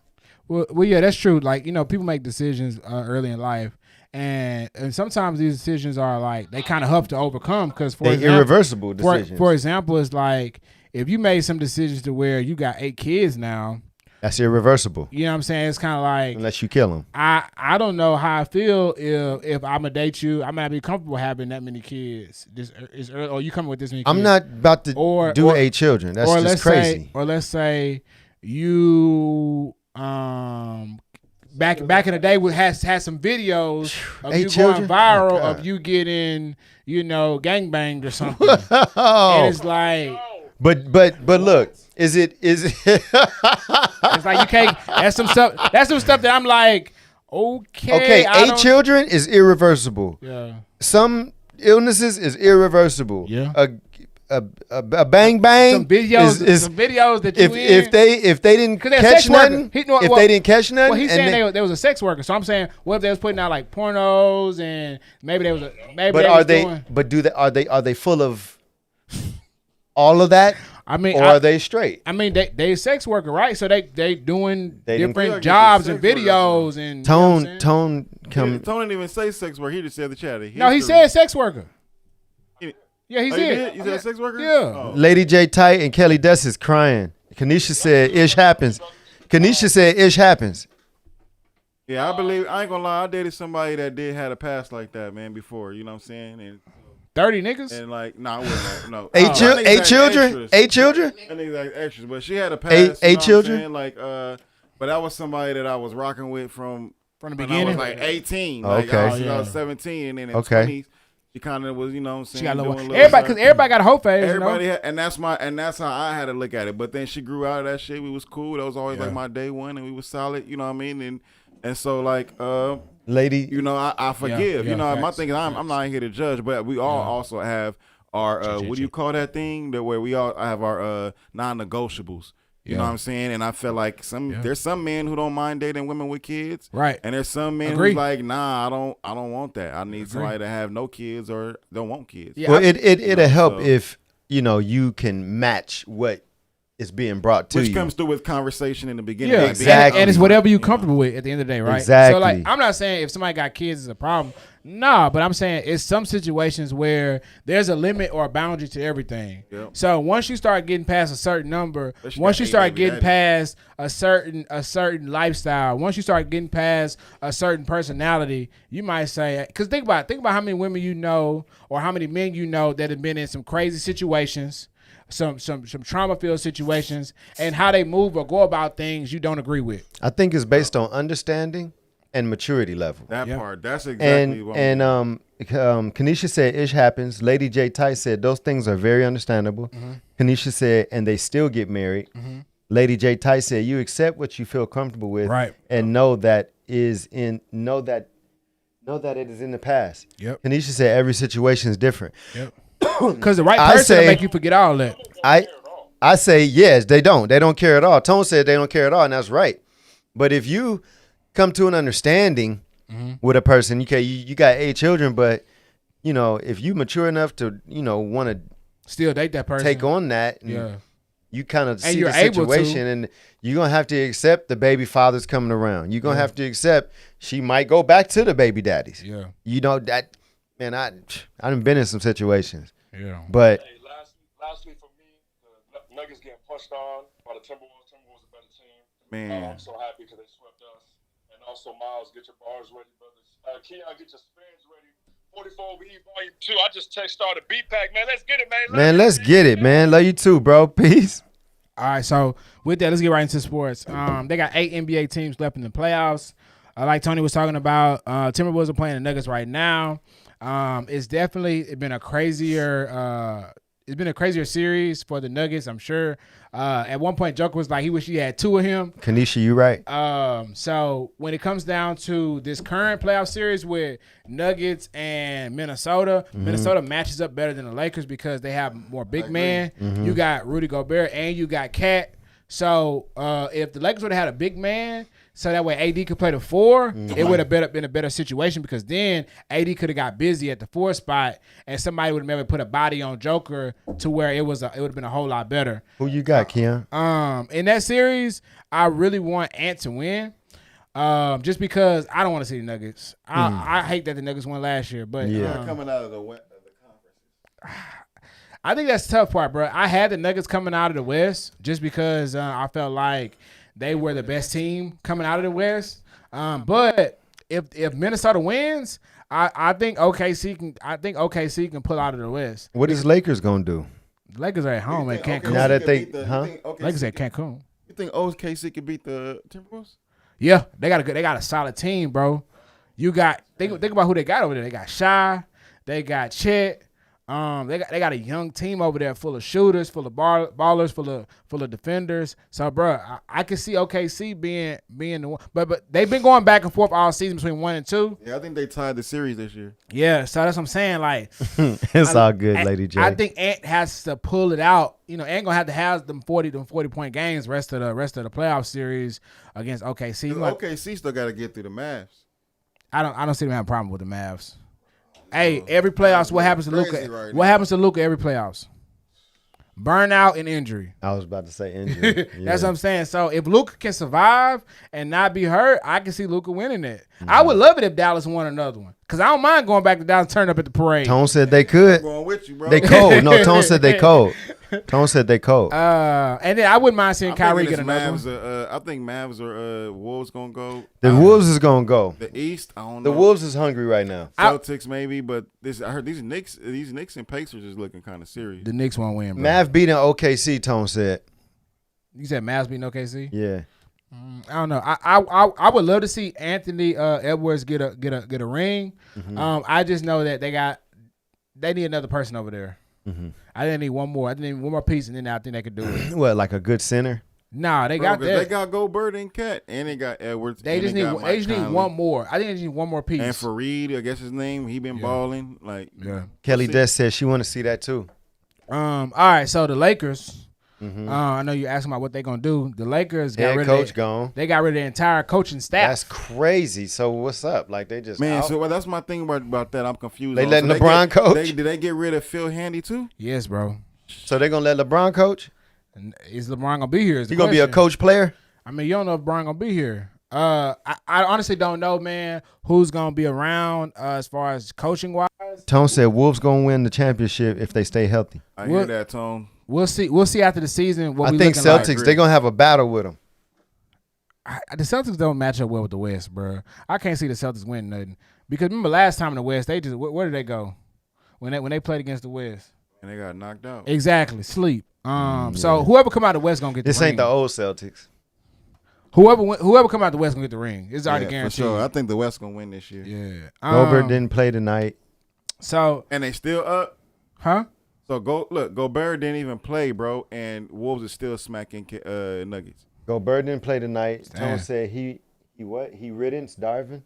Speaker 5: Well, yeah, that's true. Like, people make decisions early in life, and sometimes these decisions are like they kind of tough to overcome because
Speaker 6: irreversible decisions.
Speaker 5: For example, it's like if you made some decisions to where you got 8 kids now.
Speaker 6: That's irreversible.
Speaker 5: You know what I'm saying? It's kind of like
Speaker 6: unless you kill them.
Speaker 5: I don't know how I feel if I'm gonna date you. I might not be comfortable having that many kids. Or you coming with this many kids.
Speaker 6: I'm not about to do 8 children. That's just crazy.
Speaker 5: Or let's say you back in the day, we had some videos of
Speaker 6: 8
Speaker 5: you
Speaker 6: children?
Speaker 5: going viral,
Speaker 6: Oh, God.
Speaker 5: of you getting, gangbanged or something. And it's like,
Speaker 6: But look, is it?
Speaker 5: it's like you can't. That's some stuff that I'm like, okay.
Speaker 6: 8 children is irreversible.
Speaker 5: Yeah.
Speaker 6: Some illnesses is irreversible.
Speaker 5: Yeah.
Speaker 6: A bang bang.
Speaker 5: Some videos,
Speaker 6: is
Speaker 5: that you
Speaker 6: if they didn't
Speaker 5: 'Cause they're a
Speaker 6: catch
Speaker 5: sex worker.
Speaker 6: nothing.
Speaker 5: Well,
Speaker 6: They didn't catch nothing.
Speaker 5: Well, he's
Speaker 6: and
Speaker 5: saying they was a sex worker. So I'm saying, what if they was putting out like pornos and maybe they was
Speaker 6: but are they full of all of that?
Speaker 5: I mean,
Speaker 6: or are they straight?
Speaker 5: I mean, they a sex worker, right? So they doing
Speaker 6: They didn't-
Speaker 5: different jobs and videos and
Speaker 6: Tone
Speaker 1: Tone
Speaker 6: come.
Speaker 1: didn't even say sex work. He just said the chat.
Speaker 5: No, he said sex worker.
Speaker 1: He-
Speaker 5: Yeah, he
Speaker 1: Oh,
Speaker 5: said.
Speaker 1: You said sex worker?
Speaker 5: Yeah.
Speaker 1: Oh.
Speaker 6: Lady J Tight and Kelly Dust is crying. Kanisha said, "Ish happens." Kanisha said, "Ish happens."
Speaker 1: Yeah, I believe. I ain't gonna lie. I dated somebody that did had a past like that, man. Before, you know what I'm saying? And
Speaker 5: 30 niggas.
Speaker 1: And like, I wouldn't. No,
Speaker 6: 8
Speaker 1: That nigga's like
Speaker 6: children.
Speaker 1: extras.
Speaker 6: 8 children.
Speaker 1: That nigga's like extras, but she had a past.
Speaker 6: Eight
Speaker 1: you know what I'm
Speaker 6: children?
Speaker 1: saying? Like, but that was somebody that I was rocking with from
Speaker 5: the
Speaker 1: when
Speaker 5: beginning.
Speaker 1: I was like 18.
Speaker 6: Okay.
Speaker 1: Like, I was 17, and then in 20s, she kind of was, you know what I'm saying?
Speaker 5: She got a little.
Speaker 1: doing
Speaker 5: Everybody, because
Speaker 1: stuff.
Speaker 5: everybody got a whole phase.
Speaker 1: Everybody had, and that's how I had to look at it. But then she grew out of that shit. We was cool. That was always like my day one, and we was solid. You know what I mean? And so like,
Speaker 6: Lady,
Speaker 1: you know, I forgive.
Speaker 5: Yeah,
Speaker 1: you know, my
Speaker 5: facts,
Speaker 1: thing is I'm not here to judge, but we all also have our what do you call that thing that where we all have our non-negotiables. You know what I'm saying? And I feel like there's some men who don't mind dating women with kids.
Speaker 5: Right.
Speaker 1: And there's some men who's like, nah, I don't want that. I need somebody to have no kids or don't want kids.
Speaker 5: Yeah,
Speaker 6: well, it'll help if you can match what is being brought to
Speaker 1: Which
Speaker 6: you.
Speaker 1: comes through with conversation in the beginning.
Speaker 5: Yeah,
Speaker 1: Like,
Speaker 6: exactly.
Speaker 5: And it's whatever you're comfortable with at the end of the day, right?
Speaker 6: Exactly.
Speaker 5: So like, I'm not saying if somebody got kids is a problem. Nah, but I'm saying it's some situations where there's a limit or a boundary to everything.
Speaker 1: Yep.
Speaker 5: So once you start getting past a certain number,
Speaker 1: Especially
Speaker 5: once you
Speaker 1: got
Speaker 5: start
Speaker 1: eight baby
Speaker 5: getting past a certain lifestyle, once you start getting past a certain personality, you might say, because think about how many women you know or how many men you know that have been in some crazy situations, some trauma-filled situations, and how they move or go about things you don't agree with.
Speaker 6: I think it's based on understanding and maturity level.
Speaker 1: That part. That's exactly what
Speaker 6: Kanisha said, "Ish happens." Lady J Tight said, "Those things are very understandable." Kanisha said, "And they still get married." Lady J Tight said, "You accept what you feel comfortable with,
Speaker 5: Right.
Speaker 6: and know that it is in the past."
Speaker 5: Yep.
Speaker 6: Kanisha said, "Every situation is different."
Speaker 5: Yep. Because the right
Speaker 6: I
Speaker 5: person will
Speaker 6: say-
Speaker 5: make you forget all that.
Speaker 6: I say yes, they don't. They don't care at all. Tone said they don't care at all, and that's right. But if you come to an understanding with a person, you got 8 children, but if you mature enough to want to
Speaker 5: Still date that person.
Speaker 6: take on that, and
Speaker 5: Yeah.
Speaker 6: you kind of see
Speaker 5: you're
Speaker 6: the
Speaker 5: able to.
Speaker 6: situation, and you're gonna have to accept the baby fathers coming around. You're gonna have to accept she might go back to the baby daddies.
Speaker 5: Yeah.
Speaker 6: You know that, man. I done been in some situations,
Speaker 5: Yeah.
Speaker 6: but
Speaker 9: Hey, lastly for me, the Nuggets getting punched on by the Timberwolves. Timberwolves a better team.
Speaker 1: Man.
Speaker 9: I'm so happy because they swept us. And also, Miles, get your bars ready, brothers. Keon, get your spins ready. 44 over E Volume 2. I just started beat pack, man. Let's get it, man.
Speaker 6: man, let's get it, man. Love you too, bro. Peace.
Speaker 5: All right, so with that, let's get right into sports. They got 8 NBA teams left in the playoffs. Like Tony was talking about, Timberwolves are playing the Nuggets right now. It's definitely been a crazier. It's been a crazier series for the Nuggets, I'm sure. At one point, Joker was like, he wished he had 2 of him.
Speaker 6: Kanisha, you right.
Speaker 5: So when it comes down to this current playoff series with Nuggets and Minnesota, Minnesota matches up better than the Lakers because they have more big men. You got Rudy Gobert and you got Cat. So if the Lakers would have had a big man, so that way AD could play the 4, it would have been a better situation because then AD could have got busy at the 4 spot and somebody would have maybe put a body on Joker to where it would have been a whole lot better.
Speaker 6: Who you got, Keon?
Speaker 5: In that series, I really want Ant to win. Just because I don't want to see the Nuggets. I hate that the Nuggets won last year, but
Speaker 1: coming out of the conference.
Speaker 5: I think that's the tough part, bro. I had the Nuggets coming out of the West just because I felt like they were the best team coming out of the West. But if Minnesota wins, I think OKC can pull out of the West.
Speaker 6: What is Lakers gonna do?
Speaker 5: The Lakers are at home at Cancun.
Speaker 6: Now that they-
Speaker 5: Lakers at Cancun.
Speaker 1: You think OKC could beat the Timberwolves?
Speaker 5: Yeah, they got a solid team, bro. You got think about who they got over there. They got Shy, they got Chet. They got a young team over there full of shooters, full of ballers, full of defenders. So, bro, I can see OKC being the one, but they've been going back and forth all season between 1 and 2.
Speaker 1: Yeah, I think they tied the series this year.
Speaker 5: Yeah, so that's what I'm saying. Like,
Speaker 6: it's all good, Lady J.
Speaker 5: I think Ant has to pull it out. You know, Ant gonna have them 40 point games rest of the playoff series against OKC.
Speaker 1: OKC still got to get through the Mavs.
Speaker 5: I don't see them having a problem with the Mavs. Hey, every playoffs, what happens to Luka?
Speaker 1: Right
Speaker 5: What happens to Luka every playoffs? Burnout and injury.
Speaker 6: I was about to say injury.
Speaker 5: That's what I'm saying. So if Luka can survive and not be hurt, I can see Luka winning it. I would love it if Dallas won another one. Because I don't mind going back to Dallas and turning up at the parade.
Speaker 6: Tone said they could.
Speaker 1: I'm going with you, bro.
Speaker 6: They cold. No, Tone said they cold. Tone said they cold.
Speaker 5: And then I wouldn't mind seeing Kyrie get another one.
Speaker 1: I think Mavs or Wolves going to go.
Speaker 6: The Wolves is going to go.
Speaker 1: The East, I don't know.
Speaker 6: The Wolves is hungry right now.
Speaker 1: Celtics maybe, but I heard these Knicks and Pacers is looking kind of serious.
Speaker 5: The Knicks won't win, bro.
Speaker 6: Mav beating OKC, Tone said.
Speaker 5: You said Mavs beating OKC?
Speaker 6: Yeah.
Speaker 5: I don't know. I would love to see Anthony Edwards get a ring. I just know that they need another person over there. I didn't need one more. I need one more piece, and then I think they could do it.
Speaker 6: What, like a good center?
Speaker 5: Nah, they got that.
Speaker 1: They got Gobert and Cat, and they got Edwards.
Speaker 5: They just need one more. I think they just need one more piece.
Speaker 1: And Fareed, I guess his name. He been balling. Like
Speaker 6: Kelly Des said she want to see that too.
Speaker 5: All right, so the Lakers. I know you're asking about what they're gonna do. The Lakers got rid of
Speaker 6: coach gone.
Speaker 5: They got rid of the entire coaching staff.
Speaker 6: That's crazy. So what's up? Like they just
Speaker 1: So that's my thing about that. I'm confused.
Speaker 6: They letting LeBron coach?
Speaker 1: Did they get rid of Phil Handy too?
Speaker 5: Yes, bro.
Speaker 6: So they're gonna let LeBron coach?
Speaker 5: Is LeBron gonna be here?
Speaker 6: He gonna be a coach player?
Speaker 5: I mean, you don't know if LeBron gonna be here. I honestly don't know, man, who's gonna be around as far as coaching wise.
Speaker 6: Tone said Wolves gonna win the championship if they stay healthy.
Speaker 1: I hear that, Tone.
Speaker 5: We'll see. We'll see after the season.
Speaker 6: I think Celtics, they're gonna have a battle with them.
Speaker 5: The Celtics don't match up well with the West, bro. I can't see the Celtics winning nothing because remember last time in the West, they just where did they go when they played against the West?
Speaker 1: And they got knocked out.
Speaker 5: Exactly, sleep. So whoever come out of the West gonna get the ring.
Speaker 6: This ain't the old Celtics.
Speaker 5: Whoever come out of the West gonna get the ring. It's already guaranteed.
Speaker 1: For sure. I think the West gonna win this year.
Speaker 5: Yeah.
Speaker 6: Gobert didn't play tonight.
Speaker 5: So
Speaker 1: and they still up,
Speaker 5: huh?
Speaker 1: So Gobert didn't even play, bro, and Wolves is still smacking Nuggets.
Speaker 6: Gobert didn't play tonight. Tone said he riddance Darvin.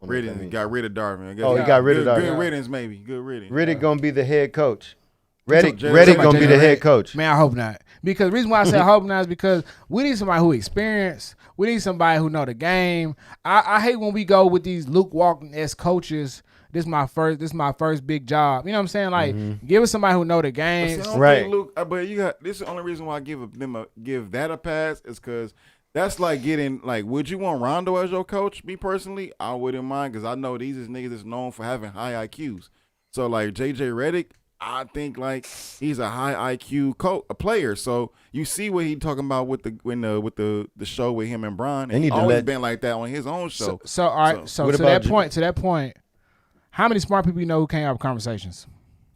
Speaker 1: Riddance got rid of Darvin. I guess
Speaker 6: he got rid of Darvin.
Speaker 1: Good riddance, maybe. Good riddance.
Speaker 6: Riddick gonna be the head coach. Reddick gonna be the head coach.
Speaker 5: Man, I hope not. Because the reason why I say I hope not is because we need somebody who experienced. We need somebody who know the game. I hate when we go with these Luke Walton-esque coaches. This is my first big job. You know what I'm saying? Like, give us somebody who know the game.
Speaker 1: Right. Luke, but you got this is the only reason why I give that a pass is because that's like getting like, would you want Rondo as your coach? Me personally, I wouldn't mind because I know these is niggas that's known for having high IQs. So like JJ Redick, I think like he's a high IQ player. So you see what he talking about with the show with him and Bron. And he always been like that on his own show.
Speaker 5: So all right. So to that point. How many smart people you know who can't have conversations?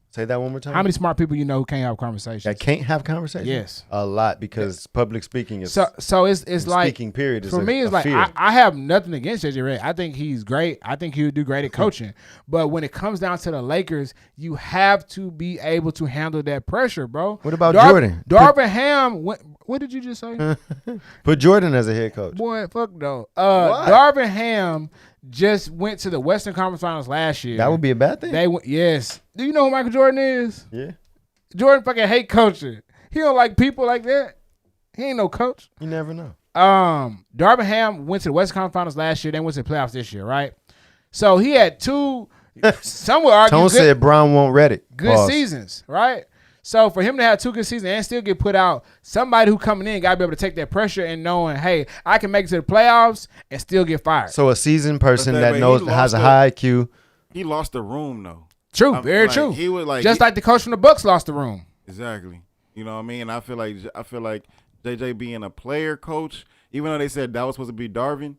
Speaker 6: Say that one more time.
Speaker 5: How many smart people you know who can't have conversations?
Speaker 6: That can't have conversations?
Speaker 5: Yes.
Speaker 6: A lot because public speaking is
Speaker 5: so it's like
Speaker 6: speaking period is
Speaker 5: for me it's like I have nothing against JJ Redick. I think he's great. I think he would do great at coaching. But when it comes down to the Lakers, you have to be able to handle that pressure, bro.
Speaker 6: What about Jordan?
Speaker 5: Darvin Ham, what did you just say?
Speaker 6: Put Jordan as a head coach.
Speaker 5: Boy, fuck no. Darvin Ham just went to the Western Conference Finals last year.
Speaker 6: That would be a bad thing?
Speaker 5: Yes. Do you know who Michael Jordan is?
Speaker 6: Yeah.
Speaker 5: Jordan fucking hate coaching. He don't like people like that. He ain't no coach.
Speaker 6: You never know.
Speaker 5: Darvin Ham went to the Western Conference Finals last year, then went to the playoffs this year, right? So he had two, some would argue,
Speaker 6: Tone said Brown won't Redick.
Speaker 5: Good seasons, right? So for him to have two good seasons and still get put out, somebody who coming in got to be able to take that pressure and knowing, hey, I can make it to the playoffs and still get fired.
Speaker 6: So a seasoned person that knows has a high IQ.
Speaker 1: He lost the room though.
Speaker 5: True, very true.
Speaker 1: He was like
Speaker 5: like the coach from the Bucks lost the room.
Speaker 1: Exactly. You know what I mean? And I feel like JJ being a player coach, even though they said that was supposed to be Darvin,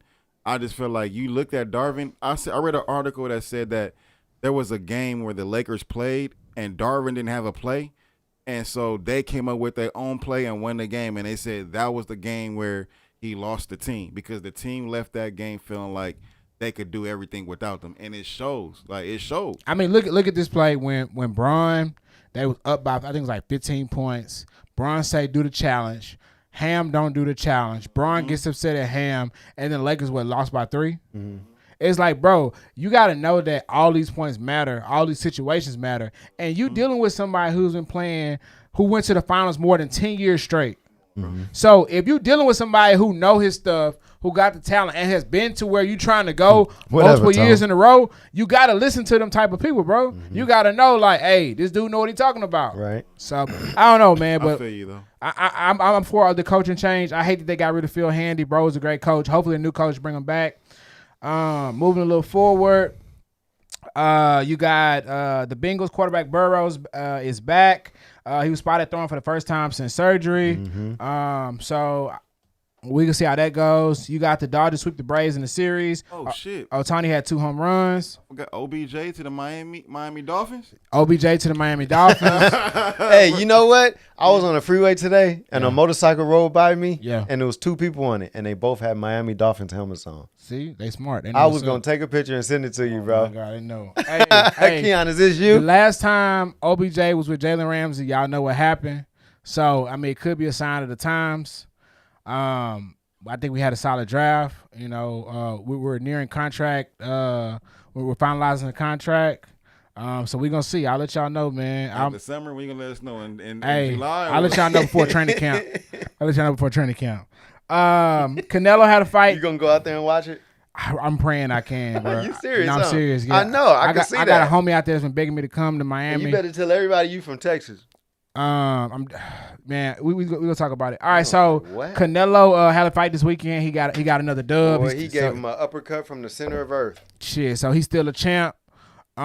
Speaker 1: I just feel like you looked at Darvin. I read an article that said that there was a game where the Lakers played and Darvin didn't have a play. And so they came up with their own play and won the game. And they said that was the game where he lost the team because the team left that game feeling like they could do everything without them, and it shows. Like it showed.
Speaker 5: I mean, look at this play when Braun, they was up by I think it was like 15 points. Braun say do the challenge. Ham don't do the challenge. Braun gets upset at Ham, and then Lakers lost by 3. It's like, bro, you got to know that all these points matter, all these situations matter, and you dealing with somebody who's been playing, who went to the finals more than 10 years straight. So if you dealing with somebody who know his stuff, who got the talent, and has been to where you trying to go multiple years in a row, you got to listen to them type of people, bro. You got to know, like, hey, this dude know what he talking about.
Speaker 6: Right.
Speaker 5: So I don't know, man, but
Speaker 1: I feel you, though.
Speaker 5: I'm for the coaching change. I hate that they got rid of Phil Handy. Bro is a great coach. Hopefully a new coach bring him back. Moving a little forward, you got the Bengals quarterback Burrows is back. He was spotted throwing for the first time since surgery. So we can see how that goes. You got the Dodgers sweep the Braves in the series.
Speaker 1: Oh, shit.
Speaker 5: Ohtani had 2 home runs.
Speaker 1: We got OBJ to the Miami Dolphins.
Speaker 5: OBJ to the Miami Dolphins.
Speaker 6: Hey, you know what? I was on the freeway today, and a motorcycle rolled by me, and there was 2 people on it, and they both had Miami Dolphins helmets on.
Speaker 5: See, they smart. They know
Speaker 6: I was
Speaker 5: what's
Speaker 6: going
Speaker 5: up.
Speaker 6: to take a picture and send it to you, bro.
Speaker 5: Oh, my God, I know. Hey,
Speaker 6: Keon, is this you?
Speaker 5: The last time OBJ was with Jalen Ramsey, y'all know what happened. So, I mean, it could be a sign of the times. I think we had a solid draft. You know, we were nearing contract. We were finalizing the contract. So we're going to see. I'll let y'all know, man.
Speaker 1: After summer, we going to let us know. In July.
Speaker 5: I'll let y'all know before training camp. Canelo had a fight.
Speaker 6: You going to go out there and watch it?
Speaker 5: I'm praying I can, bro.
Speaker 6: You serious?
Speaker 5: No, I'm serious. Yeah.
Speaker 6: I know. I can see that.
Speaker 5: I got a homie out there that's been begging me to come to Miami.
Speaker 6: And you better tell everybody you from Texas.
Speaker 5: Man, we gonna talk about it. All right, so Canelo had a fight this weekend. He got another dub.
Speaker 6: Boy, he gave him an uppercut from the center of earth.
Speaker 5: Shit, so he's still a champ. He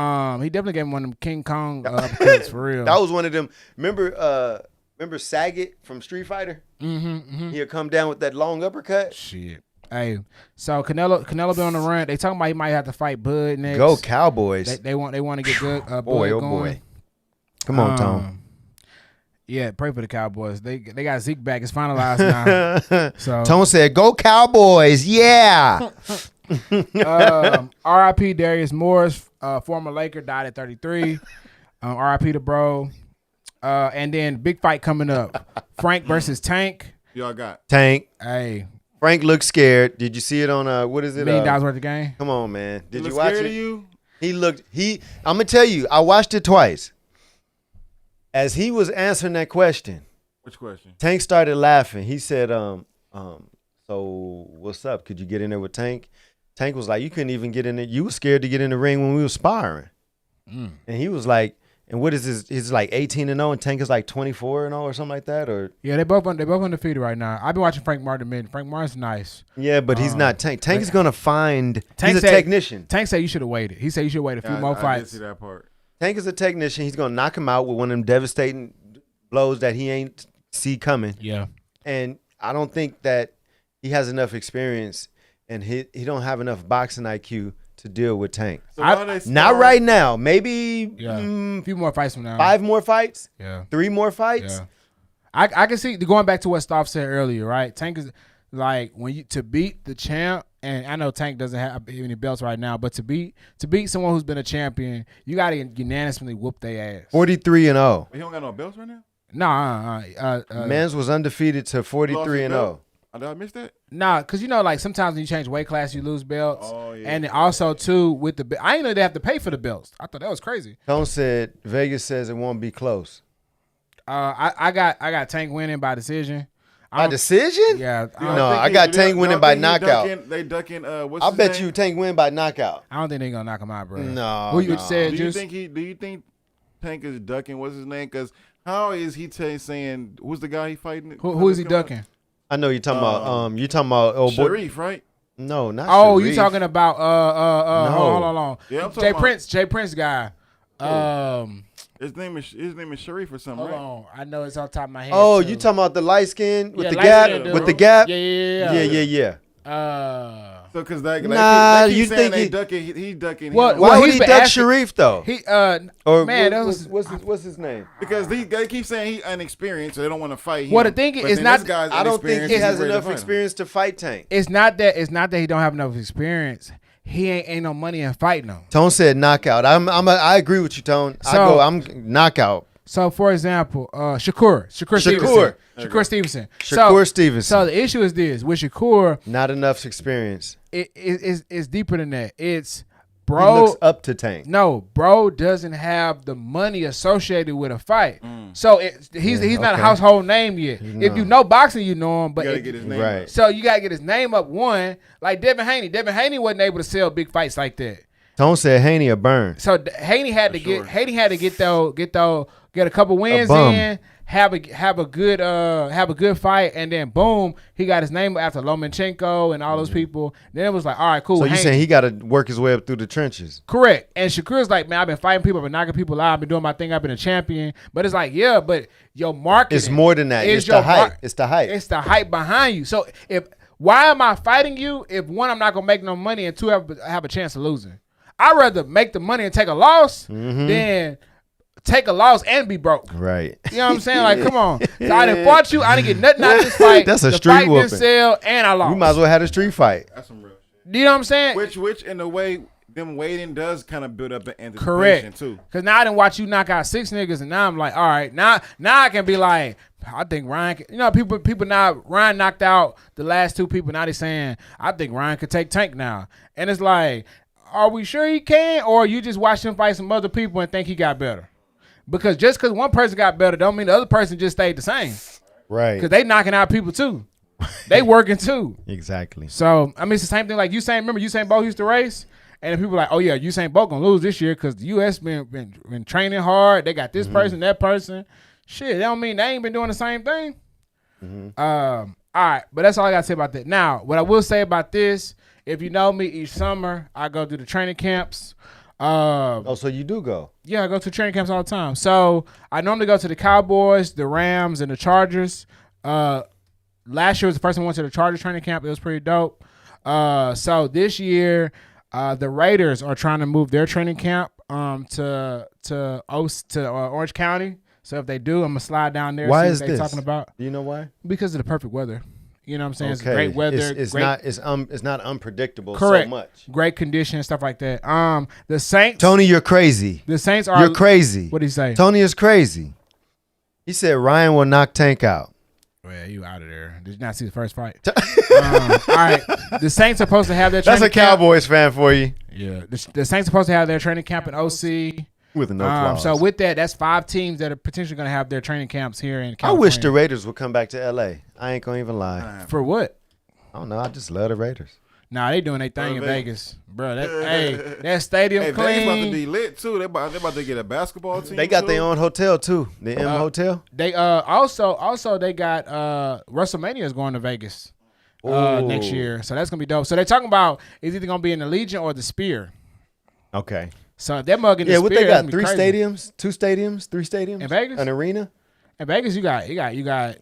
Speaker 5: definitely gave him one of them King Kong uppercuts for real.
Speaker 6: That was one of them. Remember Saget from Street Fighter? He'll come down with that long uppercut.
Speaker 5: Shit. Hey, so Canelo been on the run. They talking about he might have to fight Bud next.
Speaker 6: Go Cowboys.
Speaker 5: They want to get good.
Speaker 6: Boy,
Speaker 5: Bud
Speaker 6: oh
Speaker 5: going.
Speaker 6: boy. Come on, Tom.
Speaker 5: Yeah, pray for the Cowboys. They got Zeke back. It's finalized now. So
Speaker 6: Tone said, "Go Cowboys!" Yeah.
Speaker 5: R.I.P. Darius Morris, former Laker, died at 33. R.I.P. to bro. And then big fight coming up: Frank versus Tank.
Speaker 1: Y'all got
Speaker 6: Tank.
Speaker 5: Hey,
Speaker 6: Frank looked scared. Did you see it on what is it?
Speaker 5: $1 million worth of game.
Speaker 6: Come on, man. Did
Speaker 1: he
Speaker 6: you watch
Speaker 1: scared
Speaker 6: it?
Speaker 1: of you?
Speaker 6: He looked. I'm gonna tell you. I watched it twice. As he was answering that question,
Speaker 1: which question?
Speaker 6: Tank started laughing. He said, so what's up? Could you get in there with Tank? Tank was like, you couldn't even get in there. You were scared to get in the ring when we were sparring. And he was like, and what is this? He's like 18-0, and Tank is like 24-0 or something like that, or
Speaker 5: yeah, they both undefeated right now. I've been watching Frank Martin. Frank Martin's nice.
Speaker 6: Yeah, but he's not Tank. Tank is gonna find. He's a technician.
Speaker 5: Tank said you should have waited. He said you should wait a few more fights.
Speaker 1: I did see that part.
Speaker 6: Tank is a technician. He's gonna knock him out with one of them devastating blows that he ain't see coming.
Speaker 5: Yeah,
Speaker 6: and I don't think that he has enough experience, and he don't have enough boxing IQ to deal with Tank.
Speaker 1: So
Speaker 6: not right now. Maybe
Speaker 5: a few more fights from now.
Speaker 6: 5 more fights.
Speaker 5: Yeah,
Speaker 6: 3 more fights.
Speaker 5: Yeah, I can see going back to what Stoff said earlier. Right, Tank is like to beat the champ. And I know Tank doesn't have any belts right now, but to beat someone who's been a champion, you got to unanimously whoop their ass.
Speaker 6: 43-0.
Speaker 1: He don't got no belts right now?
Speaker 5: No.
Speaker 6: Mans was undefeated to 43-0.
Speaker 1: Did I miss that?
Speaker 5: Nah, because you know, like sometimes when you change weight class, you lose belts.
Speaker 1: Oh, yeah.
Speaker 5: And then also too with the I didn't know they have to pay for the belts. I thought that was crazy.
Speaker 6: Tone said Vegas says it won't be close.
Speaker 5: I got Tank winning by decision.
Speaker 6: By decision?
Speaker 5: Yeah.
Speaker 6: No, I got Tank winning by knockout.
Speaker 1: They ducking.
Speaker 6: I bet you Tank win by knockout.
Speaker 5: I don't think they're gonna knock him out, bro.
Speaker 6: No.
Speaker 5: Who you said?
Speaker 1: Do you think Tank is ducking? What's his name? Because how is he saying who's the guy he fighting?
Speaker 5: Who is he ducking?
Speaker 6: I know you're talking about. You're talking about old boy
Speaker 1: Sharif, right?
Speaker 6: No, not.
Speaker 5: Oh,
Speaker 6: Sharif.
Speaker 5: you talking about
Speaker 6: No.
Speaker 5: hold on.
Speaker 1: Yeah, I'm
Speaker 5: Jay
Speaker 1: talking
Speaker 5: Jay Prince guy.
Speaker 1: His name is Sharif or something,
Speaker 5: Hold
Speaker 1: right?
Speaker 5: on. I know it's on top of my head.
Speaker 6: Oh,
Speaker 5: too.
Speaker 6: you talking about the light skin with
Speaker 5: Yeah,
Speaker 6: the
Speaker 5: light
Speaker 6: gap?
Speaker 5: skin, dude.
Speaker 6: With the gap?
Speaker 5: Yeah.
Speaker 1: So because they
Speaker 6: you
Speaker 1: keep saying
Speaker 6: think
Speaker 1: they ducking, he ducking.
Speaker 5: Well,
Speaker 1: him.
Speaker 6: Why would
Speaker 5: he's
Speaker 6: he
Speaker 5: been
Speaker 6: duck
Speaker 5: asking-
Speaker 6: Sharif though?
Speaker 5: He
Speaker 6: Or
Speaker 5: man, that was
Speaker 6: what's his name?
Speaker 1: Because they keep saying he inexperienced, so they don't want to fight him.
Speaker 5: Well, the thing is,
Speaker 1: But
Speaker 5: it's
Speaker 1: then
Speaker 5: not-
Speaker 1: this guy's
Speaker 6: I don't think
Speaker 1: inexperienced,
Speaker 6: he
Speaker 1: he's
Speaker 6: has
Speaker 1: ready to
Speaker 6: enough
Speaker 1: fight him.
Speaker 6: experience to fight Tank.
Speaker 5: it's not that he don't have enough experience. He ain't no money in fighting him.
Speaker 6: Tone said knockout. I agree with you, Tone. I'm knockout.
Speaker 5: So, for example, Shakur Stevenson.
Speaker 6: Shakur Stevenson.
Speaker 5: So the issue is this with Shakur,
Speaker 6: Not enough experience.
Speaker 5: it's deeper than that. It's
Speaker 6: He
Speaker 5: bro.
Speaker 6: looks up to Tank.
Speaker 5: No, bro doesn't have the money associated with a fight. So he's not a
Speaker 6: okay.
Speaker 5: household name yet. If you know boxing, you know him. But
Speaker 1: You gotta get his name
Speaker 6: Right.
Speaker 1: right.
Speaker 5: so you gotta get his name up. One, like Devin Haney. Devin Haney wasn't able to sell big fights like that.
Speaker 6: Tone said Haney a burn.
Speaker 5: So Haney had to get a couple wins
Speaker 6: bum.
Speaker 5: in, have a good fight, and then boom, he got his name after Lomachenko and all those people. Then it was like, all right, cool.
Speaker 6: So you
Speaker 5: Haney.
Speaker 6: saying he got to work his way up through the trenches?
Speaker 5: Correct. And Shakur's like, man, I've been fighting people, I've been knocking people out, I've been doing my thing, I've been a champion. But it's like, yeah, but your marketing.
Speaker 6: It's more than that.
Speaker 5: is
Speaker 6: It's
Speaker 5: your
Speaker 6: the hype. It's the hype.
Speaker 5: It's the hype behind you. So why am I fighting you if one, I'm not gonna make no money, and two, have a chance of losing? I'd rather make the money and take a loss than take a loss and be broke.
Speaker 6: Right.
Speaker 5: You know what I'm saying? Like, come on. So I done fought you. I didn't get nothing out of this fight.
Speaker 6: That's a
Speaker 5: the
Speaker 6: street
Speaker 5: fight
Speaker 6: whooping.
Speaker 5: didn't sell, and I lost.
Speaker 6: We might as well have a street fight.
Speaker 1: That's some real shit.
Speaker 5: You know what I'm saying?
Speaker 1: Which in a way, them waiting does kind of build up an anticipation
Speaker 5: Correct.
Speaker 1: too.
Speaker 5: Because now I didn't watch you knock out 6 niggas, and now I'm like, all right, now I can be like, I think Ryan. People now Ryan knocked out the last 2 people. Now they saying I think Ryan could take Tank now, and it's like, are we sure he can, or you just watch him fight some other people and think he got better? Because just because one person got better, don't mean the other person just stayed the same.
Speaker 6: Right.
Speaker 5: Because they knocking out people too. They working too.
Speaker 6: Exactly.
Speaker 5: So I mean, it's the same thing. Like Usain, remember Usain Bolt used to race, and then people were like, oh yeah, Usain Bolt gonna lose this year because the U.S. been training hard. They got this person, that person. Shit, that don't mean they ain't been doing the same thing. All right, but that's all I got to say about that. Now, what I will say about this, if you know me, each summer I go to the training camps.
Speaker 6: So you do go?
Speaker 5: Yeah, I go to training camps all the time. So I normally go to the Cowboys, the Rams, and the Chargers. Last year was the first time I went to the Chargers training camp. It was pretty dope. So this year, the Raiders are trying to move their training camp to Orange County. So if they do, I'm gonna slide down there.
Speaker 6: Why
Speaker 5: see
Speaker 6: is
Speaker 5: what they
Speaker 6: this?
Speaker 5: talking about.
Speaker 6: Do you know why?
Speaker 5: Because of the perfect weather. You know what I'm saying?
Speaker 6: Okay.
Speaker 5: It's great weather.
Speaker 6: It's
Speaker 5: great,
Speaker 6: not unpredictable
Speaker 5: correct.
Speaker 6: so much.
Speaker 5: Great conditions, stuff like that. The Saints.
Speaker 6: Tony, you're crazy.
Speaker 5: The Saints are.
Speaker 6: You're crazy.
Speaker 5: What did he say?
Speaker 6: Tony is crazy. He said Ryan will knock Tank out.
Speaker 5: Well, you out of there. Did you not see the first fight? All right. The Saints are supposed to have their training
Speaker 6: That's a
Speaker 5: camp.
Speaker 6: Cowboys fan for you.
Speaker 5: Yeah. The Saints are supposed to have their training camp in OC.
Speaker 6: With no clause.
Speaker 5: So with that, that's 5 teams that are potentially going to have their training camps here in
Speaker 6: I
Speaker 5: California.
Speaker 6: wish the Raiders would come back to L.A. I ain't going to even lie.
Speaker 5: For what?
Speaker 6: I don't know. I just love the Raiders.
Speaker 5: Nah, they doing their thing in Vegas. Bro, that stadium
Speaker 1: Hey,
Speaker 5: clean.
Speaker 1: Vegas about to be lit too. They about to get a basketball team.
Speaker 6: They got
Speaker 1: too.
Speaker 6: their own hotel too. The M Hotel.
Speaker 5: They also they got WrestleMania is going to Vegas next year. So that's going to be dope. So they're talking about it's either going to be in the Legion or the Spear.
Speaker 6: Okay.
Speaker 5: So they're mugging the
Speaker 6: Yeah,
Speaker 5: Spear.
Speaker 6: what they got?
Speaker 5: That's
Speaker 6: 3
Speaker 5: gonna be crazy.
Speaker 6: stadiums, 2 stadiums, 3 stadiums
Speaker 5: In Vegas?
Speaker 6: an arena.
Speaker 5: In Vegas, you got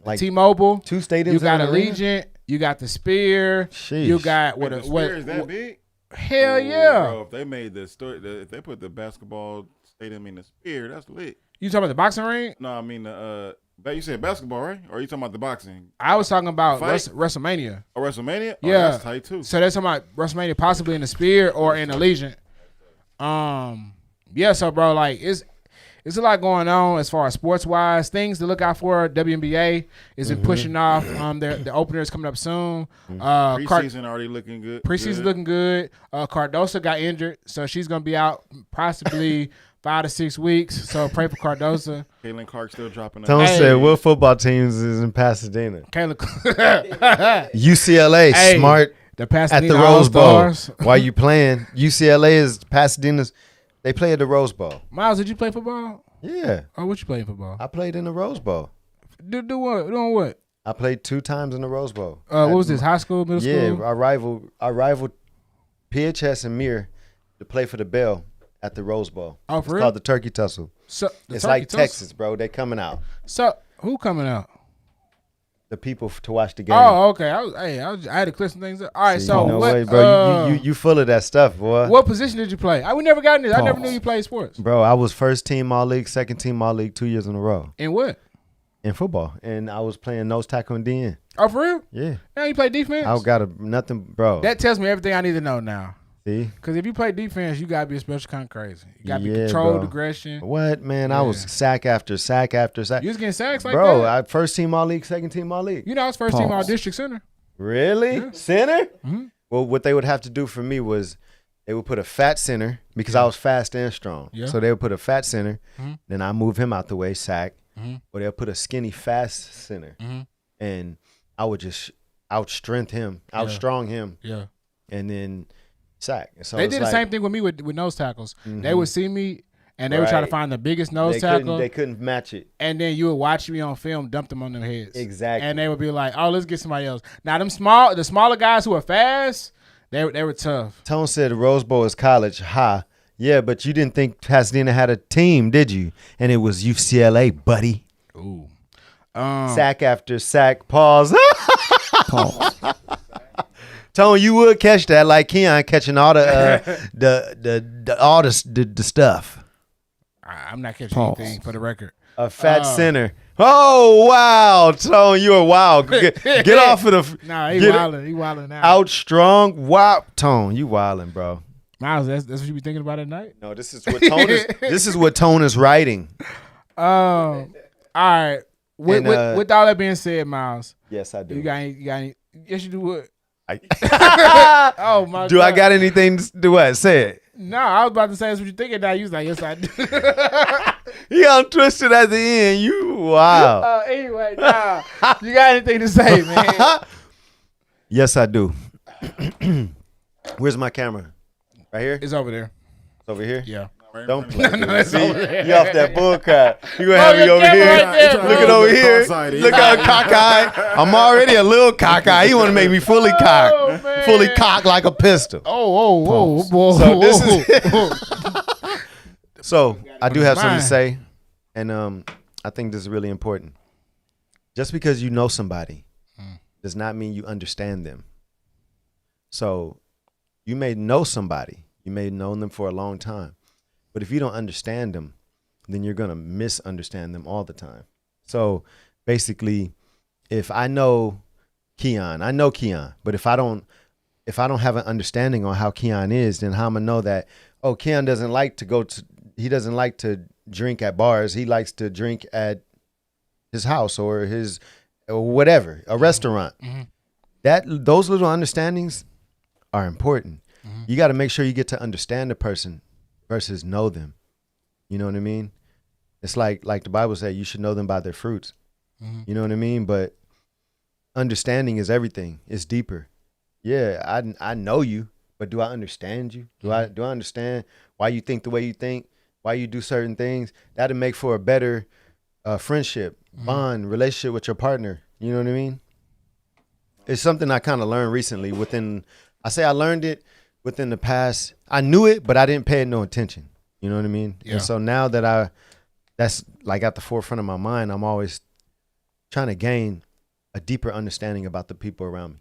Speaker 6: Like
Speaker 5: T-Mobile,
Speaker 6: 2 stadiums.
Speaker 5: you got
Speaker 6: and an arena?
Speaker 5: Allegiant, you got the Spear,
Speaker 6: Sheesh.
Speaker 5: you got
Speaker 1: Wait, the Spear is that big?
Speaker 5: Hell
Speaker 1: Ooh,
Speaker 5: yeah!
Speaker 1: Bro, if they made if they put the basketball stadium in the Spear, that's lit.
Speaker 5: You talking about the boxing ring?
Speaker 1: No, I mean you said basketball, right? Or are you talking about the boxing?
Speaker 5: I was talking about
Speaker 1: Fight?
Speaker 5: WrestleMania.
Speaker 1: Or WrestleMania? Oh,
Speaker 5: Yeah,
Speaker 1: that's tight too.
Speaker 5: So they're talking about WrestleMania possibly in the Spear or in Allegiant. Yeah. So bro, like it's a lot going on as far as sports wise. Things to look out for. WNBA is been pushing off. The opener is coming up soon.
Speaker 1: Preseason already looking good.
Speaker 5: Preseason looking good. Cardoso got injured, so she's gonna be out possibly 5 to 6 weeks. So pray for Cardoso.
Speaker 1: Caitlin Clark still dropping.
Speaker 6: Tone said, what football teams is in Pasadena?
Speaker 5: Caleb.
Speaker 6: UCLA,
Speaker 5: Hey,
Speaker 6: smart
Speaker 5: the
Speaker 6: at
Speaker 5: Pasadena
Speaker 6: the Rose Bowl.
Speaker 5: All-Stars.
Speaker 6: While you playing, UCLA is Pasadena's. They play at the Rose Bowl.
Speaker 5: Miles, did you play football?
Speaker 6: Yeah,
Speaker 5: Oh, what you play football?
Speaker 6: I played in the Rose Bowl.
Speaker 5: Do what? Doing what?
Speaker 6: I played 2 times in the Rose Bowl.
Speaker 5: What was this? High school, middle
Speaker 6: Yeah,
Speaker 5: school?
Speaker 6: I rivaled PHS and Mir to play for the Bell at the Rose Bowl.
Speaker 5: Oh,
Speaker 6: It's
Speaker 5: for real?
Speaker 6: called the Turkey Tussle.
Speaker 5: So
Speaker 6: It's
Speaker 5: Turkey
Speaker 6: like
Speaker 5: Tussle?
Speaker 6: Texas, bro. They coming out.
Speaker 5: So who coming out?
Speaker 6: the people to watch the game.
Speaker 5: Oh, okay. I had to clear some things up. All right, so
Speaker 6: no
Speaker 5: what,
Speaker 6: way, bro. You full of that stuff, boy.
Speaker 5: What position did you play? We never got into this. I never knew you played sports.
Speaker 6: Bro, I was first team all league, second team all league 2 years in a row.
Speaker 5: In what?
Speaker 6: In football, and I was playing nose tackle and DN.
Speaker 5: Oh, for real?
Speaker 6: Yeah.
Speaker 5: Now you play defense?
Speaker 6: I got nothing, bro.
Speaker 5: That tells me everything I need to know now.
Speaker 6: See?
Speaker 5: Because if you play defense, you got to be a special kind of crazy. You got to be controlled,
Speaker 6: bro.
Speaker 5: aggression.
Speaker 6: What, man? I was sack after sack after sack.
Speaker 5: You was getting sacks like
Speaker 6: bro,
Speaker 5: that?
Speaker 6: I first team all league, second team all league.
Speaker 5: You know, I was first team all district center.
Speaker 6: Really?
Speaker 5: Yeah.
Speaker 6: Center?
Speaker 5: Mm-hmm.
Speaker 6: Well, what they would have to do for me was they would put a fat center because I was fast and strong.
Speaker 5: Yeah.
Speaker 6: So they would put a fat center,
Speaker 5: Mm-hmm.
Speaker 6: then I move him out the way, sack.
Speaker 5: Mm-hmm.
Speaker 6: Or they'll put a skinny fast center,
Speaker 5: Mm-hmm.
Speaker 6: and I would just outstrength him, outstrong him,
Speaker 5: Yeah.
Speaker 6: and then sack. So
Speaker 5: They
Speaker 6: it's
Speaker 5: did the
Speaker 6: like,
Speaker 5: same thing with me with nose tackles.
Speaker 6: Mhm.
Speaker 5: They would see me, and they would try to
Speaker 6: Right.
Speaker 5: find the biggest nose
Speaker 6: they
Speaker 5: tackle.
Speaker 6: They couldn't match it.
Speaker 5: And then you would watch me on film, dump them on their heads.
Speaker 6: Exactly.
Speaker 5: And they would be like, "Oh, let's get somebody else." Now, the smaller guys who are fast, they were tough.
Speaker 6: Tone said the Rose Bowl is college. Ha. Yeah, but you didn't think Pasadena had a team, did you? And it was UCLA, buddy.
Speaker 5: Ooh.
Speaker 6: Sack after sack. Pause. Tone, you would catch that like Keon catching all the the stuff.
Speaker 5: I'm not catching anything for the record.
Speaker 6: A fat center. Oh wow, Tone, you are wild. Get off of the.
Speaker 5: Nah, he wilding. He wilding now.
Speaker 6: Out strong. Wow, Tone, you wilding, bro.
Speaker 5: Miles, that's what you be thinking about at night.
Speaker 6: No, this is what Tone is. This is what Tone is writing.
Speaker 5: All right. With all that being said, Miles.
Speaker 6: Yes, I do.
Speaker 5: You got any? Yes, you do. What?
Speaker 6: Oh
Speaker 5: my!
Speaker 6: Do
Speaker 5: God.
Speaker 6: I got anything to do? What? Say it.
Speaker 5: No, I was about to say that's what you thinking. Now you was like, yes, I do.
Speaker 6: He got twisted at the end. You wow.
Speaker 5: Anyway, nah. You got anything to say, man?
Speaker 6: Yes, I do. Where's my camera? Right here?
Speaker 5: It's over there.
Speaker 6: It's over here?
Speaker 5: Yeah.
Speaker 6: Don't play.
Speaker 5: No, it's
Speaker 6: See,
Speaker 5: over there.
Speaker 6: you off that bull crap. You gonna have me
Speaker 5: your
Speaker 6: over
Speaker 5: camera
Speaker 6: here.
Speaker 5: right there, bro.
Speaker 6: Looking over here. Look how cockeyed. I'm already a little cockeyed. He want to make me fully cocked.
Speaker 5: man.
Speaker 6: Fully cocked like a pistol.
Speaker 5: Oh, boy.
Speaker 6: So this is So I do have something to say, and I think this is really important. Just because you know somebody does not mean you understand them. So you may know somebody, you may have known them for a long time, but if you don't understand them, then you're gonna misunderstand them all the time. So basically, if I know Keon, but if I don't have an understanding on how Keon is, then how I'm gonna know that, oh, Keon doesn't like to drink at bars. He likes to drink at his house or whatever, a restaurant.
Speaker 5: Mm-hmm.
Speaker 6: Those little understandings are important. Mm-hmm. You got to make sure you get to understand the person versus know them. You know what I mean? It's like the Bible said, you should know them by their fruits. Mm-hmm. You know what I mean? But understanding is everything. It's deeper. Yeah, I know you, but do I understand you? Do I understand why you think the way you think? Why you do certain things? That'll make for a better friendship, bond, relationship with your partner. You know what I mean? It's something I kind of learned recently I learned it within the past. I knew it, but I didn't pay it no attention. You know what I mean?
Speaker 5: Yeah.
Speaker 6: And so now that that's like at the forefront of my mind, I'm always trying to gain a deeper understanding about the people around me.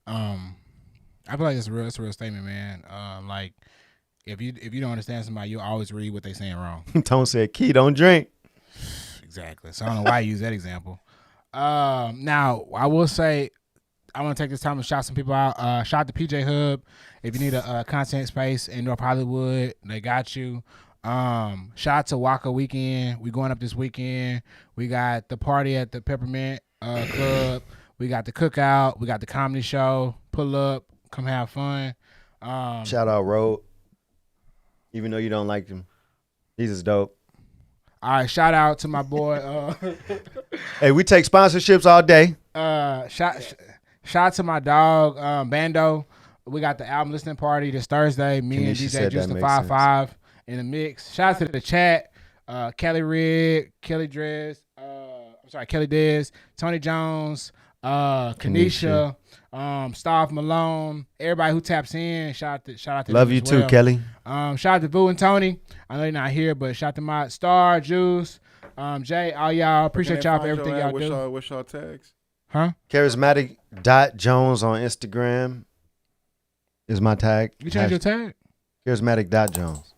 Speaker 5: I feel like it's a real statement, man. Like if you don't understand somebody, you'll always read what they saying wrong.
Speaker 6: Tone said, "Key, don't drink."
Speaker 5: Exactly. So I don't know why you use that example. Now I will say I want to take this time to shout some people out. Shout out to PJ Hub. If you need a content space in North Hollywood, they got you. Shout out to Waka Weekend. We going up this weekend. We got the party at the Peppermint Club. We got the cookout. We got the comedy show. Pull up, come have fun.
Speaker 6: Shout out Road. Even though you don't like him, he's just dope.
Speaker 5: All right, shout out to my boy.
Speaker 6: Hey, we take sponsorships all day.
Speaker 5: Shout out to my dog, Bando. We got the album listening party this Thursday. Me and DJ Juice the 5-5 in the mix. Shout out to the chat. Kelly Rig, Kelly Dress, Kelly Diz, Tony Jones, Kanisha, Staff Malone, everybody who taps in. Shout out to
Speaker 6: Love
Speaker 5: them
Speaker 6: you
Speaker 5: as
Speaker 6: too,
Speaker 5: well.
Speaker 6: Kelly.
Speaker 5: Shout out to Boo and Tony. I know you're not here, but shout out to my Star, Juice, Jay, all y'all appreciate y'all for everything y'all do.
Speaker 1: What's y'all tags?
Speaker 5: Huh?
Speaker 6: Charismatic.Jones on Instagram is my tag.
Speaker 5: You change your tag?
Speaker 6: Charismatic.Jones.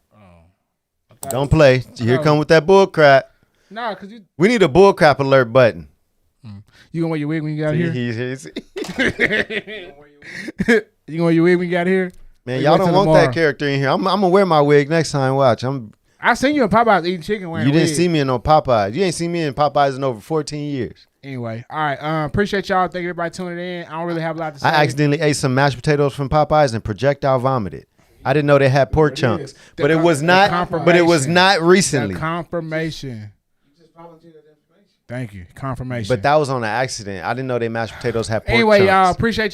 Speaker 6: Don't play. Here come with that bull crap.
Speaker 5: Nah, cause
Speaker 6: we need a bull crap alert button.
Speaker 5: You gonna wear your wig when you got here?
Speaker 6: You
Speaker 5: gonna wear your wig when you got here?
Speaker 6: Man, y'all don't want that character in here. I'm gonna wear my wig next time. Watch.
Speaker 5: I seen you in Popeyes eating chicken wearing
Speaker 6: You
Speaker 5: a wig.
Speaker 6: didn't see me in no Popeyes. You ain't seen me in Popeyes in over 14 years.
Speaker 5: Anyway, all right. Appreciate y'all. Thank everybody tuning in. I don't really have a lot to say.
Speaker 6: I accidentally ate some mashed potatoes from Popeyes and projectile vomited. I didn't know they had pork chunks, but it was not. But it was not recently.
Speaker 5: The confirmation. Thank you. Confirmation.
Speaker 6: But that was on an accident. I didn't know they mashed potatoes had pork
Speaker 5: chunks. Anyway, y'all appreciate